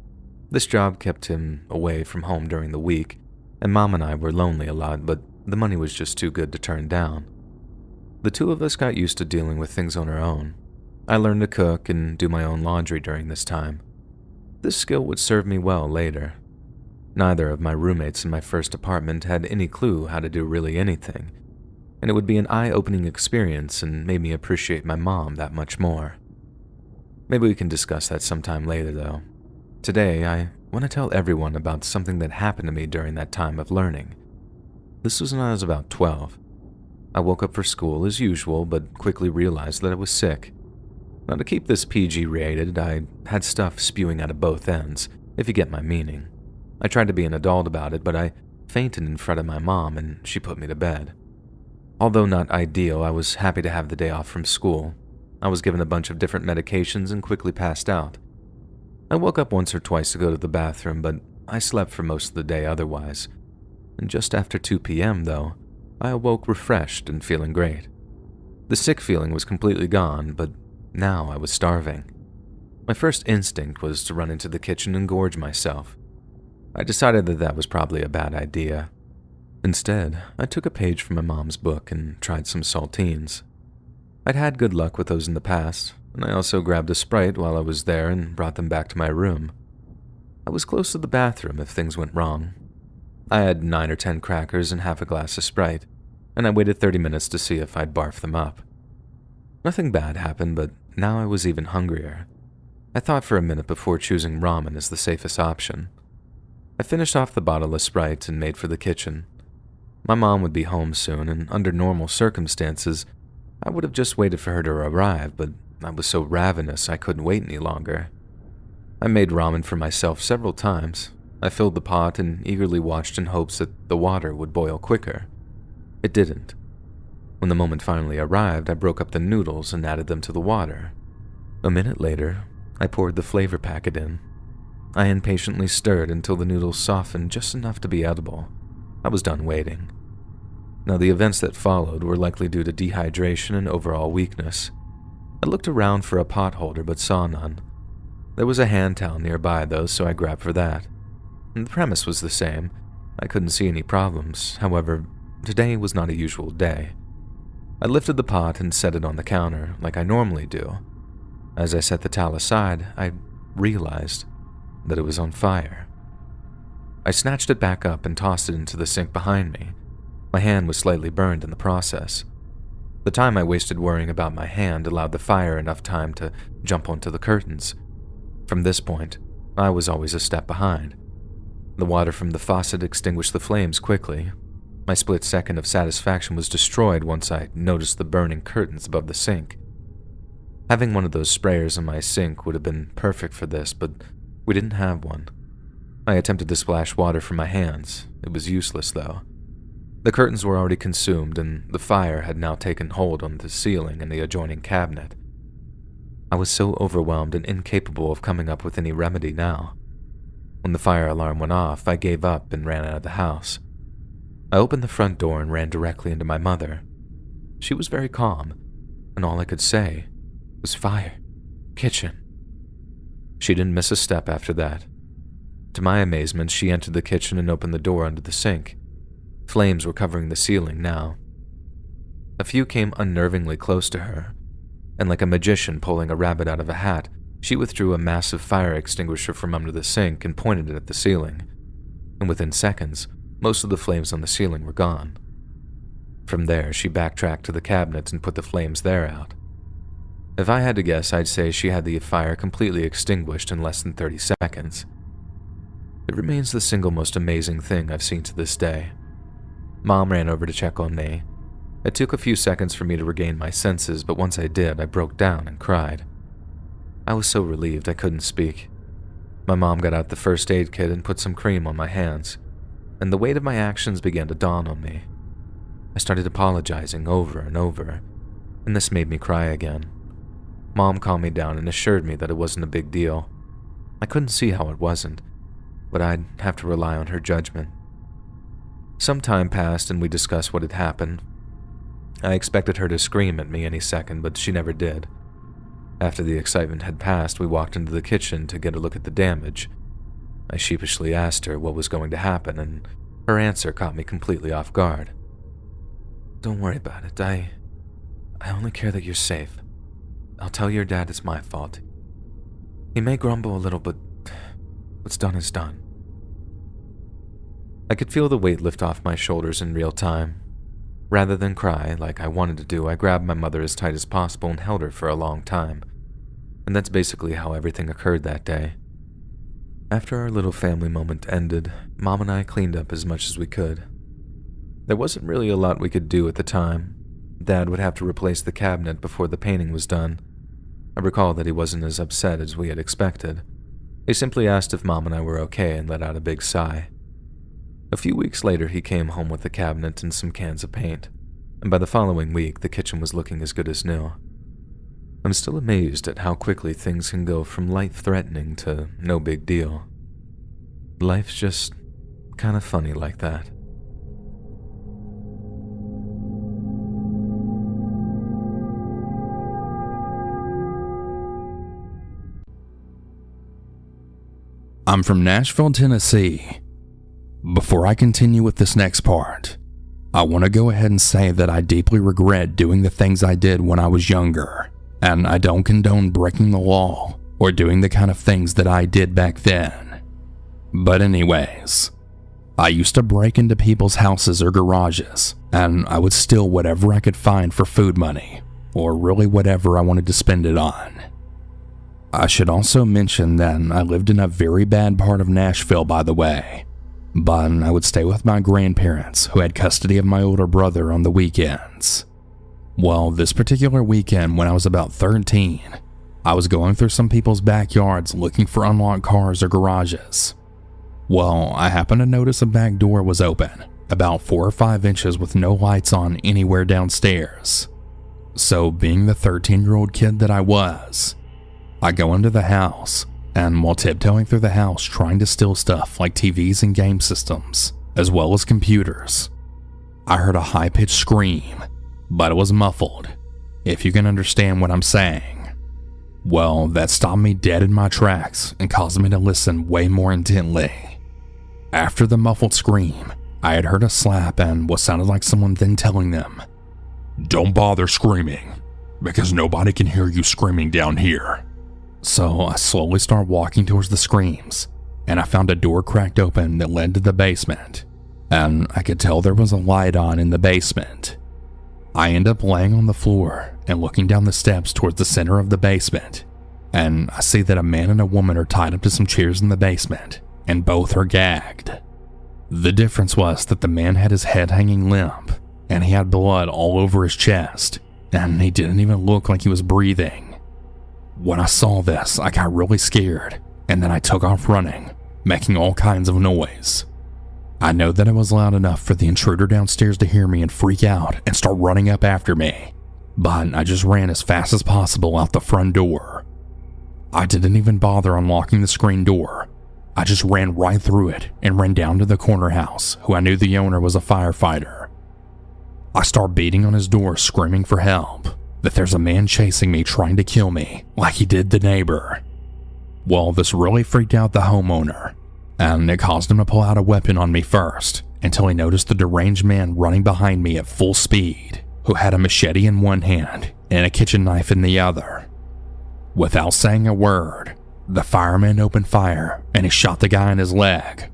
This job kept him away from home during the week, and Mom and I were lonely a lot, but the money was just too good to turn down. The two of us got used to dealing with things on our own. I learned to cook and do my own laundry during this time. This skill would serve me well later. Neither of my roommates in my first apartment had any clue how to do really anything, and it would be an eye-opening experience and made me appreciate my mom that much more. Maybe we can discuss that sometime later, though. Today, I want to tell everyone about something that happened to me during that time of learning. This was when I was about 12. I woke up for school as usual, but quickly realized that I was sick. Now, to keep this PG rated, I had stuff spewing out of both ends, if you get my meaning. I tried to be an adult about it, but I fainted in front of my mom and she put me to bed. Although not ideal, I was happy to have the day off from school. I was given a bunch of different medications and quickly passed out. I woke up once or twice to go to the bathroom, but I slept for most of the day otherwise. And just after 2 p.m., though, I awoke refreshed and feeling great. The sick feeling was completely gone, but now I was starving. My first instinct was to run into the kitchen and gorge myself. I decided that that was probably a bad idea. Instead, I took a page from my mom's book and tried some saltines. I'd had good luck with those in the past, and I also grabbed a Sprite while I was there and brought them back to my room. I was close to the bathroom if things went wrong. I had 9 or 10 crackers and half a glass of Sprite, and I waited 30 minutes to see if I'd barf them up. Nothing bad happened, but now I was even hungrier. I thought for a minute before choosing ramen as the safest option. I finished off the bottle of Sprite and made for the kitchen. My mom would be home soon, and under normal circumstances, I would have just waited for her to arrive, but I was so ravenous I couldn't wait any longer. I made ramen for myself several times. I filled the pot and eagerly watched in hopes that the water would boil quicker. It didn't. When the moment finally arrived, I broke up the noodles and added them to the water. A minute later, I poured the flavor packet in. I impatiently stirred until the noodles softened just enough to be edible. I was done waiting. Now, the events that followed were likely due to dehydration and overall weakness. I looked around for a pot holder but saw none. There was a hand towel nearby, though, so I grabbed for that. And the premise was the same. I couldn't see any problems. However, today was not a usual day. I lifted the pot and set it on the counter, like I normally do. As I set the towel aside, I realized that it was on fire. I snatched it back up and tossed it into the sink behind me. My hand was slightly burned in the process. The time I wasted worrying about my hand allowed the fire enough time to jump onto the curtains. From this point, I was always a step behind. The water from the faucet extinguished the flames quickly. My split second of satisfaction was destroyed once I noticed the burning curtains above the sink. Having one of those sprayers in my sink would have been perfect for this, but we didn't have one. I attempted to splash water from my hands. It was useless, though. The curtains were already consumed, and the fire had now taken hold on the ceiling and the adjoining cabinet. I was so overwhelmed and incapable of coming up with any remedy now. When the fire alarm went off, I gave up and ran out of the house. I opened the front door and ran directly into my mother. She was very calm, and all I could say was fire. Kitchen. She didn't miss a step after that. To my amazement, she entered the kitchen and opened the door under the sink. Flames were covering the ceiling now. A few came unnervingly close to her, and like a magician pulling a rabbit out of a hat, she withdrew a massive fire extinguisher from under the sink and pointed it at the ceiling. And within seconds, most of the flames on the ceiling were gone. From there, she backtracked to the cabinet and put the flames there out. If I had to guess, I'd say she had the fire completely extinguished in less than 30 seconds. It remains the single most amazing thing I've seen to this day. Mom ran over to check on me. It took a few seconds for me to regain my senses, but once I did, I broke down and cried. I was so relieved I couldn't speak. My mom got out the first aid kit and put some cream on my hands, and the weight of my actions began to dawn on me. I started apologizing over and over, and this made me cry again. Mom calmed me down and assured me that it wasn't a big deal. I couldn't see how it wasn't, but I'd have to rely on her judgment. Some time passed and we discussed what had happened. I expected her to scream at me any second, but she never did. After the excitement had passed, we walked into the kitchen to get a look at the damage. I sheepishly asked her what was going to happen, and her answer caught me completely off guard. "Don't worry about it. I only care that you're safe. I'll tell your dad it's my fault. He may grumble a little, but what's done is done." I could feel the weight lift off my shoulders in real time. Rather than cry like I wanted to do, I grabbed my mother as tight as possible and held her for a long time. And that's basically how everything occurred that day. After our little family moment ended, Mom and I cleaned up as much as we could. There wasn't really a lot we could do at the time. Dad would have to replace the cabinet before the painting was done. I recall that he wasn't as upset as we had expected. He simply asked if Mom and I were okay and let out a big sigh. A few weeks later, he came home with the cabinet and some cans of paint, and by the following week, the kitchen was looking as good as new. I'm still amazed at how quickly things can go from life-threatening to no big deal. Life's just kind of funny like that. I'm from Nashville, Tennessee. Before I continue with this next part, I want to go ahead and say that I deeply regret doing the things I did when I was younger, and I don't condone breaking the law or doing the kind of things that I did back then. But anyways, I used to break into people's houses or garages, and I would steal whatever I could find for food money, or really whatever I wanted to spend it on. I should also mention that I lived in a very bad part of Nashville, by the way. But I would stay with my grandparents, who had custody of my older brother on the weekends. Well, this particular weekend, when I was about 13, I was going through some people's backyards looking for unlocked cars or garages. Well, I happened to notice a back door was open, about 4 or 5 inches with no lights on anywhere downstairs. So, being the 13-year-old kid that I was, I go into the house, and while tiptoeing through the house trying to steal stuff like TVs and game systems, as well as computers, I heard a high-pitched scream, but it was muffled, if you can understand what I'm saying. Well, that stopped me dead in my tracks and caused me to listen way more intently. After the muffled scream, I had heard a slap and what sounded like someone then telling them, "Don't bother screaming, because nobody can hear you screaming down here." So I slowly started walking towards the screams, and I found a door cracked open that led to the basement, and I could tell there was a light on in the basement. I end up laying on the floor and looking down the steps towards the center of the basement, and I see that a man and a woman are tied up to some chairs in the basement, and both are gagged. The difference was that the man had his head hanging limp, and he had blood all over his chest, and he didn't even look like he was breathing. When I saw this, I got really scared, and then I took off running, making all kinds of noise. I know that it was loud enough for the intruder downstairs to hear me and freak out and start running up after me, but I just ran as fast as possible out the front door. I didn't even bother unlocking the screen door. I just ran right through it and ran down to the corner house, who I knew the owner was a firefighter. I started beating on his door, screaming for help, that there's a man chasing me trying to kill me like he did the neighbor. Well, this really freaked out the homeowner, and it caused him to pull out a weapon on me first until he noticed the deranged man running behind me at full speed, who had a machete in one hand and a kitchen knife in the other. Without saying a word, the fireman opened fire and he shot the guy in his leg,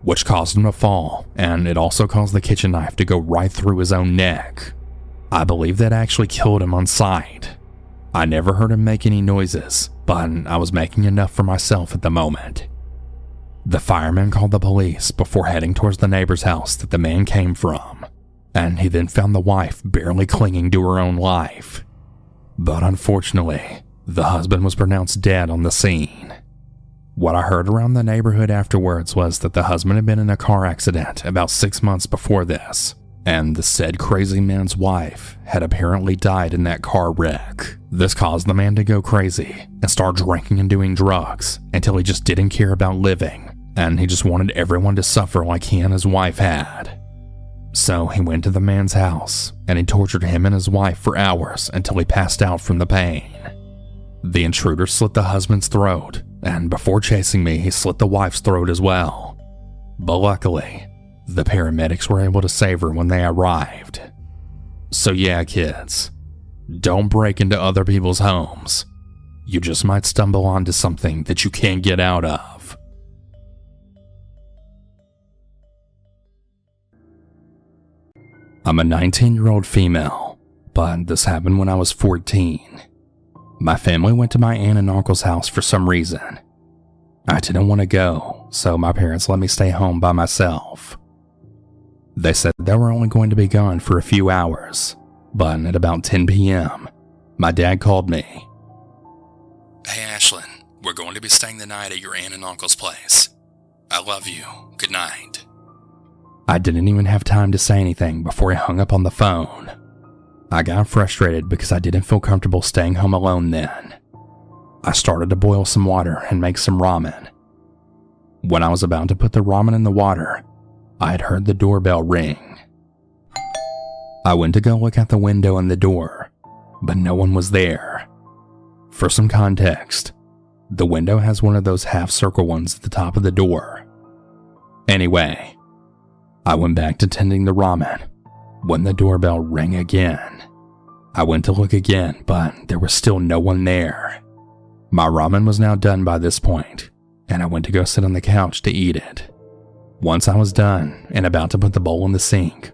which caused him to fall, and it also caused the kitchen knife to go right through his own neck. I believe that actually killed him on sight. I never heard him make any noises, but I was making enough for myself at the moment. The fireman called the police before heading towards the neighbor's house that the man came from, and he then found the wife barely clinging to her own life. But unfortunately, the husband was pronounced dead on the scene. What I heard around the neighborhood afterwards was that the husband had been in a car accident about 6 months before this, and the said crazy man's wife had apparently died in that car wreck. This caused the man to go crazy and start drinking and doing drugs until he just didn't care about living, and he just wanted everyone to suffer like he and his wife had. So he went to the man's house and he tortured him and his wife for hours until he passed out from the pain. The intruder slit the husband's throat, and before chasing me, he slit the wife's throat as well. But luckily, the paramedics were able to save her when they arrived. So yeah, kids, don't break into other people's homes. You just might stumble onto something that you can't get out of. I'm a 19-year-old female, but this happened when I was 14. My family went to my aunt and uncle's house for some reason. I didn't want to go, so my parents let me stay home by myself. They said they were only going to be gone for a few hours, but at about 10 p.m., my dad called me. "Hey Ashlyn, we're going to be staying the night at your aunt and uncle's place. I love you. Good night." I didn't even have time to say anything before he hung up on the phone. I got frustrated because I didn't feel comfortable staying home alone then. I started to boil some water and make some ramen. When I was about to put the ramen in the water, I had heard the doorbell ring. I went to go look out the window and the door, but no one was there. For some context, the window has one of those half-circle ones at the top of the door. Anyway, I went back to tending the ramen when the doorbell rang again. I went to look again, but there was still no one there. My ramen was now done by this point, and I went to go sit on the couch to eat it. Once I was done and about to put the bowl in the sink,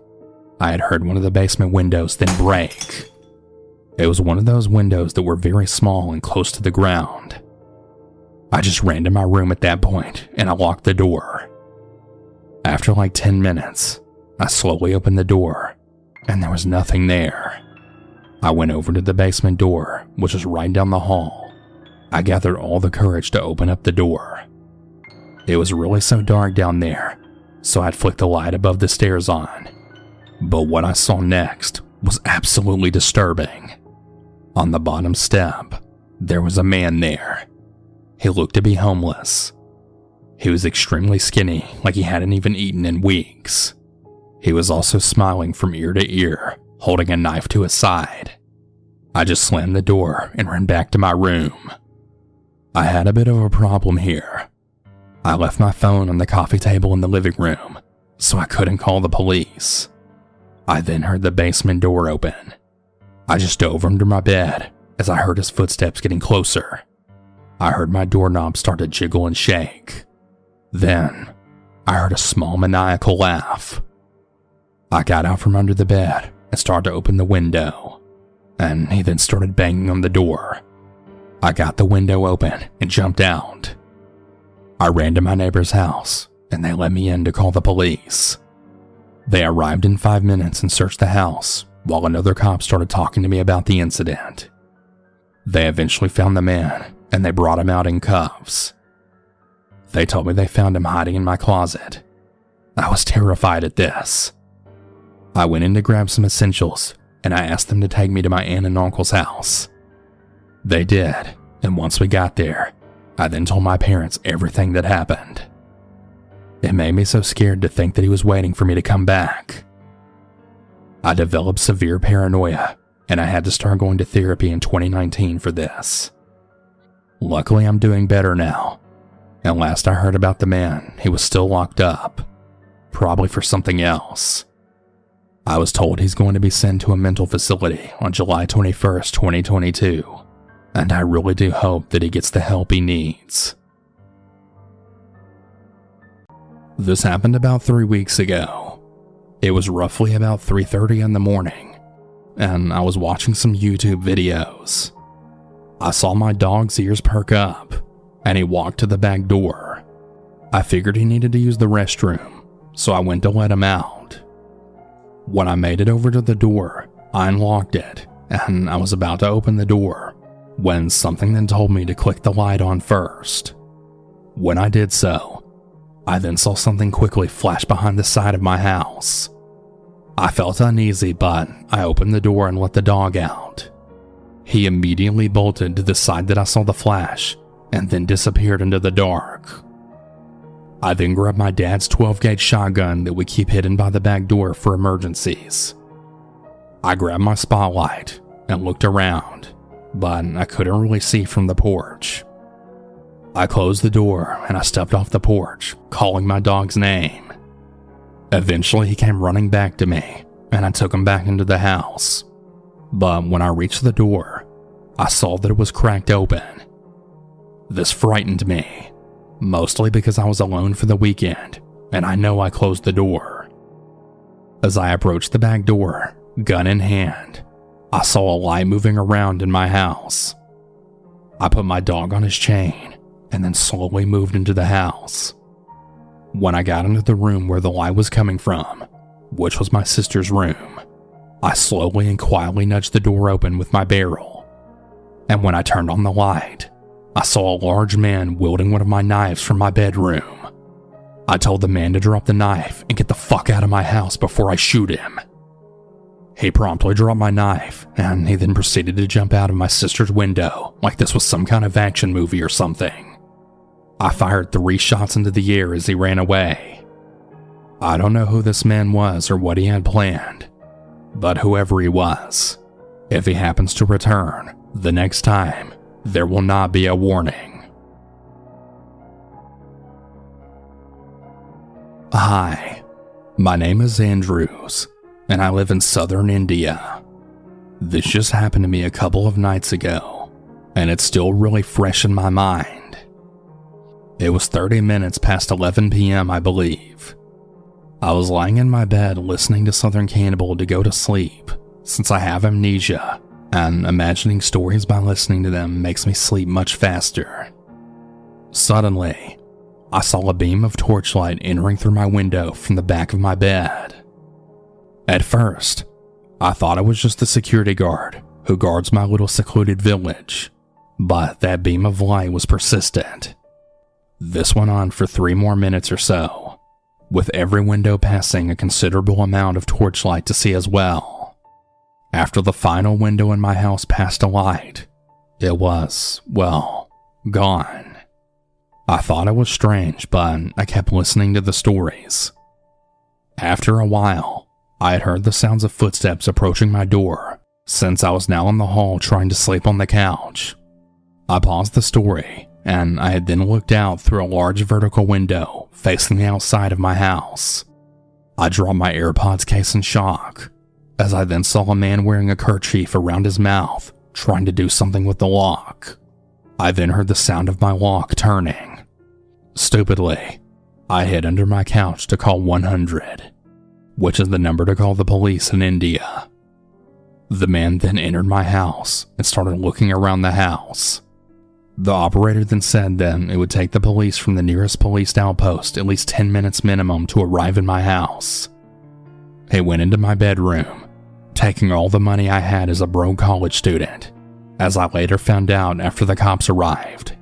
I had heard one of the basement windows then break. It was one of those windows that were very small and close to the ground. I just ran to my room at that point and I locked the door. After like 10 minutes, I slowly opened the door and there was nothing there. I went over to the basement door, which was right down the hall. I gathered all the courage to open up the door. It was really so dark down there, so I'd flicked the light above the stairs on. But what I saw next was absolutely disturbing. On the bottom step, there was a man there. He looked to be homeless. He was extremely skinny, like he hadn't even eaten in weeks. He was also smiling from ear to ear, holding a knife to his side. I just slammed the door and ran back to my room. I had a bit of a problem here. I left my phone on the coffee table in the living room, so I couldn't call the police. I then heard the basement door open. I just dove under my bed as I heard his footsteps getting closer. I heard my doorknob start to jiggle and shake. Then, I heard a small maniacal laugh. I got out from under the bed and started to open the window, and he then started banging on the door. I got the window open and jumped out. I ran to my neighbor's house, and they let me in to call the police. They arrived in 5 minutes and searched the house, while another cop started talking to me about the incident. They eventually found the man, and they brought him out in cuffs. They told me they found him hiding in my closet. I was terrified at this. I went in to grab some essentials, and I asked them to take me to my aunt and uncle's house. They did, and once we got there, I then told my parents everything that happened. It made me so scared to think that he was waiting for me to come back. I developed severe paranoia and I had to start going to therapy in 2019 for this. Luckily, I'm doing better now, and last I heard about the man, he was still locked up, probably for something else. I was told he's going to be sent to a mental facility on July 21st, 2022, and I really do hope that he gets the help he needs. This happened about 3 weeks ago. It was roughly about 3:30 in the morning, and I was watching some YouTube videos. I saw my dog's ears perk up, and he walked to the back door. I figured he needed to use the restroom, so I went to let him out. When I made it over to the door, I unlocked it, and I was about to open the door, when something then told me to click the light on first. When I did so, I then saw something quickly flash behind the side of my house. I felt uneasy, but I opened the door and let the dog out. He immediately bolted to the side that I saw the flash, and then disappeared into the dark. I then grabbed my dad's 12-gauge shotgun that we keep hidden by the back door for emergencies. I grabbed my spotlight and looked around, but I couldn't really see from the porch. I closed the door and I stepped off the porch, calling my dog's name. Eventually he came running back to me, and I took him back into the house. But when I reached the door, I saw that it was cracked open. This frightened me, mostly because I was alone for the weekend, and I know I closed the door. As I approached the back door, gun in hand, I saw a light moving around in my house. I put my dog on his chain, and then slowly moved into the house. When I got into the room where the light was coming from, which was my sister's room, I slowly and quietly nudged the door open with my barrel. And when I turned on the light, I saw a large man wielding one of my knives from my bedroom. I told the man to drop the knife and get the fuck out of my house before I shoot him. He promptly dropped my knife, and he then proceeded to jump out of my sister's window like this was some kind of action movie or something. I fired 3 shots into the air as he ran away. I don't know who this man was or what he had planned, but whoever he was, if he happens to return the next time, there will not be a warning. Hi, my name is Andrews, and I live in southern India. This just happened to me a couple of nights ago, and it's still really fresh in my mind. It was 30 minutes past 11 p.m., I believe. I was lying in my bed listening to Southern Cannibal to go to sleep, since I have amnesia, and imagining stories by listening to them makes me sleep much faster. Suddenly, I saw a beam of torchlight entering through my window from the back of my bed. At first, I thought it was just the security guard who guards my little secluded village, but that beam of light was persistent. This went on for 3 more minutes or so, with every window passing a considerable amount of torchlight to see as well. After the final window in my house passed a light, it was, well, gone. I thought it was strange, but I kept listening to the stories. After a while, I had heard the sounds of footsteps approaching my door, since I was now in the hall trying to sleep on the couch. I paused the story, and I had then looked out through a large vertical window facing the outside of my house. I dropped my AirPods case in shock, as I then saw a man wearing a kerchief around his mouth trying to do something with the lock. I then heard the sound of my lock turning. Stupidly, I hid under my couch to call 100, which is the number to call the police in India. The man then entered my house and started looking around the house. The operator then said that it would take the police from the nearest police outpost at least 10 minutes minimum to arrive in my house. He went into my bedroom, taking all the money I had as a broke college student, as I later found out after the cops arrived.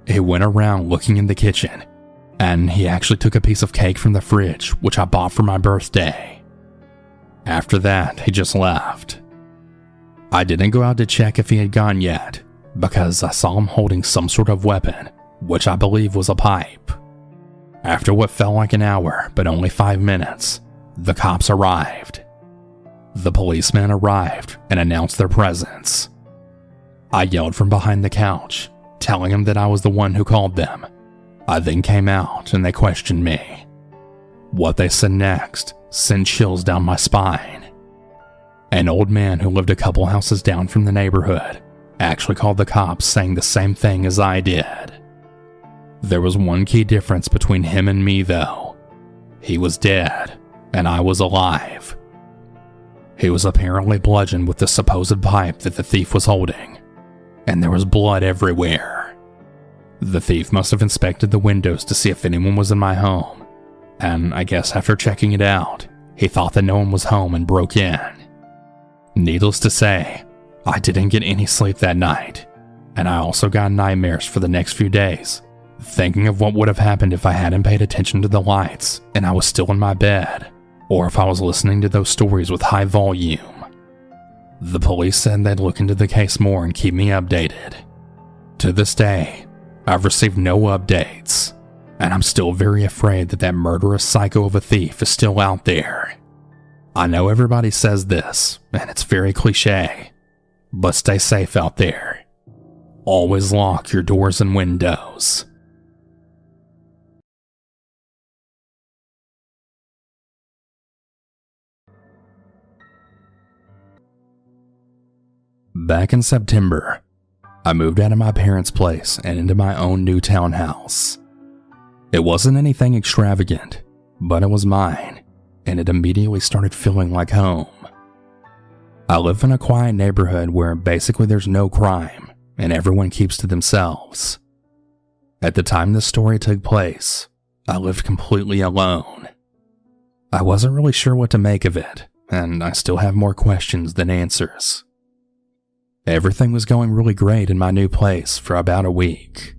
He went around looking in the kitchen, and he actually took a piece of cake from the fridge, which I bought for my birthday. After that, he just left. I didn't go out to check if he had gone yet, because I saw him holding some sort of weapon, which I believe was a pipe. After what felt like an hour, but only 5 minutes, the cops arrived. The policeman arrived and announced their presence. I yelled from behind the couch, telling them that I was the one who called them. I then came out and they questioned me. What they said next sent chills down my spine. An old man who lived a couple houses down from the neighborhood actually called the cops, saying the same thing as I did. There was one key difference between him and me though. He was dead and I was alive. He was apparently bludgeoned with the supposed pipe that the thief was holding, and there was blood everywhere. The thief must have inspected the windows to see if anyone was in my home, and I guess after checking it out, he thought that no one was home and broke in. Needless to say, I didn't get any sleep that night, and I also got nightmares for the next few days, thinking of what would have happened if I hadn't paid attention to the lights and I was still in my bed, or if I was listening to those stories with high volume. The police said they'd look into the case more and keep me updated. To this day, I've received no updates, and I'm still very afraid that that murderous psycho of a thief is still out there. I know everybody says this, and it's very cliche, but stay safe out there. Always lock your doors and windows. Back in September, I moved out of my parents' place and into my own new townhouse. It wasn't anything extravagant, but it was mine, and it immediately started feeling like home. I live in a quiet neighborhood where basically there's no crime, and everyone keeps to themselves. At the time this story took place, I lived completely alone. I wasn't really sure what to make of it, and I still have more questions than answers. Everything was going really great in my new place for about a week.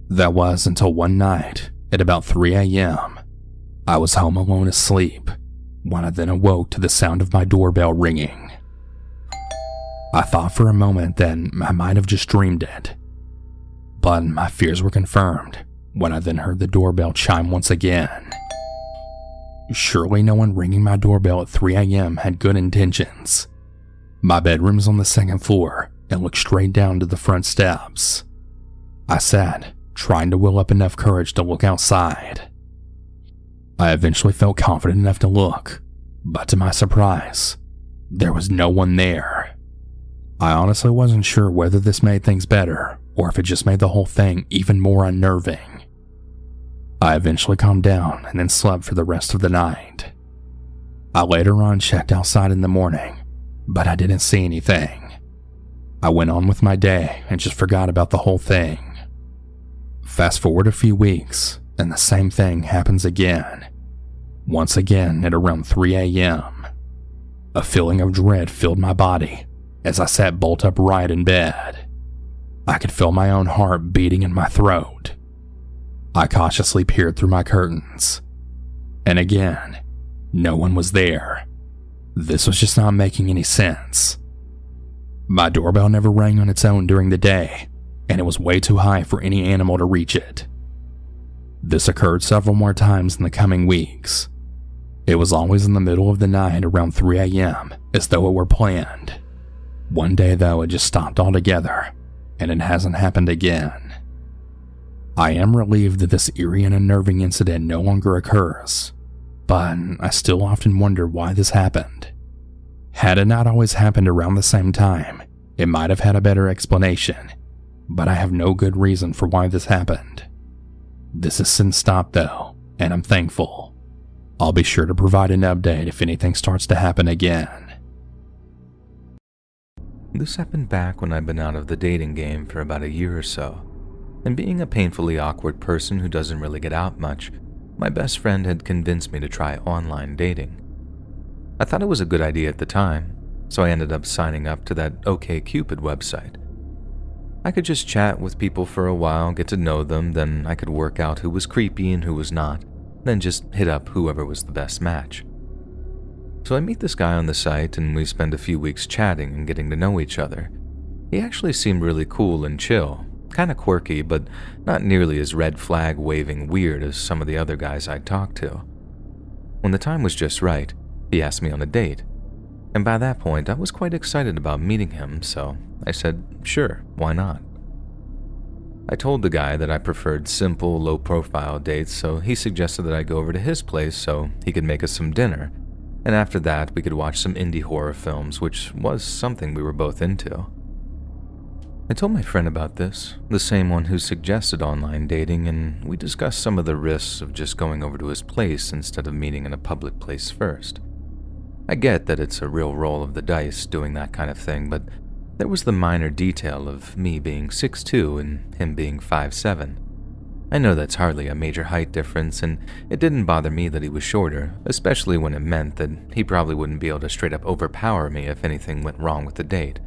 That was until one night, at about 3 a.m., I was home alone asleep, when I then awoke to the sound of my doorbell ringing. I thought for a moment that I might have just dreamed it, but my fears were confirmed when I then heard the doorbell chime once again. Surely no one ringing my doorbell at 3 a.m. had good intentions. My bedroom's on the second floor and looked straight down to the front steps. I sat, trying to will up enough courage to look outside. I eventually felt confident enough to look, but to my surprise, there was no one there. I honestly wasn't sure whether this made things better or if it just made the whole thing even more unnerving. I eventually calmed down and then slept for the rest of the night. I later on checked outside in the morning, but I didn't see anything. I went on with my day and just forgot about the whole thing. Fast forward a few weeks, and the same thing happens again. Once again at around 3 a.m. A feeling of dread filled my body as I sat bolt upright in bed. I could feel my own heart beating in my throat. I cautiously peered through my curtains, and again, no one was there. This was just not making any sense. My doorbell never rang on its own during the day, and it was way too high for any animal to reach it. This occurred several more times in the coming weeks. It was always in the middle of the night around 3 a.m., as though it were planned. One day though, it just stopped altogether, and it hasn't happened again. I am relieved that this eerie and unnerving incident no longer occurs, but I still often wonder why this happened. Had it not always happened around the same time, it might have had a better explanation, but I have no good reason for why this happened. This has since stopped though, and I'm thankful. I'll be sure to provide an update if anything starts to happen again. This happened back when I'd been out of the dating game for about a year or so, and being a painfully awkward person who doesn't really get out much, my best friend had convinced me to try online dating. I thought it was a good idea at the time, so I ended up signing up to that OkCupid website. I could just chat with people for a while, get to know them, then I could work out who was creepy and who was not, then just hit up whoever was the best match. So I meet this guy on the site and we spend a few weeks chatting and getting to know each other. He actually seemed really cool and chill, kind of quirky, but not nearly as red flag waving weird as some of the other guys I'd talked to. When the time was just right, he asked me on a date, And by that point, I was quite excited about meeting him, so I said, sure, why not? I told the guy that I preferred simple, low-profile dates, so he suggested that I go over to his place so he could make us some dinner, and after that we could watch some indie horror films, which was something we were both into. I told my friend about this, the same one who suggested online dating, and we discussed some of the risks of just going over to his place instead of meeting in a public place first. I get that it's a real roll of the dice doing that kind of thing, but there was the minor detail of me being 6'2" and him being 5'7". I know that's hardly a major height difference, and it didn't bother me that he was shorter, especially when it meant that he probably wouldn't be able to straight up overpower me if anything went wrong with the date.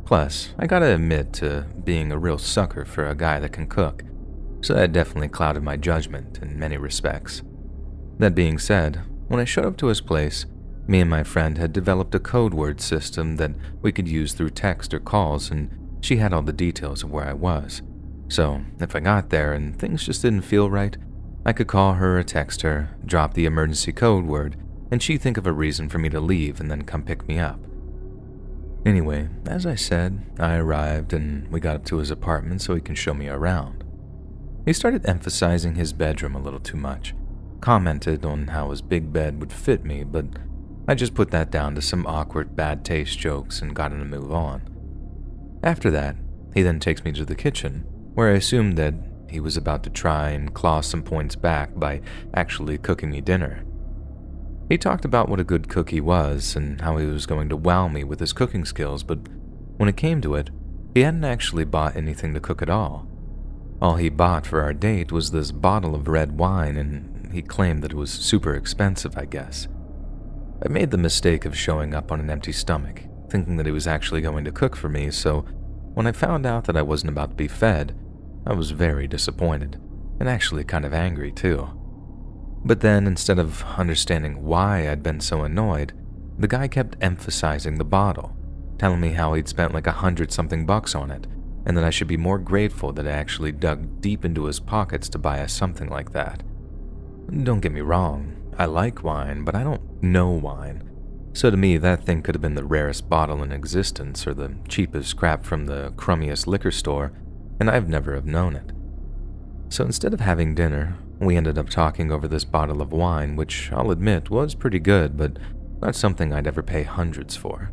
Plus, I gotta admit to being a real sucker for a guy that can cook, so that definitely clouded my judgment in many respects. That being said, when I showed up to his place, me and my friend had developed a code word system that we could use through text or calls, and she had all the details of where I was. So, if I got there and things just didn't feel right, I could call her or text her, drop the emergency code word, and she'd think of a reason for me to leave and then come pick me up. Anyway, as I said, I arrived and we got up to his apartment so he can show me around. He started emphasizing his bedroom a little too much, commented on how his big bed would fit me, but I just put that down to some awkward bad taste jokes and got him to move on. After that, he then takes me to the kitchen, where I assumed that he was about to try and claw some points back by actually cooking me dinner. He talked about what a good cook he was and how he was going to wow me with his cooking skills, but when it came to it, he hadn't actually bought anything to cook at all. All he bought for our date was this bottle of red wine, and he claimed that it was super expensive, I guess. I made the mistake of showing up on an empty stomach, thinking that he was actually going to cook for me, so when I found out that I wasn't about to be fed, I was very disappointed, and actually kind of angry too. But then, instead of understanding why I'd been so annoyed, the guy kept emphasizing the bottle, telling me how he'd spent like $100-something on it, and that I should be more grateful that I actually dug deep into his pockets to buy us something like that. Don't get me wrong, I like wine, but I don't know wine. So to me, that thing could have been the rarest bottle in existence or the cheapest crap from the crummiest liquor store, and I've never have known it. So instead of having dinner, we ended up talking over this bottle of wine, which I'll admit was pretty good, but not something I'd ever pay hundreds for.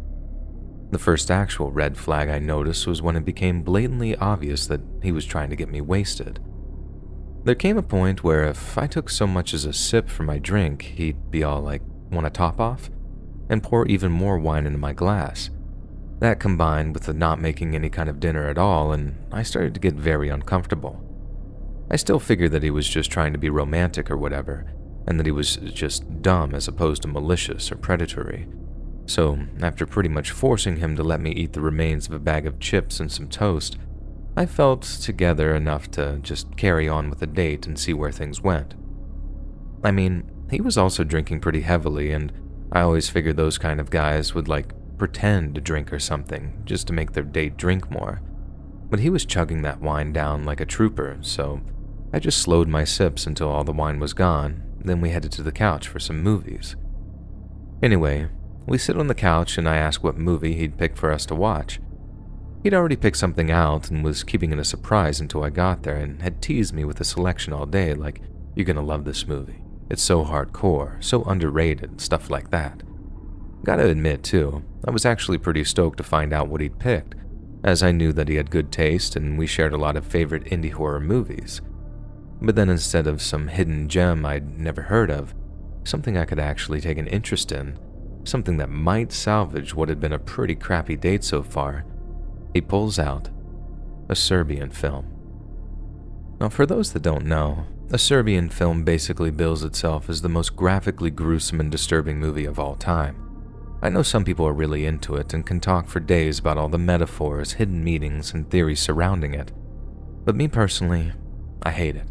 The first actual red flag I noticed was when it became blatantly obvious that he was trying to get me wasted. There came a point where if I took so much as a sip from my drink, he'd be all like, "Want a top off?" and pour even more wine into my glass. That combined with the not making any kind of dinner at all, and I started to get very uncomfortable. I still figured that he was just trying to be romantic or whatever, and that he was just dumb as opposed to malicious or predatory. So, after pretty much forcing him to let me eat the remains of a bag of chips and some toast, I felt together enough to just carry on with the date and see where things went. I mean, he was also drinking pretty heavily, and I always figured those kind of guys would pretend to drink or something just to make their date drink more. But he was chugging that wine down like a trooper, so I just slowed my sips until all the wine was gone, then we headed to the couch for some movies. Anyway, we sit on the couch and I ask what movie he'd pick for us to watch. He'd already picked something out and was keeping it a surprise until I got there and had teased me with a selection all day like, "You're gonna love this movie. It's so hardcore, so underrated," stuff like that. Gotta admit too, I was actually pretty stoked to find out what he'd picked, as I knew that he had good taste and we shared a lot of favorite indie horror movies. But then instead of some hidden gem I'd never heard of, something I could actually take an interest in, something that might salvage what had been a pretty crappy date so far, he pulls out a Serbian film. Now, for those that don't know, a Serbian film basically bills itself as the most graphically gruesome and disturbing movie of all time. I know some people are really into it and can talk for days about all the metaphors, hidden meanings, and theories surrounding it. But me personally, I hate it.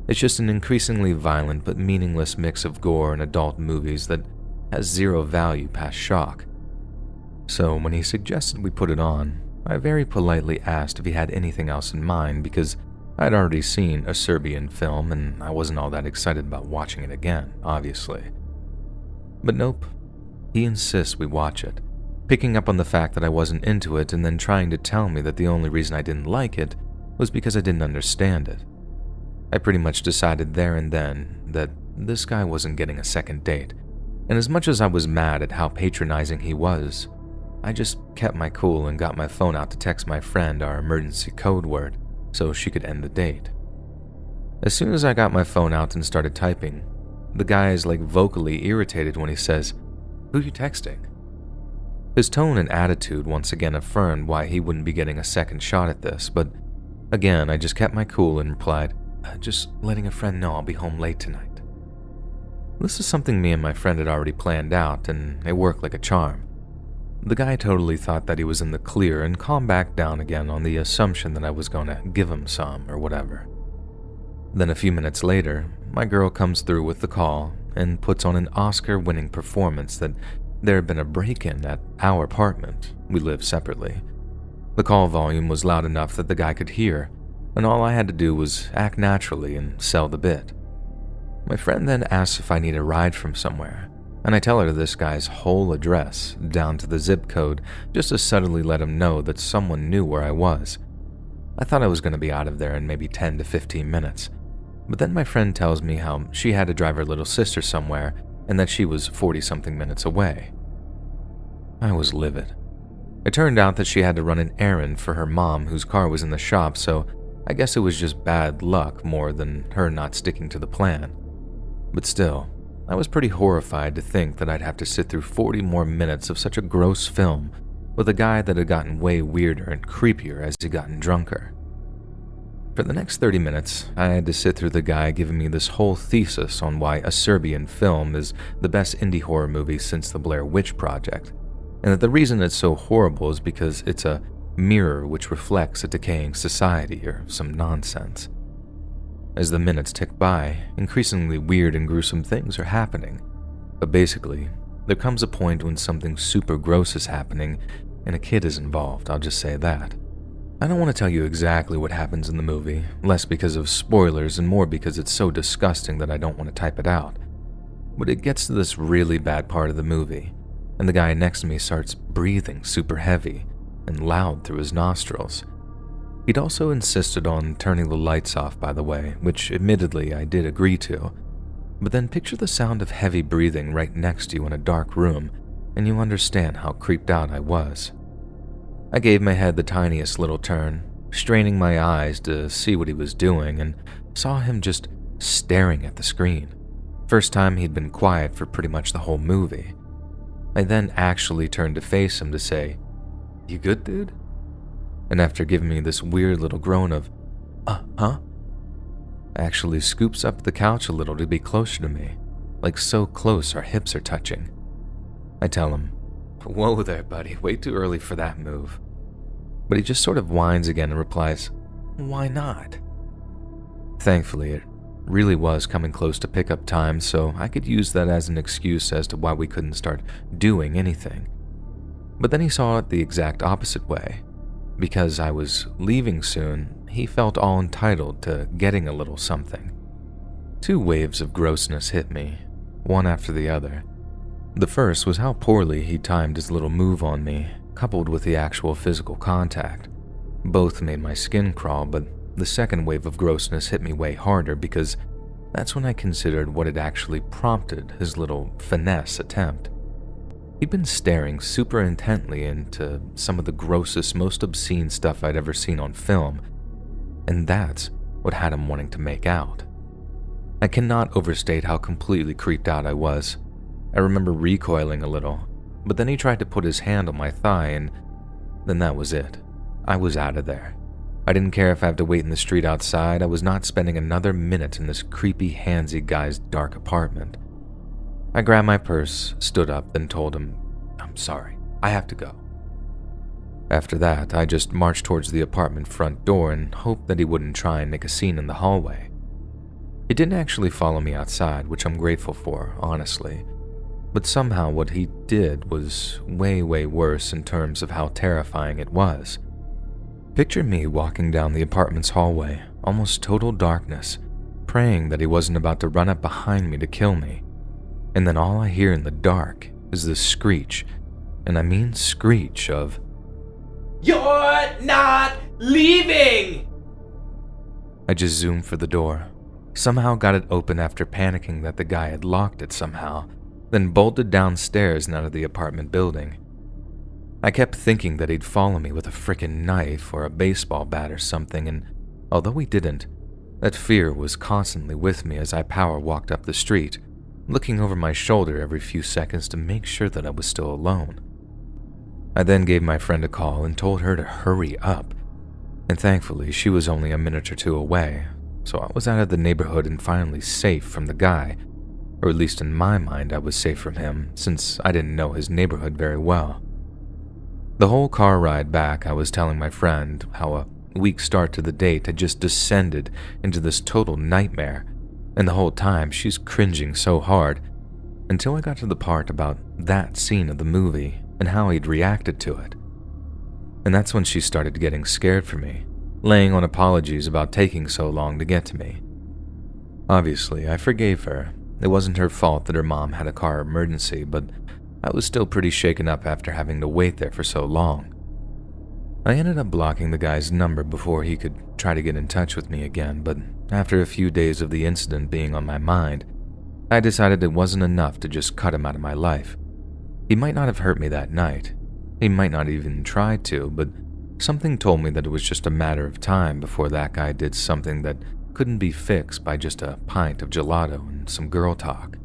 It's just an increasingly violent but meaningless mix of gore and adult movies that has zero value past shock. So when he suggested we put it on, I very politely asked if he had anything else in mind because I'd already seen a Serbian film and I wasn't all that excited about watching it again, obviously. But nope, He insists we watch it, picking up on the fact that I wasn't into it and then trying to tell me that the only reason I didn't like it was because I didn't understand it. I pretty much decided there and then that this guy wasn't getting a second date, and as much as I was mad at how patronizing he was, I just kept my cool and got my phone out to text my friend our emergency code word so she could end the date. As soon as I got my phone out and started typing, the guy is like vocally irritated when he says, "Who you texting?" His tone and attitude once again affirmed why he wouldn't be getting a second shot at this, but again, I just kept my cool and replied, "Just letting a friend know I'll be home late tonight." This is something me and my friend had already planned out, and it worked like a charm. The guy totally thought that he was in the clear and calmed back down again on the assumption that I was going to give him some or whatever. Then a few minutes later, my girl comes through with the call and puts on an Oscar-winning performance that there had been a break-in at our apartment. We live separately. The call volume was loud enough that the guy could hear, and all I had to do was act naturally and sell the bit. My friend then asks if I need a ride from somewhere, and I tell her this guy's whole address, down to the zip code, just to subtly let him know that someone knew where I was. I thought I was going to be out of there in maybe 10 to 15 minutes, but then my friend tells me how she had to drive her little sister somewhere and that she was 40-something minutes away. I was livid. It turned out that she had to run an errand for her mom whose car was in the shop, so I guess it was just bad luck more than her not sticking to the plan. But still, I was pretty horrified to think that I'd have to sit through 40 more minutes of such a gross film with a guy that had gotten way weirder and creepier as he'd gotten drunker. For the next 30 minutes, I had to sit through the guy giving me this whole thesis on why a Serbian film is the best indie horror movie since the Blair Witch Project, and that the reason it's so horrible is because it's a mirror which reflects a decaying society or some nonsense. As the minutes tick by, increasingly weird and gruesome things are happening, but basically, there comes a point when something super gross is happening and a kid is involved, I'll just say that. I don't want to tell you exactly what happens in the movie, less because of spoilers and more because it's so disgusting that I don't want to type it out. But it gets to this really bad part of the movie, and the guy next to me starts breathing super heavy and loud through his nostrils. He'd also insisted on turning the lights off, by the way, which admittedly I did agree to. But then picture the sound of heavy breathing right next to you in a dark room, and you understand how creeped out I was. I gave my head the tiniest little turn, straining my eyes to see what he was doing, and saw him just staring at the screen. First time he'd been quiet for pretty much the whole movie. I then actually turned to face him to say, "You good, dude?" And after giving me this weird little groan of, huh? Actually scoops up the couch a little to be closer to me, like so close our hips are touching. I tell him, "Whoa there, buddy, way too early for that move." But he just sort of whines again and replies, "Why not?" Thankfully, it really was coming close to pickup time, so I could use that as an excuse as to why we couldn't start doing anything. But then he saw it the exact opposite way. Because I was leaving soon, he felt all entitled to getting a little something. Two waves of grossness hit me, one after the other. The first was how poorly he timed his little move on me, coupled with the actual physical contact. Both made my skin crawl, but the second wave of grossness hit me way harder because that's when I considered what had actually prompted his little finesse attempt. He'd been staring super intently into some of the grossest, most obscene stuff I'd ever seen on film, and that's what had him wanting to make out. I cannot overstate how completely creeped out I was. I remember recoiling a little, but then he tried to put his hand on my thigh, and then that was it. I was out of there. I didn't care if I had to wait in the street outside. I was not spending another minute in this creepy, handsy guy's dark apartment. I grabbed my purse, stood up, then told him, "I'm sorry, I have to go." After that, I just marched towards the apartment front door and hoped that he wouldn't try and make a scene in the hallway. He didn't actually follow me outside, which I'm grateful for, honestly. But somehow what he did was way, way worse in terms of how terrifying it was. Picture me walking down the apartment's hallway, almost total darkness, praying that he wasn't about to run up behind me to kill me. And then all I hear in the dark is the screech, and I mean screech, of, "You're not leaving!" I just zoomed for the door, somehow got it open after panicking that the guy had locked it somehow, then bolted downstairs and out of the apartment building. I kept thinking that he'd follow me with a frickin' knife or a baseball bat or something, and although he didn't, that fear was constantly with me as I power walked up the street, looking over my shoulder every few seconds to make sure that I was still alone. I then gave my friend a call and told her to hurry up, and thankfully she was only a minute or two away, so I was out of the neighborhood and finally safe from the guy, or at least in my mind I was safe from him since I didn't know his neighborhood very well. The whole car ride back I was telling my friend how a weak start to the date had just descended into this total nightmare, and the whole time she's cringing so hard, until I got to the part about that scene of the movie and how he'd reacted to it. And that's when she started getting scared for me, laying on apologies about taking so long to get to me. Obviously, I forgave her. It wasn't her fault that her mom had a car emergency, but I was still pretty shaken up after having to wait there for so long. I ended up blocking the guy's number before he could try to get in touch with me again, but after a few days of the incident being on my mind, I decided it wasn't enough to just cut him out of my life. He might not have hurt me that night. He might not even try to, but something told me that it was just a matter of time before that guy did something that couldn't be fixed by just a pint of gelato and some girl talk.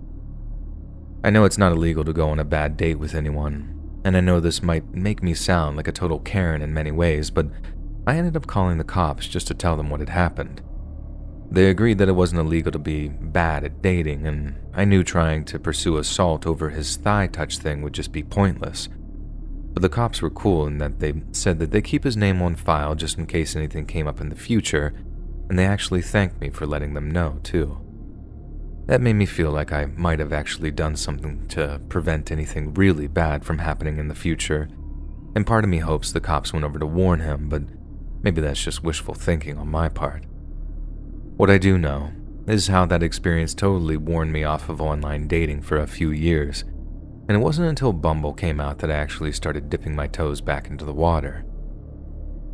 I know it's not illegal to go on a bad date with anyone, and I know this might make me sound like a total Karen in many ways, but I ended up calling the cops just to tell them what had happened. They agreed that it wasn't illegal to be bad at dating, and I knew trying to pursue assault over his thigh touch thing would just be pointless. But the cops were cool in that they said that they keep his name on file just in case anything came up in the future, and they actually thanked me for letting them know, too. That made me feel like I might have actually done something to prevent anything really bad from happening in the future, and part of me hopes the cops went over to warn him, but maybe that's just wishful thinking on my part. What I do know is how that experience totally warned me off of online dating for a few years, and it wasn't until Bumble came out that I actually started dipping my toes back into the water.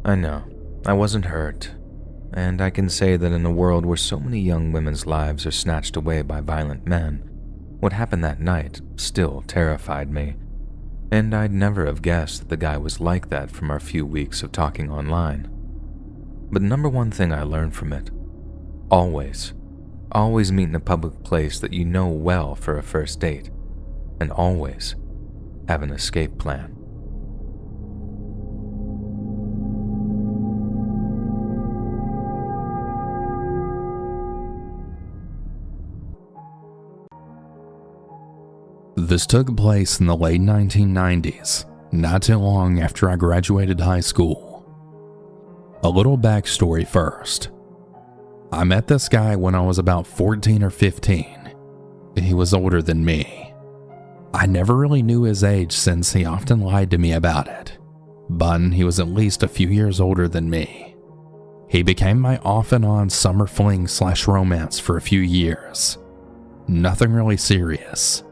I know, I wasn't hurt, and I can say that in a world where so many young women's lives are snatched away by violent men, what happened that night still terrified me, and I'd never have guessed that the guy was like that from our few weeks of talking online. But number one thing I learned from it: always meet in a public place that you know well for a first date, and always have an escape plan. This took place in the late 1990s, not too long after I graduated high school. A little backstory first. I met this guy when I was about 14 or 15. He was older than me. I never really knew his age since he often lied to me about it, but he was at least a few years older than me. He became my off and on summer fling / romance for a few years. Nothing really serious.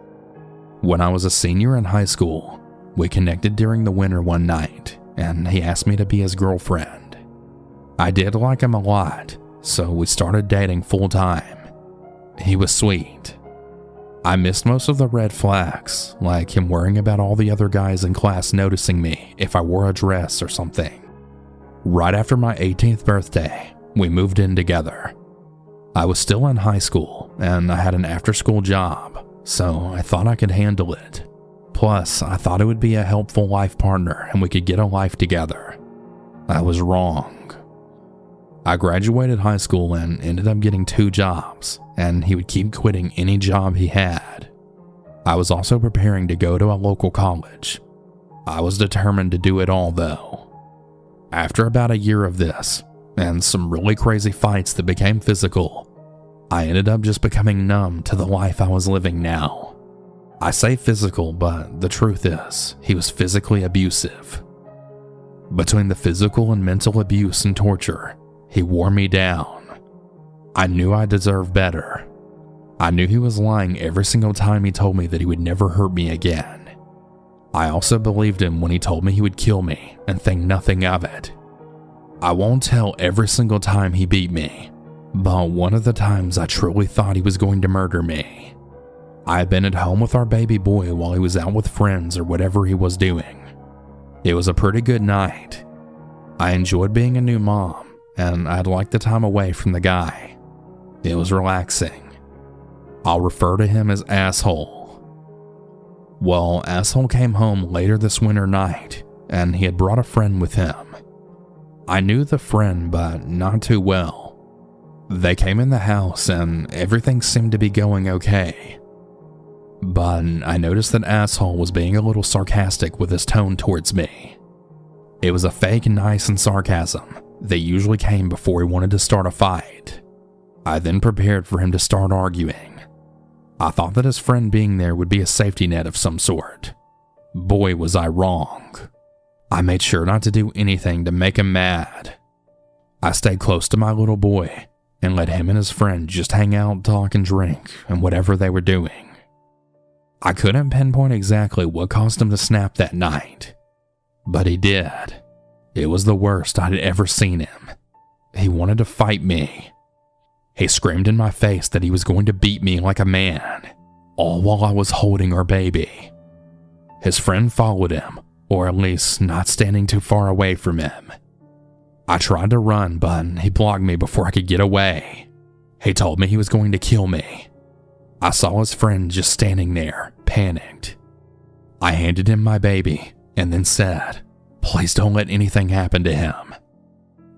When I was a senior in high school, we connected during the winter one night, and he asked me to be his girlfriend. I did like him a lot, so we started dating full time. He was sweet. I missed most of the red flags, like him worrying about all the other guys in class noticing me if I wore a dress or something. Right after my 18th birthday, we moved in together. I was still in high school, and I had an after-school job, so I thought I could handle it. Plus, I thought it would be a helpful life partner and we could get a life together. I was wrong. I graduated high school and ended up getting 2 jobs, and he would keep quitting any job he had. I was also preparing to go to a local college. I was determined to do it all though. After about a year of this, and some really crazy fights that became physical, I ended up just becoming numb to the life I was living now. I say physical, but the truth is, he was physically abusive. Between the physical and mental abuse and torture, he wore me down. I knew I deserved better. I knew he was lying every single time he told me that he would never hurt me again. I also believed him when he told me he would kill me and think nothing of it. I won't tell every single time he beat me, but one of the times I truly thought he was going to murder me. I had been at home with our baby boy while he was out with friends or whatever he was doing. It was a pretty good night. I enjoyed being a new mom, and I'd liked the time away from the guy. It was relaxing. I'll refer to him as Asshole. Well, Asshole came home later this winter night, and he had brought a friend with him. I knew the friend, but not too well. They came in the house, and everything seemed to be going okay. But I noticed that Asshole was being a little sarcastic with his tone towards me. It was a fake nice and sarcasm that usually came before he wanted to start a fight. I then prepared for him to start arguing. I thought that his friend being there would be a safety net of some sort. Boy, was I wrong. I made sure not to do anything to make him mad. I stayed close to my little boy and let him and his friend just hang out, talk, and drink, and whatever they were doing. I couldn't pinpoint exactly what caused him to snap that night, but he did. It was the worst I'd ever seen him. He wanted to fight me. He screamed in my face that he was going to beat me like a man, all while I was holding our baby. His friend followed him, or at least not standing too far away from him. I tried to run, but he blocked me before I could get away. He told me he was going to kill me. I saw his friend just standing there, panicked. I handed him my baby and then said, "Please don't let anything happen to him."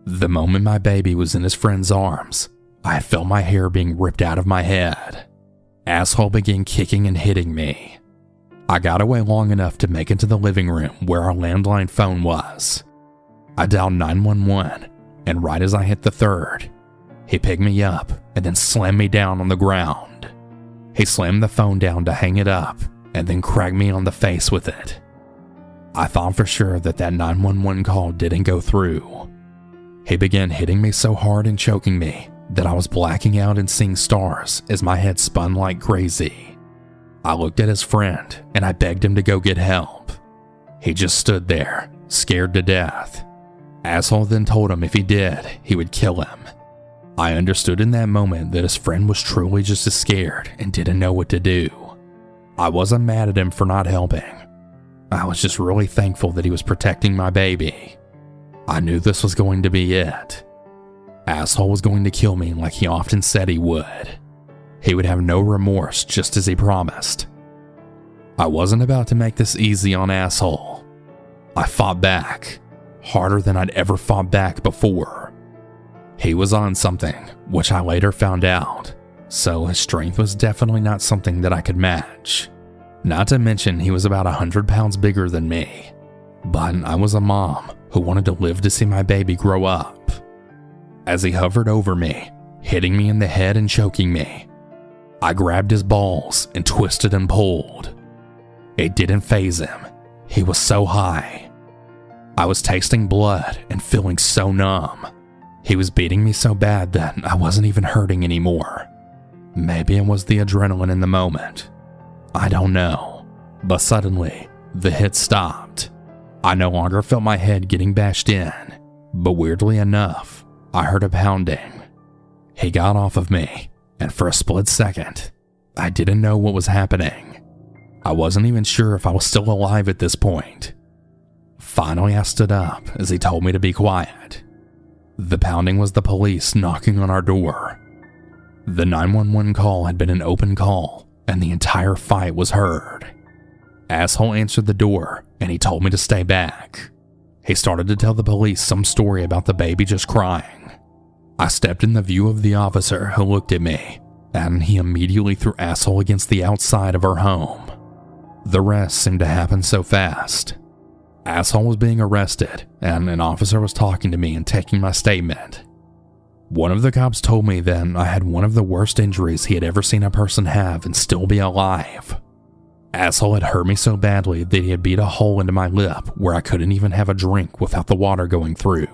The moment my baby was in his friend's arms, I felt my hair being ripped out of my head. Asshole began kicking and hitting me. I got away long enough to make it to the living room where our landline phone was. I dialed 911, and right as I hit the third, he picked me up and then slammed me down on the ground. He slammed the phone down to hang it up and then cracked me on the face with it. I thought for sure that 911 call didn't go through. He began hitting me so hard and choking me that I was blacking out and seeing stars as my head spun like crazy. I looked at his friend and I begged him to go get help. He just stood there, scared to death. Asshole then told him if he did, he would kill him. I understood in that moment that his friend was truly just as scared and didn't know what to do. I wasn't mad at him for not helping. I was just really thankful that he was protecting my baby. I knew this was going to be it. Asshole was going to kill me like he often said he would. He would have no remorse, just as he promised. I wasn't about to make this easy on Asshole. I fought back, harder than I'd ever fought back before. He was on something, which I later found out, so his strength was definitely not something that I could match. Not to mention he was about 100 pounds bigger than me, but I was a mom who wanted to live to see my baby grow up. As he hovered over me, hitting me in the head and choking me, I grabbed his balls and twisted and pulled. It didn't faze him. He was so high. I was tasting blood and feeling so numb. He was beating me so bad that I wasn't even hurting anymore. Maybe it was the adrenaline in the moment. I don't know. But suddenly, the hit stopped. I no longer felt my head getting bashed in, but weirdly enough, I heard a pounding. He got off of me, and for a split second, I didn't know what was happening. I wasn't even sure if I was still alive at this point. Finally, I stood up as he told me to be quiet. The pounding was the police knocking on our door. The 911 call had been an open call, and the entire fight was heard. Asshole answered the door, and he told me to stay back. He started to tell the police some story about the baby just crying. I stepped in the view of the officer who looked at me, and he immediately threw Asshole against the outside of our home. The rest seemed to happen so fast. Asshole was being arrested, and an officer was talking to me and taking my statement. One of the cops told me that I had one of the worst injuries he had ever seen a person have and still be alive. Asshole had hurt me so badly that he had beat a hole into my lip where I couldn't even have a drink without the water going through.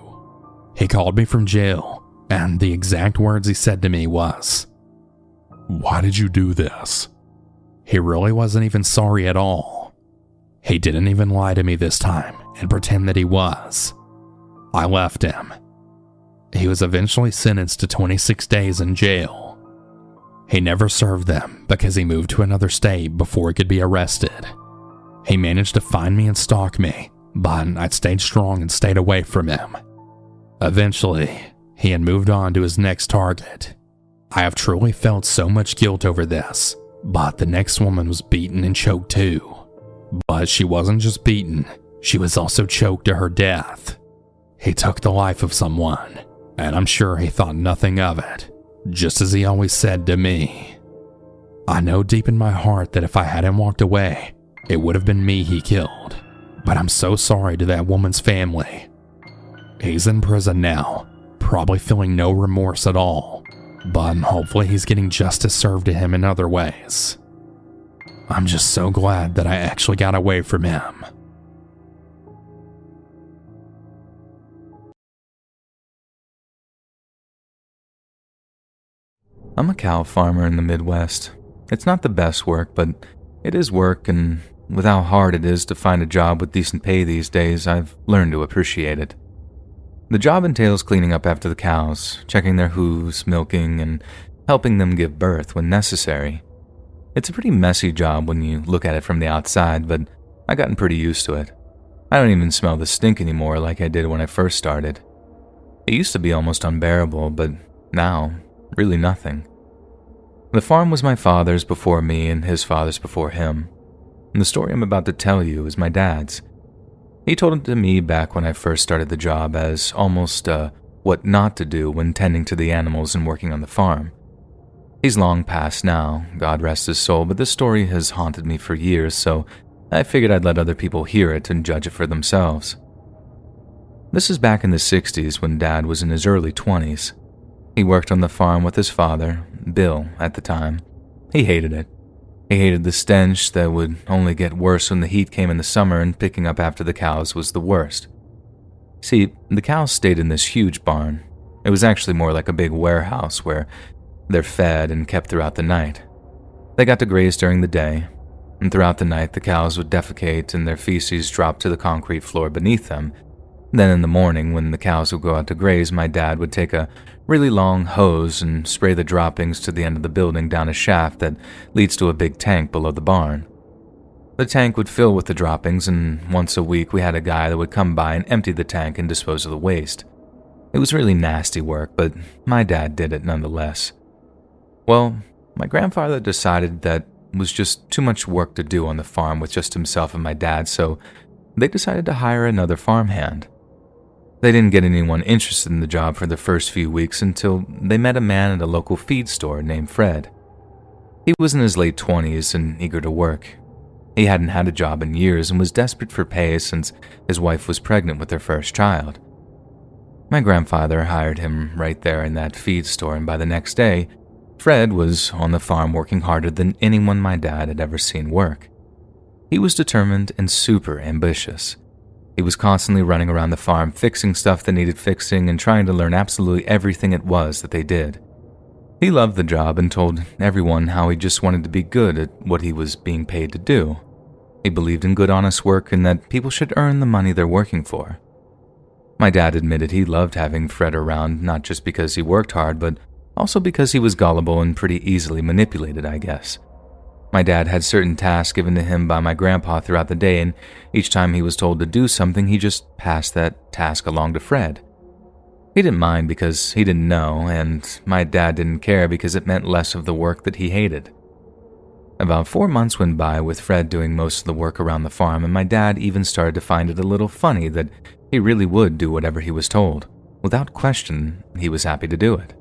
He called me from jail, and the exact words he said to me was, "Why did you do this?" He really wasn't even sorry at all. He didn't even lie to me this time and pretend that he was. I left him. He was eventually sentenced to 26 days in jail. He never served them because he moved to another state before he could be arrested. He managed to find me and stalk me, but I stayed strong and stayed away from him. Eventually, he had moved on to his next target. I have truly felt so much guilt over this, but the next woman was beaten and choked too. But she wasn't just beaten, she was also choked to her death. He took the life of someone, and I'm sure he thought nothing of it, just as he always said to me. I know deep in my heart that if I hadn't walked away, it would have been me he killed, but I'm so sorry to that woman's family. He's in prison now, probably feeling no remorse at all, but hopefully he's getting justice served to him in other ways. I'm just so glad that I actually got away from him. I'm a cow farmer in the Midwest. It's not the best work, but it is work, and with how hard it is to find a job with decent pay these days, I've learned to appreciate it. The job entails cleaning up after the cows, checking their hooves, milking, and helping them give birth when necessary. It's a pretty messy job when you look at it from the outside, but I've gotten pretty used to it. I don't even smell the stink anymore like I did when I first started. It used to be almost unbearable, but now, really nothing. The farm was my father's before me and his father's before him. And the story I'm about to tell you is my dad's. He told it to me back when I first started the job as almost what not to do when tending to the animals and working on the farm. He's long passed now, God rest his soul, but this story has haunted me for years, so I figured I'd let other people hear it and judge it for themselves. This is back in the 60s when Dad was in his early 20s. He worked on the farm with his father, Bill, at the time. He hated it. He hated the stench that would only get worse when the heat came in the summer, and picking up after the cows was the worst. See, the cows stayed in this huge barn. It was actually more like a big warehouse where they're fed and kept throughout the night. They got to graze during the day, and throughout the night the cows would defecate and their feces drop to the concrete floor beneath them. Then in the morning, when the cows would go out to graze, my dad would take a really long hose and spray the droppings to the end of the building down a shaft that leads to a big tank below the barn. The tank would fill with the droppings, and once a week we had a guy that would come by and empty the tank and dispose of the waste. It was really nasty work, but my dad did it nonetheless. Well, my grandfather decided that it was just too much work to do on the farm with just himself and my dad, so they decided to hire another farmhand. They didn't get anyone interested in the job for the first few weeks until they met a man at a local feed store named Fred. He was in his late 20s and eager to work. He hadn't had a job in years and was desperate for pay since his wife was pregnant with their first child. My grandfather hired him right there in that feed store, and by the next day, Fred was on the farm working harder than anyone my dad had ever seen work. He was determined and super ambitious. He was constantly running around the farm, fixing stuff that needed fixing and trying to learn absolutely everything it was that they did. He loved the job and told everyone how he just wanted to be good at what he was being paid to do. He believed in good, honest work and that people should earn the money they're working for. My dad admitted he loved having Fred around, not just because he worked hard, but also because he was gullible and pretty easily manipulated, I guess. My dad had certain tasks given to him by my grandpa throughout the day, and each time he was told to do something, he just passed that task along to Fred. He didn't mind because he didn't know, and my dad didn't care because it meant less of the work that he hated. About 4 months went by with Fred doing most of the work around the farm, and my dad even started to find it a little funny that he really would do whatever he was told. Without question, he was happy to do it.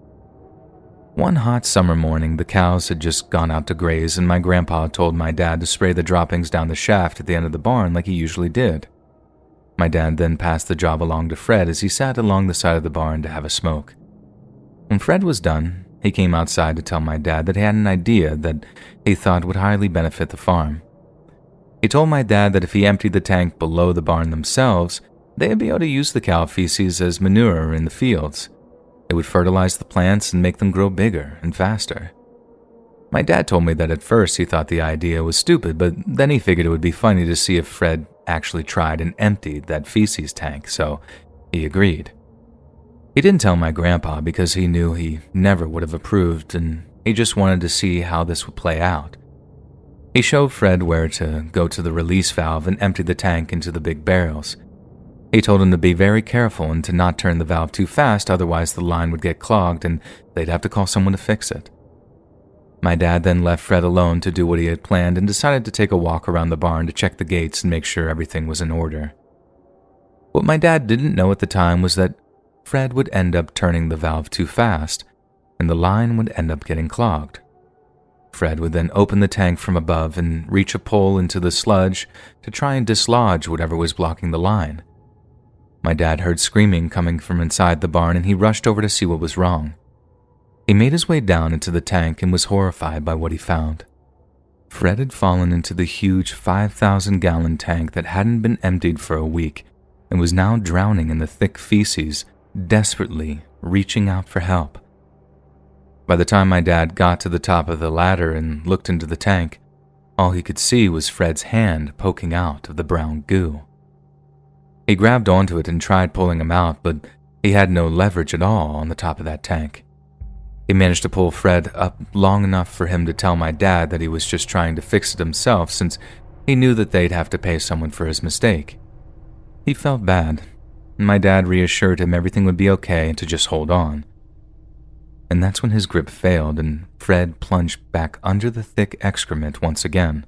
One hot summer morning, the cows had just gone out to graze, and my grandpa told my dad to spray the droppings down the shaft at the end of the barn like he usually did. My dad then passed the job along to Fred as he sat along the side of the barn to have a smoke. When Fred was done, he came outside to tell my dad that he had an idea that he thought would highly benefit the farm. He told my dad that if he emptied the tank below the barn themselves, they would be able to use the cow feces as manure in the fields. It would fertilize the plants and make them grow bigger and faster. My dad told me that at first he thought the idea was stupid, but then he figured it would be funny to see if Fred actually tried and emptied that feces tank, so he agreed. He didn't tell my grandpa because he knew he never would have approved, and he just wanted to see how this would play out. He showed Fred where to go to the release valve and empty the tank into the big barrels. He told him to be very careful and to not turn the valve too fast, otherwise the line would get clogged and they'd have to call someone to fix it. My dad then left Fred alone to do what he had planned and decided to take a walk around the barn to check the gates and make sure everything was in order. What my dad didn't know at the time was that Fred would end up turning the valve too fast, and the line would end up getting clogged. Fred would then open the tank from above and reach a pole into the sludge to try and dislodge whatever was blocking the line. My dad heard screaming coming from inside the barn and he rushed over to see what was wrong. He made his way down into the tank and was horrified by what he found. Fred had fallen into the huge 5,000-gallon tank that hadn't been emptied for a week and was now drowning in the thick feces, desperately reaching out for help. By the time my dad got to the top of the ladder and looked into the tank, all he could see was Fred's hand poking out of the brown goo. He grabbed onto it and tried pulling him out, but he had no leverage at all on the top of that tank. He managed to pull Fred up long enough for him to tell my dad that he was just trying to fix it himself since he knew that they'd have to pay someone for his mistake. He felt bad, and my dad reassured him everything would be okay and to just hold on. And that's when his grip failed and Fred plunged back under the thick excrement once again.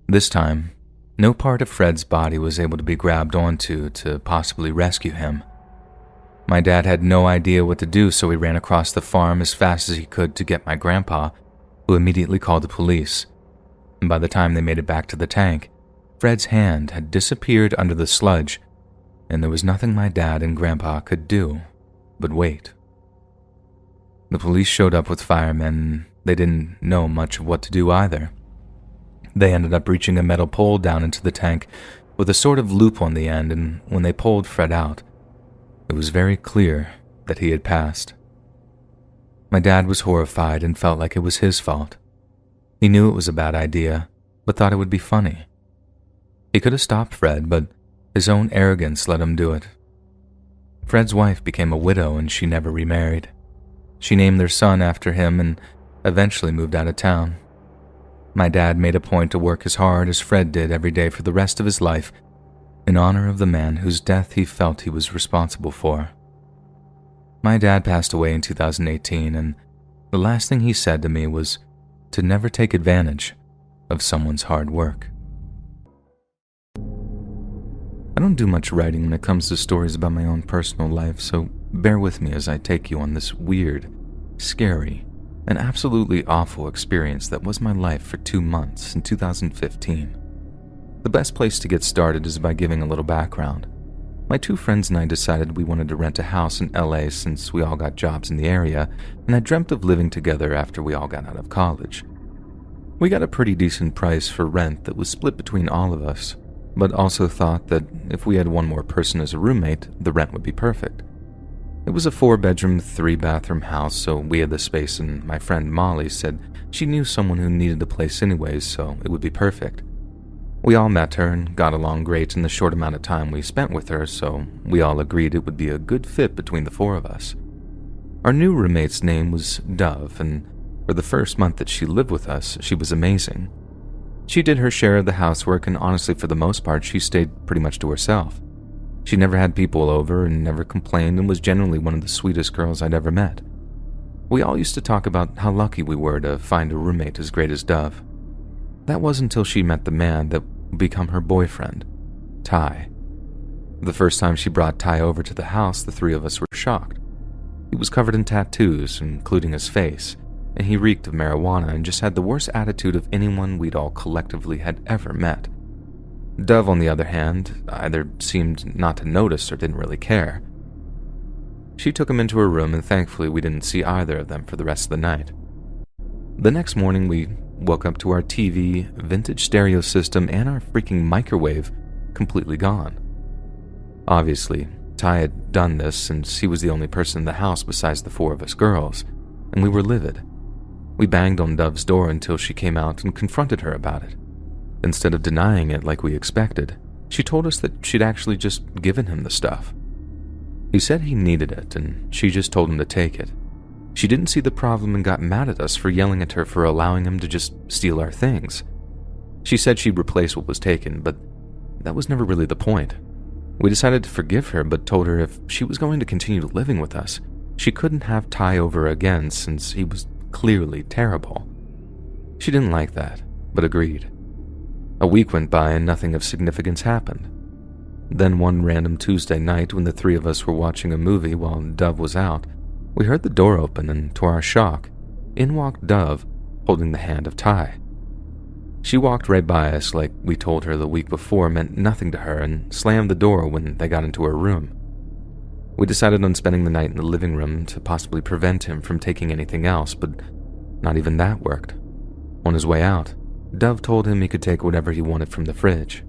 This time, no part of Fred's body was able to be grabbed onto to possibly rescue him. My dad had no idea what to do, so he ran across the farm as fast as he could to get my grandpa, who immediately called the police. And by the time they made it back to the tank, Fred's hand had disappeared under the sludge, and there was nothing my dad and grandpa could do but wait. The police showed up with firemen, and they didn't know much of what to do either. They ended up reaching a metal pole down into the tank with a sort of loop on the end, and when they pulled Fred out, it was very clear that he had passed. My dad was horrified and felt like it was his fault. He knew it was a bad idea, but thought it would be funny. He could have stopped Fred, but his own arrogance let him do it. Fred's wife became a widow and she never remarried. She named their son after him and eventually moved out of town. My dad made a point to work as hard as Fred did every day for the rest of his life in honor of the man whose death he felt he was responsible for. My dad passed away in 2018, and the last thing he said to me was to never take advantage of someone's hard work. I don't do much writing when it comes to stories about my own personal life, so bear with me as I take you on this weird, scary, and absolutely awful experience that was my life for 2 months in 2015. The best place to get started is by giving a little background. My 2 friends and I decided we wanted to rent a house in LA since we all got jobs in the area and had dreamt of living together after we all got out of college. We got a pretty decent price for rent that was split between all of us, but also thought that if we had one more person as a roommate, the rent would be perfect. It was a 4-bedroom, 3-bathroom house, so we had the space, and my friend Molly said she knew someone who needed a place anyways, so it would be perfect. We all met her and got along great in the short amount of time we spent with her, so we all agreed it would be a good fit between the 4 of us. Our new roommate's name was Dove, and for the first month that she lived with us, she was amazing. She did her share of the housework, and honestly, for the most part, she stayed pretty much to herself. She never had people over and never complained and was generally one of the sweetest girls I'd ever met. We all used to talk about how lucky we were to find a roommate as great as Dove. That wasn't until she met the man that would become her boyfriend, Ty. The first time she brought Ty over to the house, the 3 of us were shocked. He was covered in tattoos, including his face, and he reeked of marijuana and just had the worst attitude of anyone we'd all collectively had ever met. Dove, on the other hand, either seemed not to notice or didn't really care. She took him into her room, and thankfully we didn't see either of them for the rest of the night. The next morning, we woke up to our TV, vintage stereo system, and our freaking microwave completely gone. Obviously, Ty had done this since he was the only person in the house besides the 4 of us girls, and we were livid. We banged on Dove's door until she came out and confronted her about it. Instead of denying it like we expected, she told us that she'd actually just given him the stuff. He said he needed it, and she just told him to take it. She didn't see the problem and got mad at us for yelling at her for allowing him to just steal our things. She said she'd replace what was taken, but that was never really the point. We decided to forgive her, but told her if she was going to continue living with us, she couldn't have Ty over again since he was clearly terrible. She didn't like that, but agreed. A week went by and nothing of significance happened. Then one random Tuesday night when the three of us were watching a movie while Dove was out, we heard the door open and, to our shock, in walked Dove, holding the hand of Ty. She walked right by us like we told her the week before meant nothing to her and slammed the door when they got into her room. We decided on spending the night in the living room to possibly prevent him from taking anything else, but not even that worked. On his way out, Dove told him he could take whatever he wanted from the fridge.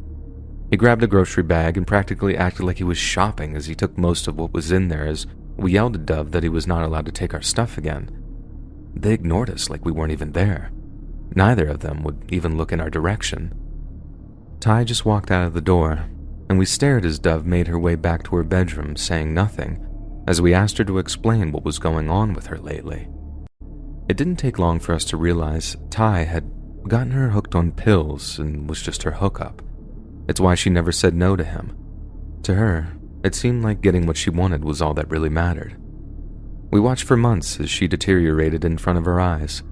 He grabbed a grocery bag and practically acted like he was shopping as he took most of what was in there as we yelled at Dove that he was not allowed to take our stuff again. They ignored us like we weren't even there. Neither of them would even look in our direction. Ty just walked out of the door, and we stared as Dove made her way back to her bedroom, saying nothing, as we asked her to explain what was going on with her lately. It didn't take long for us to realize Ty had gotten her hooked on pills and was just her hookup. It's why she never said no to him. To her, it seemed like getting what she wanted was all that really mattered. We watched for months as she deteriorated in front of our eyes,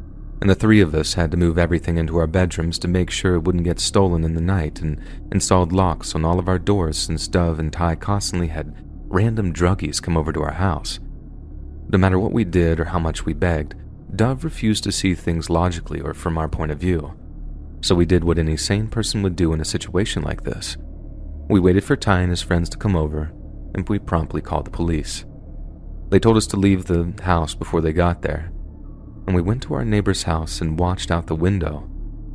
and the three of us had to move everything into our bedrooms to make sure it wouldn't get stolen in the night and installed locks on all of our doors since Dove and Ty constantly had random druggies come over to our house. No matter what we did or how much we begged, Dove refused to see things logically or from our point of view. So we did what any sane person would do in a situation like this. We waited for Ty and his friends to come over, and we promptly called the police. They told us to leave the house before they got there, and we went to our neighbor's house and watched out the window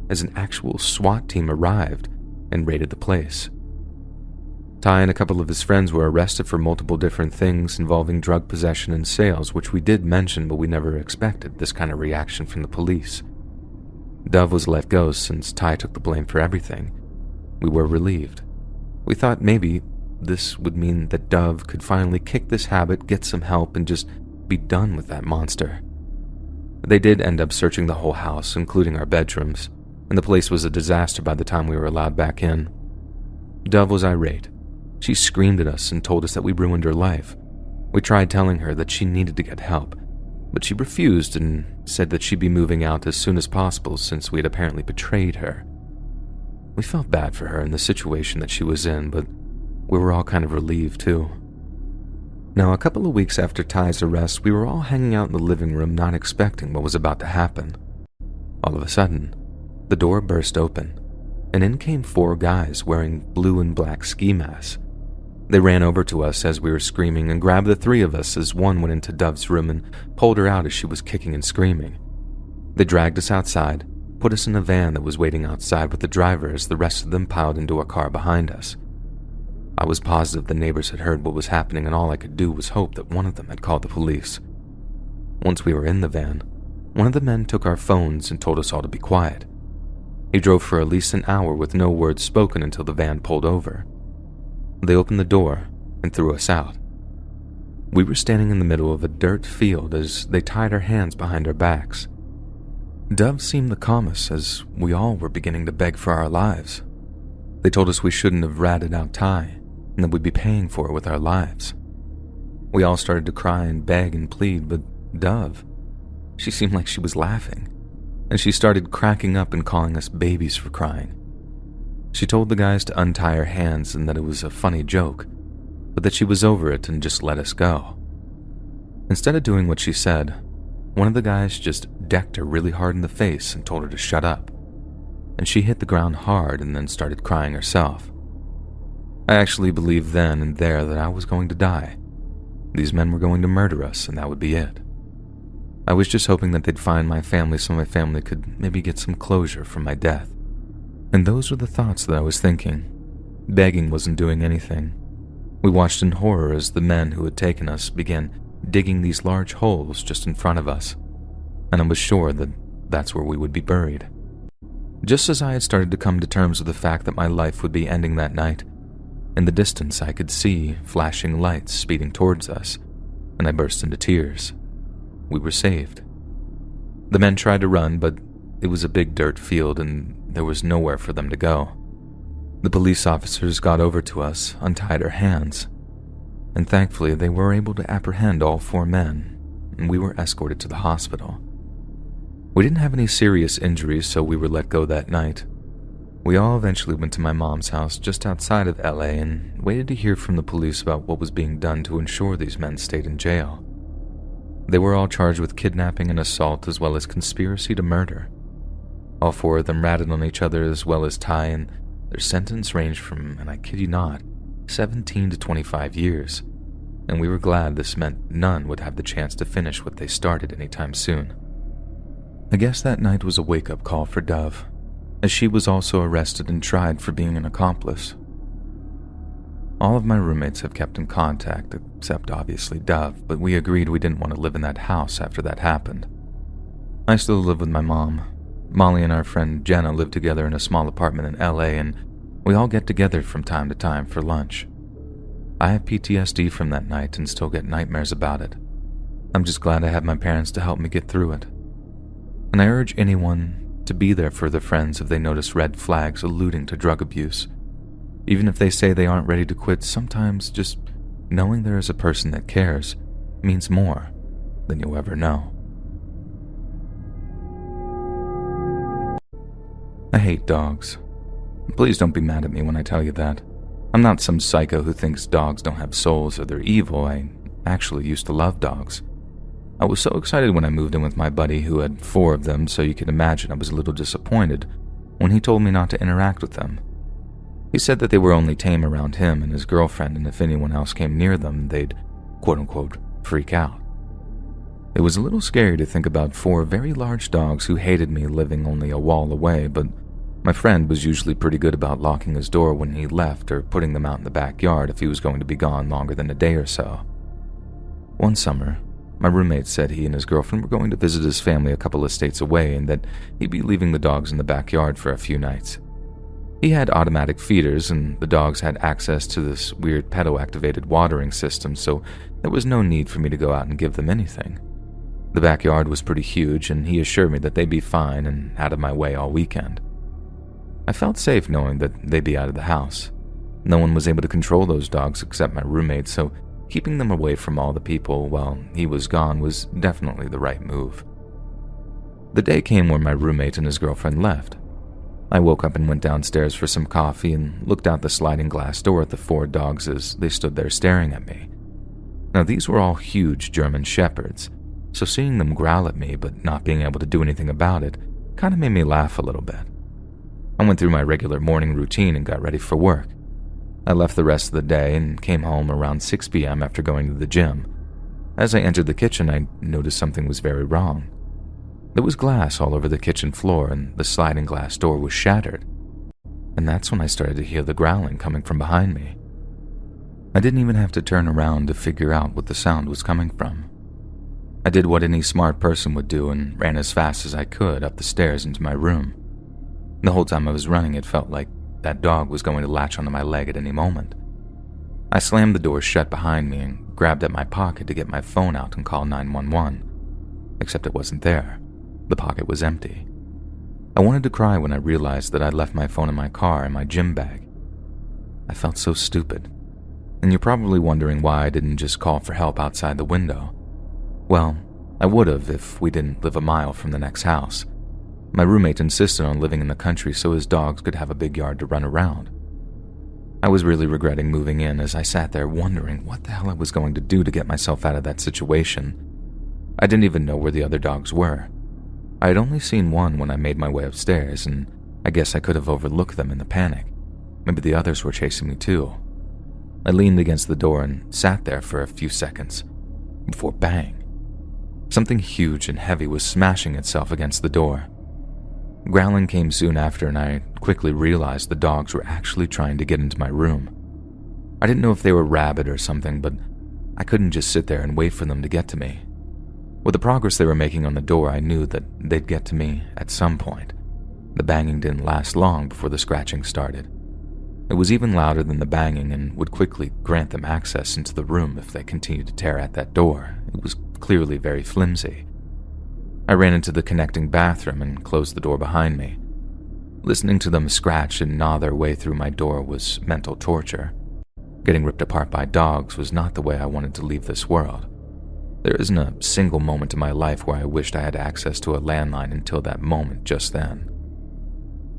as an actual SWAT team arrived and raided the place. Ty and a couple of his friends were arrested for multiple different things involving drug possession and sales, which we did mention, but we never expected this kind of reaction from the police. Dove was let go since Ty took the blame for everything. We were relieved. We thought maybe this would mean that Dove could finally kick this habit, get some help, and just be done with that monster. They did end up searching the whole house, including our bedrooms, and the place was a disaster by the time we were allowed back in. Dove was irate. She screamed at us and told us that we ruined her life. We tried telling her that she needed to get help, but she refused and said that she'd be moving out as soon as possible since we had apparently betrayed her. We felt bad for her in the situation that she was in, but we were all kind of relieved too. Now, a couple of weeks after Ty's arrest, we were all hanging out in the living room not expecting what was about to happen. All of a sudden, the door burst open, and in came 4 guys wearing blue and black ski masks. They ran over to us as we were screaming and grabbed the 3 of us as one went into Dove's room and pulled her out as she was kicking and screaming. They dragged us outside, put us in a van that was waiting outside with the driver as the rest of them piled into a car behind us. I was positive the neighbors had heard what was happening, and all I could do was hope that one of them had called the police. Once we were in the van, one of the men took our phones and told us all to be quiet. He drove for at least an hour with no words spoken until the van pulled over. They opened the door and threw us out. We were standing in the middle of a dirt field as they tied our hands behind our backs. Dove seemed the calmest as we all were beginning to beg for our lives. They told us we shouldn't have ratted out Ty and that we'd be paying for it with our lives. We all started to cry and beg and plead, but Dove, she seemed like she was laughing, and she started cracking up and calling us babies for crying. She told the guys to untie her hands and that it was a funny joke, but that she was over it and just let us go. Instead of doing what she said, one of the guys just decked her really hard in the face and told her to shut up, and she hit the ground hard and then started crying herself. I actually believed then and there that I was going to die. These men were going to murder us, and that would be it. I was just hoping that they'd find my family so my family could maybe get some closure from my death. And those were the thoughts that I was thinking. Begging wasn't doing anything. We watched in horror as the men who had taken us began digging these large holes just in front of us, and I was sure that that's where we would be buried. Just as I had started to come to terms with the fact that my life would be ending that night, in the distance I could see flashing lights speeding towards us, and I burst into tears. We were saved. The men tried to run, but it was a big dirt field and there was nowhere for them to go. The police officers got over to us, untied our hands, and thankfully they were able to apprehend all 4 men, and we were escorted to the hospital. We didn't have any serious injuries, so we were let go that night. We all eventually went to my mom's house just outside of LA and waited to hear from the police about what was being done to ensure these men stayed in jail. They were all charged with kidnapping and assault as well as conspiracy to murder. All 4 of them ratted on each other as well as Ty, and their sentence ranged from, and I kid you not, 17 to 25 years, and we were glad this meant none would have the chance to finish what they started anytime soon. I guess that night was a wake-up call for Dove, as she was also arrested and tried for being an accomplice. All of my roommates have kept in contact, except obviously Dove, but we agreed we didn't want to live in that house after that happened. I still live with my mom. Molly and our friend Jenna live together in a small apartment in LA, and we all get together from time to time for lunch. I have PTSD from that night and still get nightmares about it. I'm just glad I have my parents to help me get through it. And I urge anyone to be there for their friends if they notice red flags alluding to drug abuse. Even if they say they aren't ready to quit, sometimes just knowing there is a person that cares means more than you'll ever know. I hate dogs. Please don't be mad at me when I tell you that. I'm not some psycho who thinks dogs don't have souls or they're evil. I actually used to love dogs. I was so excited when I moved in with my buddy who had 4 of them, so you can imagine I was a little disappointed when he told me not to interact with them. He said that they were only tame around him and his girlfriend, and if anyone else came near them, they'd quote-unquote freak out. It was a little scary to think about 4 very large dogs who hated me living only a wall away, but my friend was usually pretty good about locking his door when he left or putting them out in the backyard if he was going to be gone longer than a day or so. One summer, my roommate said he and his girlfriend were going to visit his family a couple of states away and that he'd be leaving the dogs in the backyard for a few nights. He had automatic feeders and the dogs had access to this weird pedo-activated watering system, so there was no need for me to go out and give them anything. The backyard was pretty huge and he assured me that they'd be fine and out of my way all weekend. I felt safe knowing that they'd be out of the house. No one was able to control those dogs except my roommate, so keeping them away from all the people while he was gone was definitely the right move. The day came where my roommate and his girlfriend left. I woke up and went downstairs for some coffee and looked out the sliding glass door at the 4 dogs as they stood there staring at me. Now these were all huge German shepherds, so seeing them growl at me but not being able to do anything about it kind of made me laugh a little bit. I went through my regular morning routine and got ready for work. I left the rest of the day and came home around 6 p.m. after going to the gym. As I entered the kitchen, I noticed something was very wrong. There was glass all over the kitchen floor and the sliding glass door was shattered. And that's when I started to hear the growling coming from behind me. I didn't even have to turn around to figure out what the sound was coming from. I did what any smart person would do and ran as fast as I could up the stairs into my room. The whole time I was running, it felt like that dog was going to latch onto my leg at any moment. I slammed the door shut behind me and grabbed at my pocket to get my phone out and call 911. Except it wasn't there. The pocket was empty. I wanted to cry when I realized that I'd left my phone in my car and my gym bag. I felt so stupid. And you're probably wondering why I didn't just call for help outside the window. Well, I would have if we didn't live a mile from the next house. My roommate insisted on living in the country so his dogs could have a big yard to run around. I was really regretting moving in as I sat there wondering what the hell I was going to do to get myself out of that situation. I didn't even know where the other dogs were. I had only seen one when I made my way upstairs, and I guess I could have overlooked them in the panic. Maybe the others were chasing me too. I leaned against the door and sat there for a few seconds before bang. Something huge and heavy was smashing itself against the door. Growling came soon after, and I quickly realized the dogs were actually trying to get into my room. I didn't know if they were rabid or something, but I couldn't just sit there and wait for them to get to me. With the progress they were making on the door, I knew that they'd get to me at some point. The banging didn't last long before the scratching started. It was even louder than the banging and would quickly grant them access into the room if they continued to tear at that door. It was clearly very flimsy. I ran into the connecting bathroom and closed the door behind me. Listening to them scratch and gnaw their way through my door was mental torture. Getting ripped apart by dogs was not the way I wanted to leave this world. There isn't a single moment in my life where I wished I had access to a landline until that moment just then.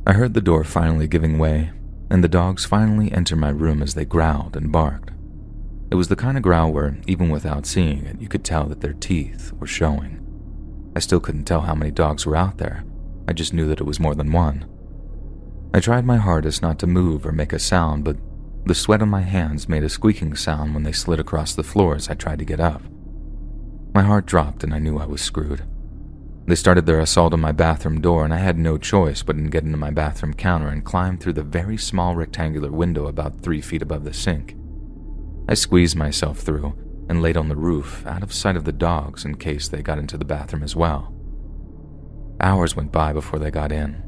I heard the door finally giving way, and the dogs finally entered my room as they growled and barked. It was the kind of growl where, even without seeing it, you could tell that their teeth were showing. I still couldn't tell how many dogs were out there. I just knew that it was more than one. I tried my hardest not to move or make a sound, but the sweat on my hands made a squeaking sound when they slid across the floor as I tried to get up. My heart dropped and I knew I was screwed. They started their assault on my bathroom door, and I had no choice but to get into my bathroom counter and climb through the very small rectangular window about 3 feet above the sink. I squeezed myself through and laid on the roof, out of sight of the dogs in case they got into the bathroom as well. Hours went by before they got in.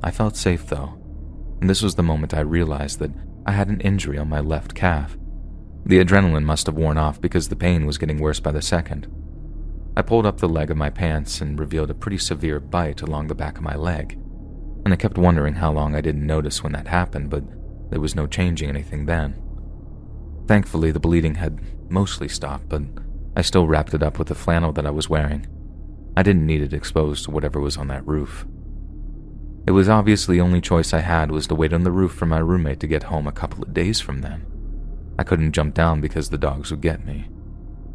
I felt safe though, and this was the moment I realized that I had an injury on my left calf. The adrenaline must have worn off because the pain was getting worse by the second. I pulled up the leg of my pants and revealed a pretty severe bite along the back of my leg, and I kept wondering how long I didn't notice when that happened, but there was no changing anything then. Thankfully, the bleeding had mostly stopped, but I still wrapped it up with the flannel that I was wearing. I didn't need it exposed to whatever was on that roof. It was obvious the only choice I had was to wait on the roof for my roommate to get home a couple of days from then. I couldn't jump down because the dogs would get me.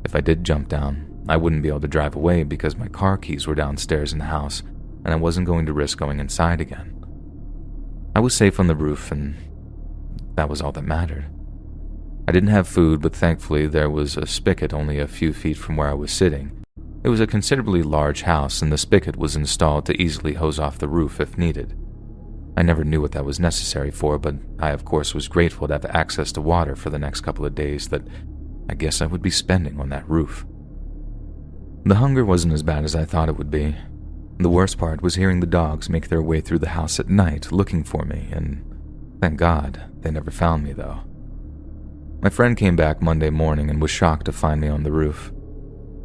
If I did jump down, I wouldn't be able to drive away because my car keys were downstairs in the house, and I wasn't going to risk going inside again. I was safe on the roof, and that was all that mattered. I didn't have food, but thankfully there was a spigot only a few feet from where I was sitting. It was a considerably large house, and the spigot was installed to easily hose off the roof if needed. I never knew what that was necessary for, but I of course was grateful to have access to water for the next couple of days that I guess I would be spending on that roof. The hunger wasn't as bad as I thought it would be. The worst part was hearing the dogs make their way through the house at night looking for me, and thank God they never found me though. My friend came back Monday morning and was shocked to find me on the roof.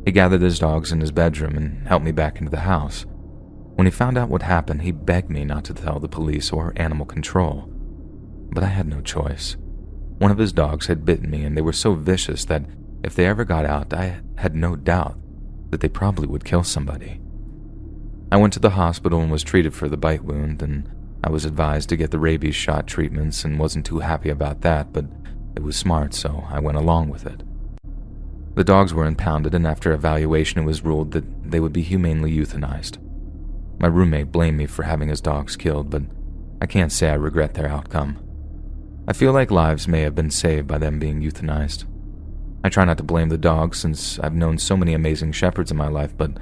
He gathered his dogs in his bedroom and helped me back into the house. When he found out what happened, he begged me not to tell the police or animal control. But I had no choice. One of his dogs had bitten me, and they were so vicious that if they ever got out, I had no doubt that they probably would kill somebody. I went to the hospital and was treated for the bite wound, and I was advised to get the rabies shot treatments and wasn't too happy about that, but it was smart, so I went along with it. The dogs were impounded, and after evaluation it was ruled that they would be humanely euthanized. My roommate blamed me for having his dogs killed, but I can't say I regret their outcome. I feel like lives may have been saved by them being euthanized. I try not to blame the dogs since I've known so many amazing shepherds in my life, but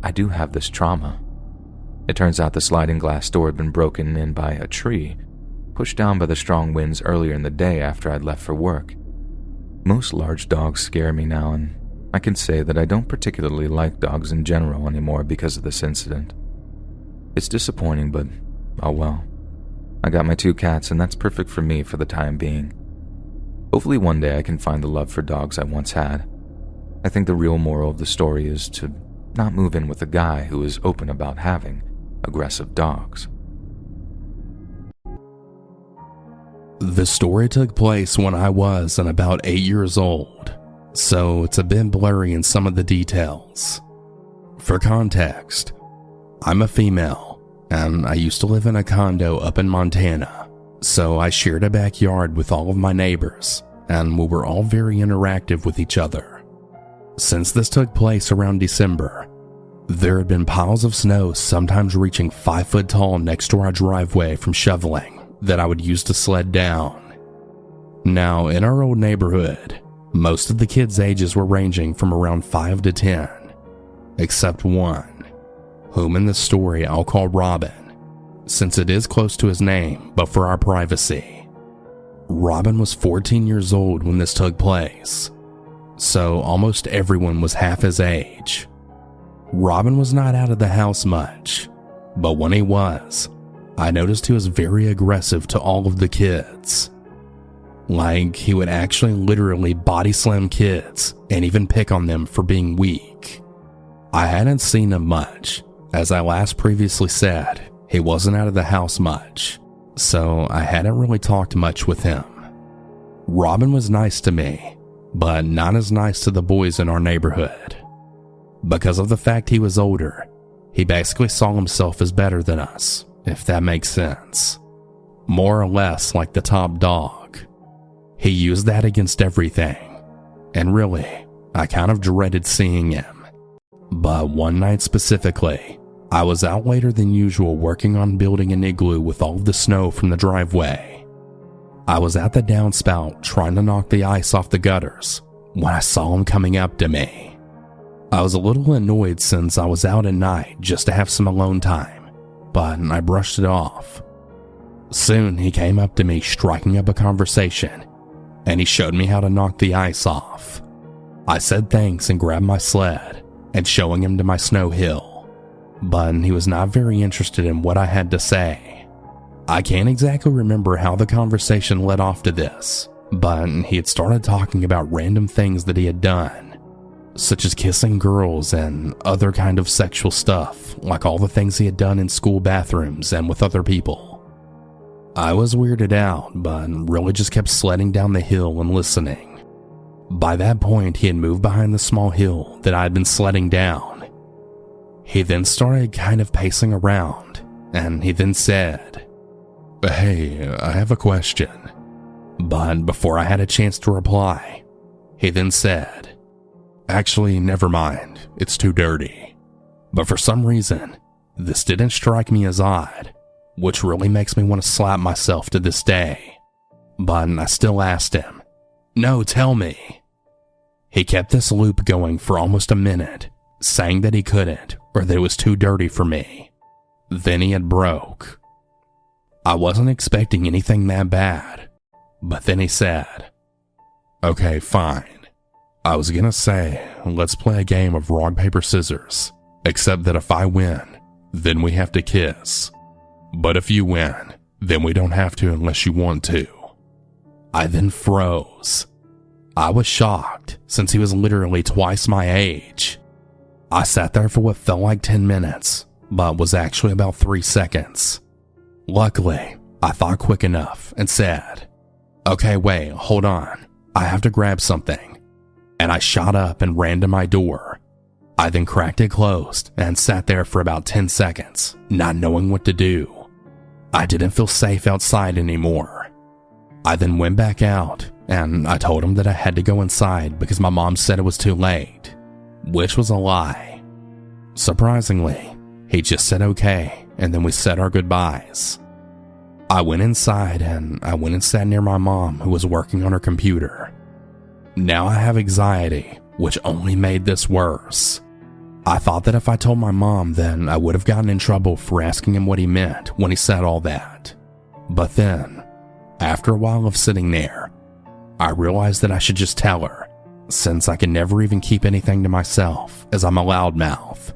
I do have this trauma. It turns out the sliding glass door had been broken in by a tree, pushed down by the strong winds earlier in the day after I'd left for work. Most large dogs scare me now, and I can say that I don't particularly like dogs in general anymore because of this incident. It's disappointing, but oh well. I got my 2 cats, and that's perfect for me for the time being. Hopefully one day I can find the love for dogs I once had. I think the real moral of the story is to not move in with a guy who is open about having aggressive dogs. The story took place when I was about 8 years old, so it's a bit blurry in some of the details. For context, I'm a female, and I used to live in a condo up in Montana, so I shared a backyard with all of my neighbors, and we were all very interactive with each other. Since this took place around December, there had been piles of snow sometimes reaching 5 foot tall next to our driveway from shoveling that I would use to sled down. Now, in our old neighborhood, most of the kids' ages were ranging from around 5 to 10, except one, whom in this story I'll call Robin, since it is close to his name, but for our privacy. Robin was 14 years old when this took place, so almost everyone was half his age. Robin was not out of the house much, but when he was, I noticed he was very aggressive to all of the kids. Like, he would actually literally body slam kids and even pick on them for being weak. I hadn't seen him much. As I last previously said, he wasn't out of the house much, so I hadn't really talked much with him. Robin was nice to me, but not as nice to the boys in our neighborhood. Because of the fact he was older, he basically saw himself as better than us, if that makes sense. More or less like the top dog. He used that against everything, and really, I kind of dreaded seeing him. But one night specifically, I was out later than usual working on building an igloo with all the snow from the driveway. I was at the downspout trying to knock the ice off the gutters when I saw him coming up to me. I was a little annoyed since I was out at night just to have some alone time, but I brushed it off. Soon he came up to me striking up a conversation, and he showed me how to knock the ice off. I said thanks and grabbed my sled and showing him to my snow hill, but he was not very interested in what I had to say. I can't exactly remember how the conversation led off to this, but he had started talking about random things that he had done, such as kissing girls and other kind of sexual stuff, like all the things he had done in school bathrooms and with other people. I was weirded out, but really just kept sledding down the hill and listening. By that point, he had moved behind the small hill that I had been sledding down. He then started kind of pacing around, and he then said, "Hey, I have a question." But before I had a chance to reply, he then said, "Actually, never mind, it's too dirty." But for some reason, this didn't strike me as odd, which really makes me want to slap myself to this day. But I still asked him, "No, tell me." He kept this loop going for almost a minute, saying that he couldn't or that it was too dirty for me. Then he had broke. I wasn't expecting anything that bad, but then he said, "Okay, fine. I was gonna say, let's play a game of rock, paper, scissors, except that if I win, then we have to kiss. But if you win, then we don't have to unless you want to." I then froze. I was shocked since he was literally twice my age. I sat there for what felt like 10 minutes, but was actually about 3 seconds. Luckily, I thought quick enough and said, "Okay, wait, hold on. I have to grab something." And I shot up and ran to my door. I then cracked it closed and sat there for about 10 seconds, not knowing what to do. I didn't feel safe outside anymore. I then went back out and I told him that I had to go inside because my mom said it was too late, which was a lie. Surprisingly, he just said okay, and then we said our goodbyes. I went inside and I went and sat near my mom, who was working on her computer. Now I have anxiety, which only made this worse. I thought that if I told my mom, then I would have gotten in trouble for asking him what he meant when he said all that. But then, after a while of sitting there, I realized that I should just tell her, since I can never even keep anything to myself, as I'm a loudmouth.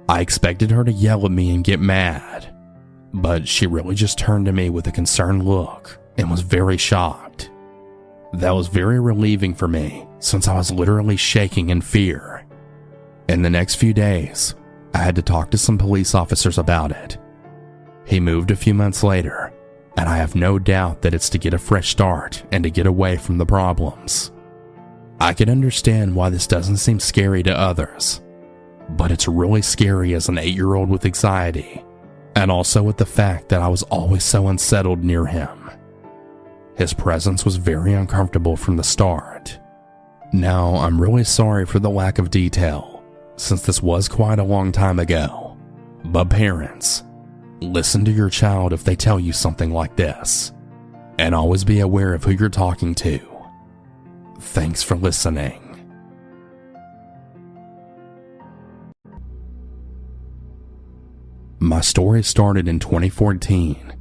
I expected her to yell at me and get mad, but she really just turned to me with a concerned look and was very shocked. That was very relieving for me, since I was literally shaking in fear. In the next few days, I had to talk to some police officers about it. He moved a few months later, and I have no doubt that it's to get a fresh start and to get away from the problems. I can understand why this doesn't seem scary to others, but it's really scary as an 8-year-old with anxiety, and also with the fact that I was always so unsettled near him. His presence was very uncomfortable from the start. Now, I'm really sorry for the lack of detail, since this was quite a long time ago. But parents, listen to your child if they tell you something like this, and always be aware of who you're talking to. Thanks for listening. My story started in 2014,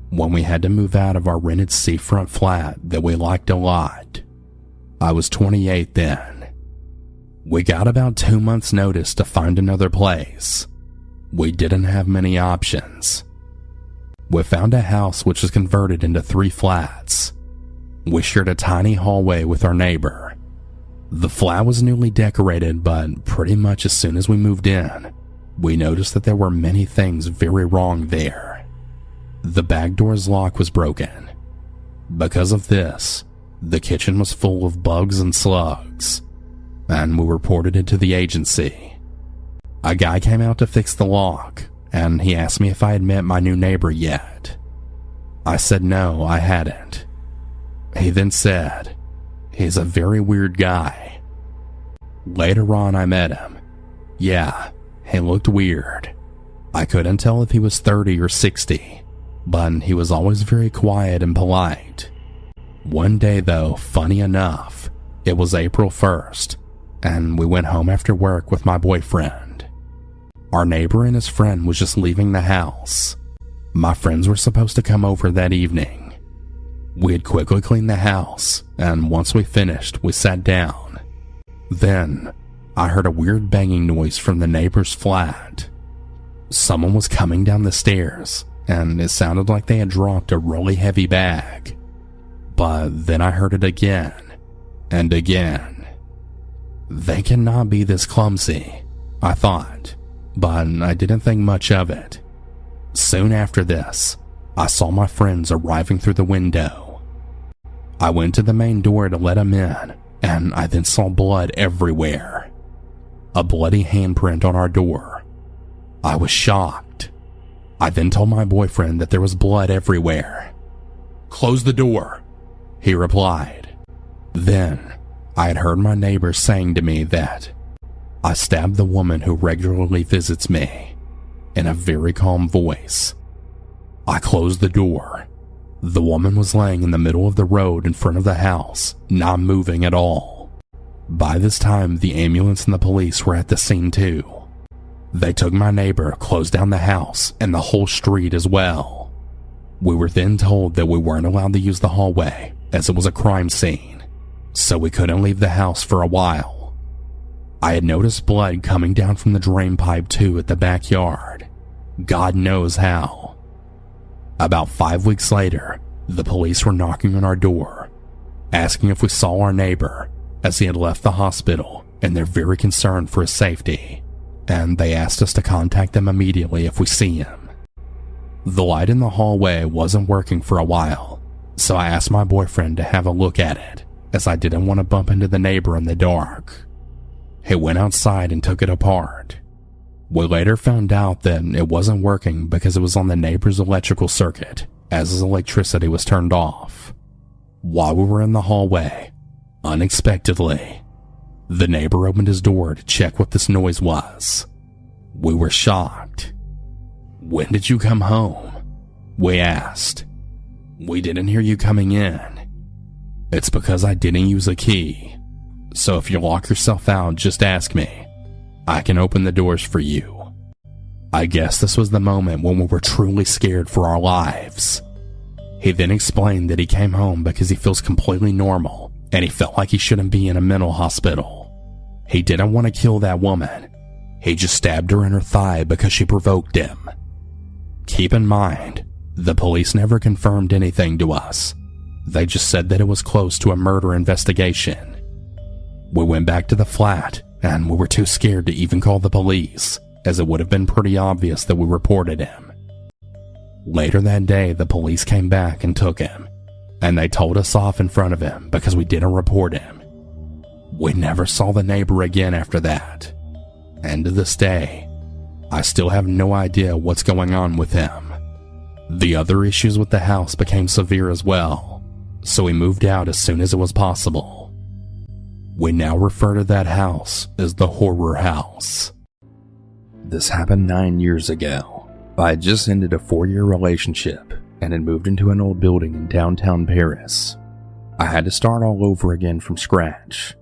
when we had to move out of our rented seafront flat that we liked a lot. I was 28 then. We got about 2 months' notice to find another place. We didn't have many options. We found a house which was converted into 3 flats. We shared a tiny hallway with our neighbor. The flat was newly decorated, but pretty much as soon as we moved in, we noticed that there were many things very wrong there. The back door's lock was broken. Because of this, the kitchen was full of bugs and slugs, and we reported it to the agency. A guy came out to fix the lock, and he asked me if I had met my new neighbor yet. I said no, I hadn't. He then said, "He's a very weird guy." Later on, I met him. Yeah, he looked weird. I couldn't tell if he was 30 or 60, but he was always very quiet and polite. One day though, funny enough, it was April 1st, and we went home after work with my boyfriend. Our neighbor and his friend was just leaving the house. My friends were supposed to come over that evening. We had quickly cleaned the house, and once we finished, we sat down. Then, I heard a weird banging noise from the neighbor's flat. Someone was coming down the stairs, and it sounded like they had dropped a really heavy bag. But then I heard it again, and again. They cannot be this clumsy, I thought, but I didn't think much of it. Soon after this, I saw my friends arriving through the window. I went to the main door to let them in, and I then saw blood everywhere. A bloody handprint on our door. I was shocked. I then told my boyfriend that there was blood everywhere. "Close the door," he replied. Then, I had heard my neighbor saying to me that I stabbed the woman who regularly visits me, in a very calm voice. I closed the door. The woman was laying in the middle of the road in front of the house, not moving at all. By this time, the ambulance and the police were at the scene too. They took my neighbor, closed down the house, and the whole street as well. We were then told that we weren't allowed to use the hallway, as it was a crime scene, so we couldn't leave the house for a while. I had noticed blood coming down from the drain pipe too at the backyard. God knows how. About 5 weeks later, the police were knocking on our door, asking if we saw our neighbor, as he had left the hospital, and they're very concerned for his safety, and they asked us to contact them immediately if we see him. The light in the hallway wasn't working for a while, so I asked my boyfriend to have a look at it, as I didn't want to bump into the neighbor in the dark. He went outside and took it apart. We later found out that it wasn't working because it was on the neighbor's electrical circuit, as his electricity was turned off. While we were in the hallway, unexpectedly, the neighbor opened his door to check what this noise was. We were shocked. "When did you come home?" we asked. "We didn't hear you coming in." "It's because I didn't use a key. So if you lock yourself out, just ask me. I can open the doors for you." I guess this was the moment when we were truly scared for our lives. He then explained that he came home because he feels completely normal and he felt like he shouldn't be in a mental hospital. He didn't want to kill that woman. He just stabbed her in her thigh because she provoked him. Keep in mind, the police never confirmed anything to us. They just said that it was close to a murder investigation. We went back to the flat, and we were too scared to even call the police, as it would have been pretty obvious that we reported him. Later that day, the police came back and took him, and they told us off in front of him because we didn't report him. We never saw the neighbor again after that, and to this day, I still have no idea what's going on with him. The other issues with the house became severe as well, so we moved out as soon as it was possible. We now refer to that house as the horror house. This happened 9 years ago. I had just ended a 4-year relationship and had moved into an old building in downtown Paris. I had to start all over again from scratch.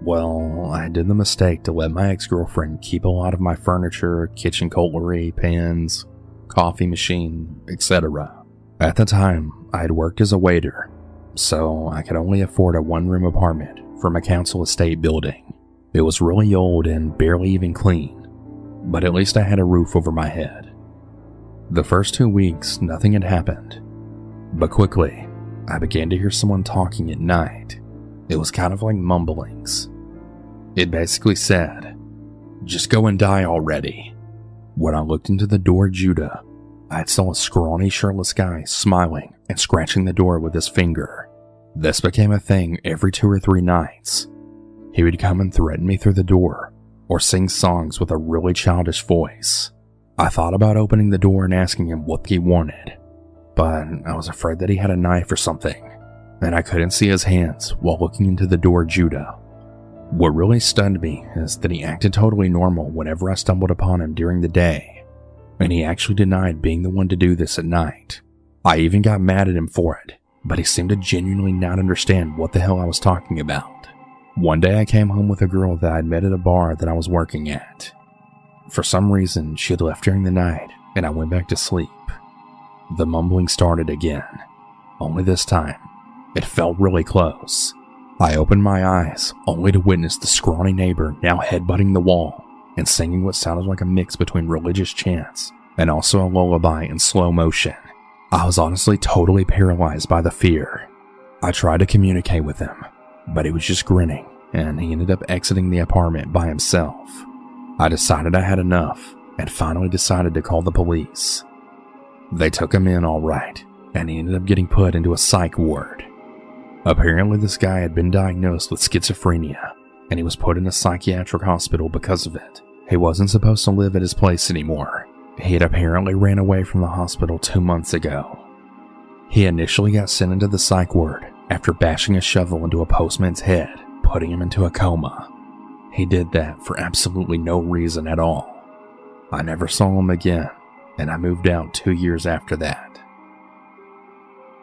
Well, I did the mistake to let my ex-girlfriend keep a lot of my furniture, kitchen cutlery, pans, coffee machine, etc. At the time, I had worked as a waiter, so I could only afford a one-room apartment from a council estate building. It was really old and barely even clean, but at least I had a roof over my head. The first 2 weeks, nothing had happened, but quickly, I began to hear someone talking at night. It was kind of like mumblings. It basically said, "Just go and die already." When I looked into the door Judah, I saw a scrawny, shirtless guy smiling and scratching the door with his finger. This became a thing every 2 or 3 nights. He would come and threaten me through the door, or sing songs with a really childish voice. I thought about opening the door and asking him what he wanted, but I was afraid that he had a knife or something, and I couldn't see his hands while looking into the door Judah. What really stunned me is that he acted totally normal whenever I stumbled upon him during the day, and he actually denied being the one to do this at night. I even got mad at him for it, but he seemed to genuinely not understand what the hell I was talking about. One day I came home with a girl that I'd met at a bar that I was working at. For some reason, she had left during the night, and I went back to sleep. The mumbling started again, only this time, it felt really close. I opened my eyes, only to witness the scrawny neighbor now headbutting the wall and singing what sounded like a mix between religious chants and also a lullaby in slow motion. I was honestly totally paralyzed by the fear. I tried to communicate with him, but he was just grinning, and he ended up exiting the apartment by himself. I decided I had enough, and finally decided to call the police. They took him in all right, and he ended up getting put into a psych ward. Apparently this guy had been diagnosed with schizophrenia, and he was put in a psychiatric hospital because of it. He wasn't supposed to live at his place anymore. He had apparently ran away from the hospital 2 months ago. He initially got sent into the psych ward after bashing a shovel into a postman's head, putting him into a coma. He did that for absolutely no reason at all. I never saw him again, and I moved out 2 years after that.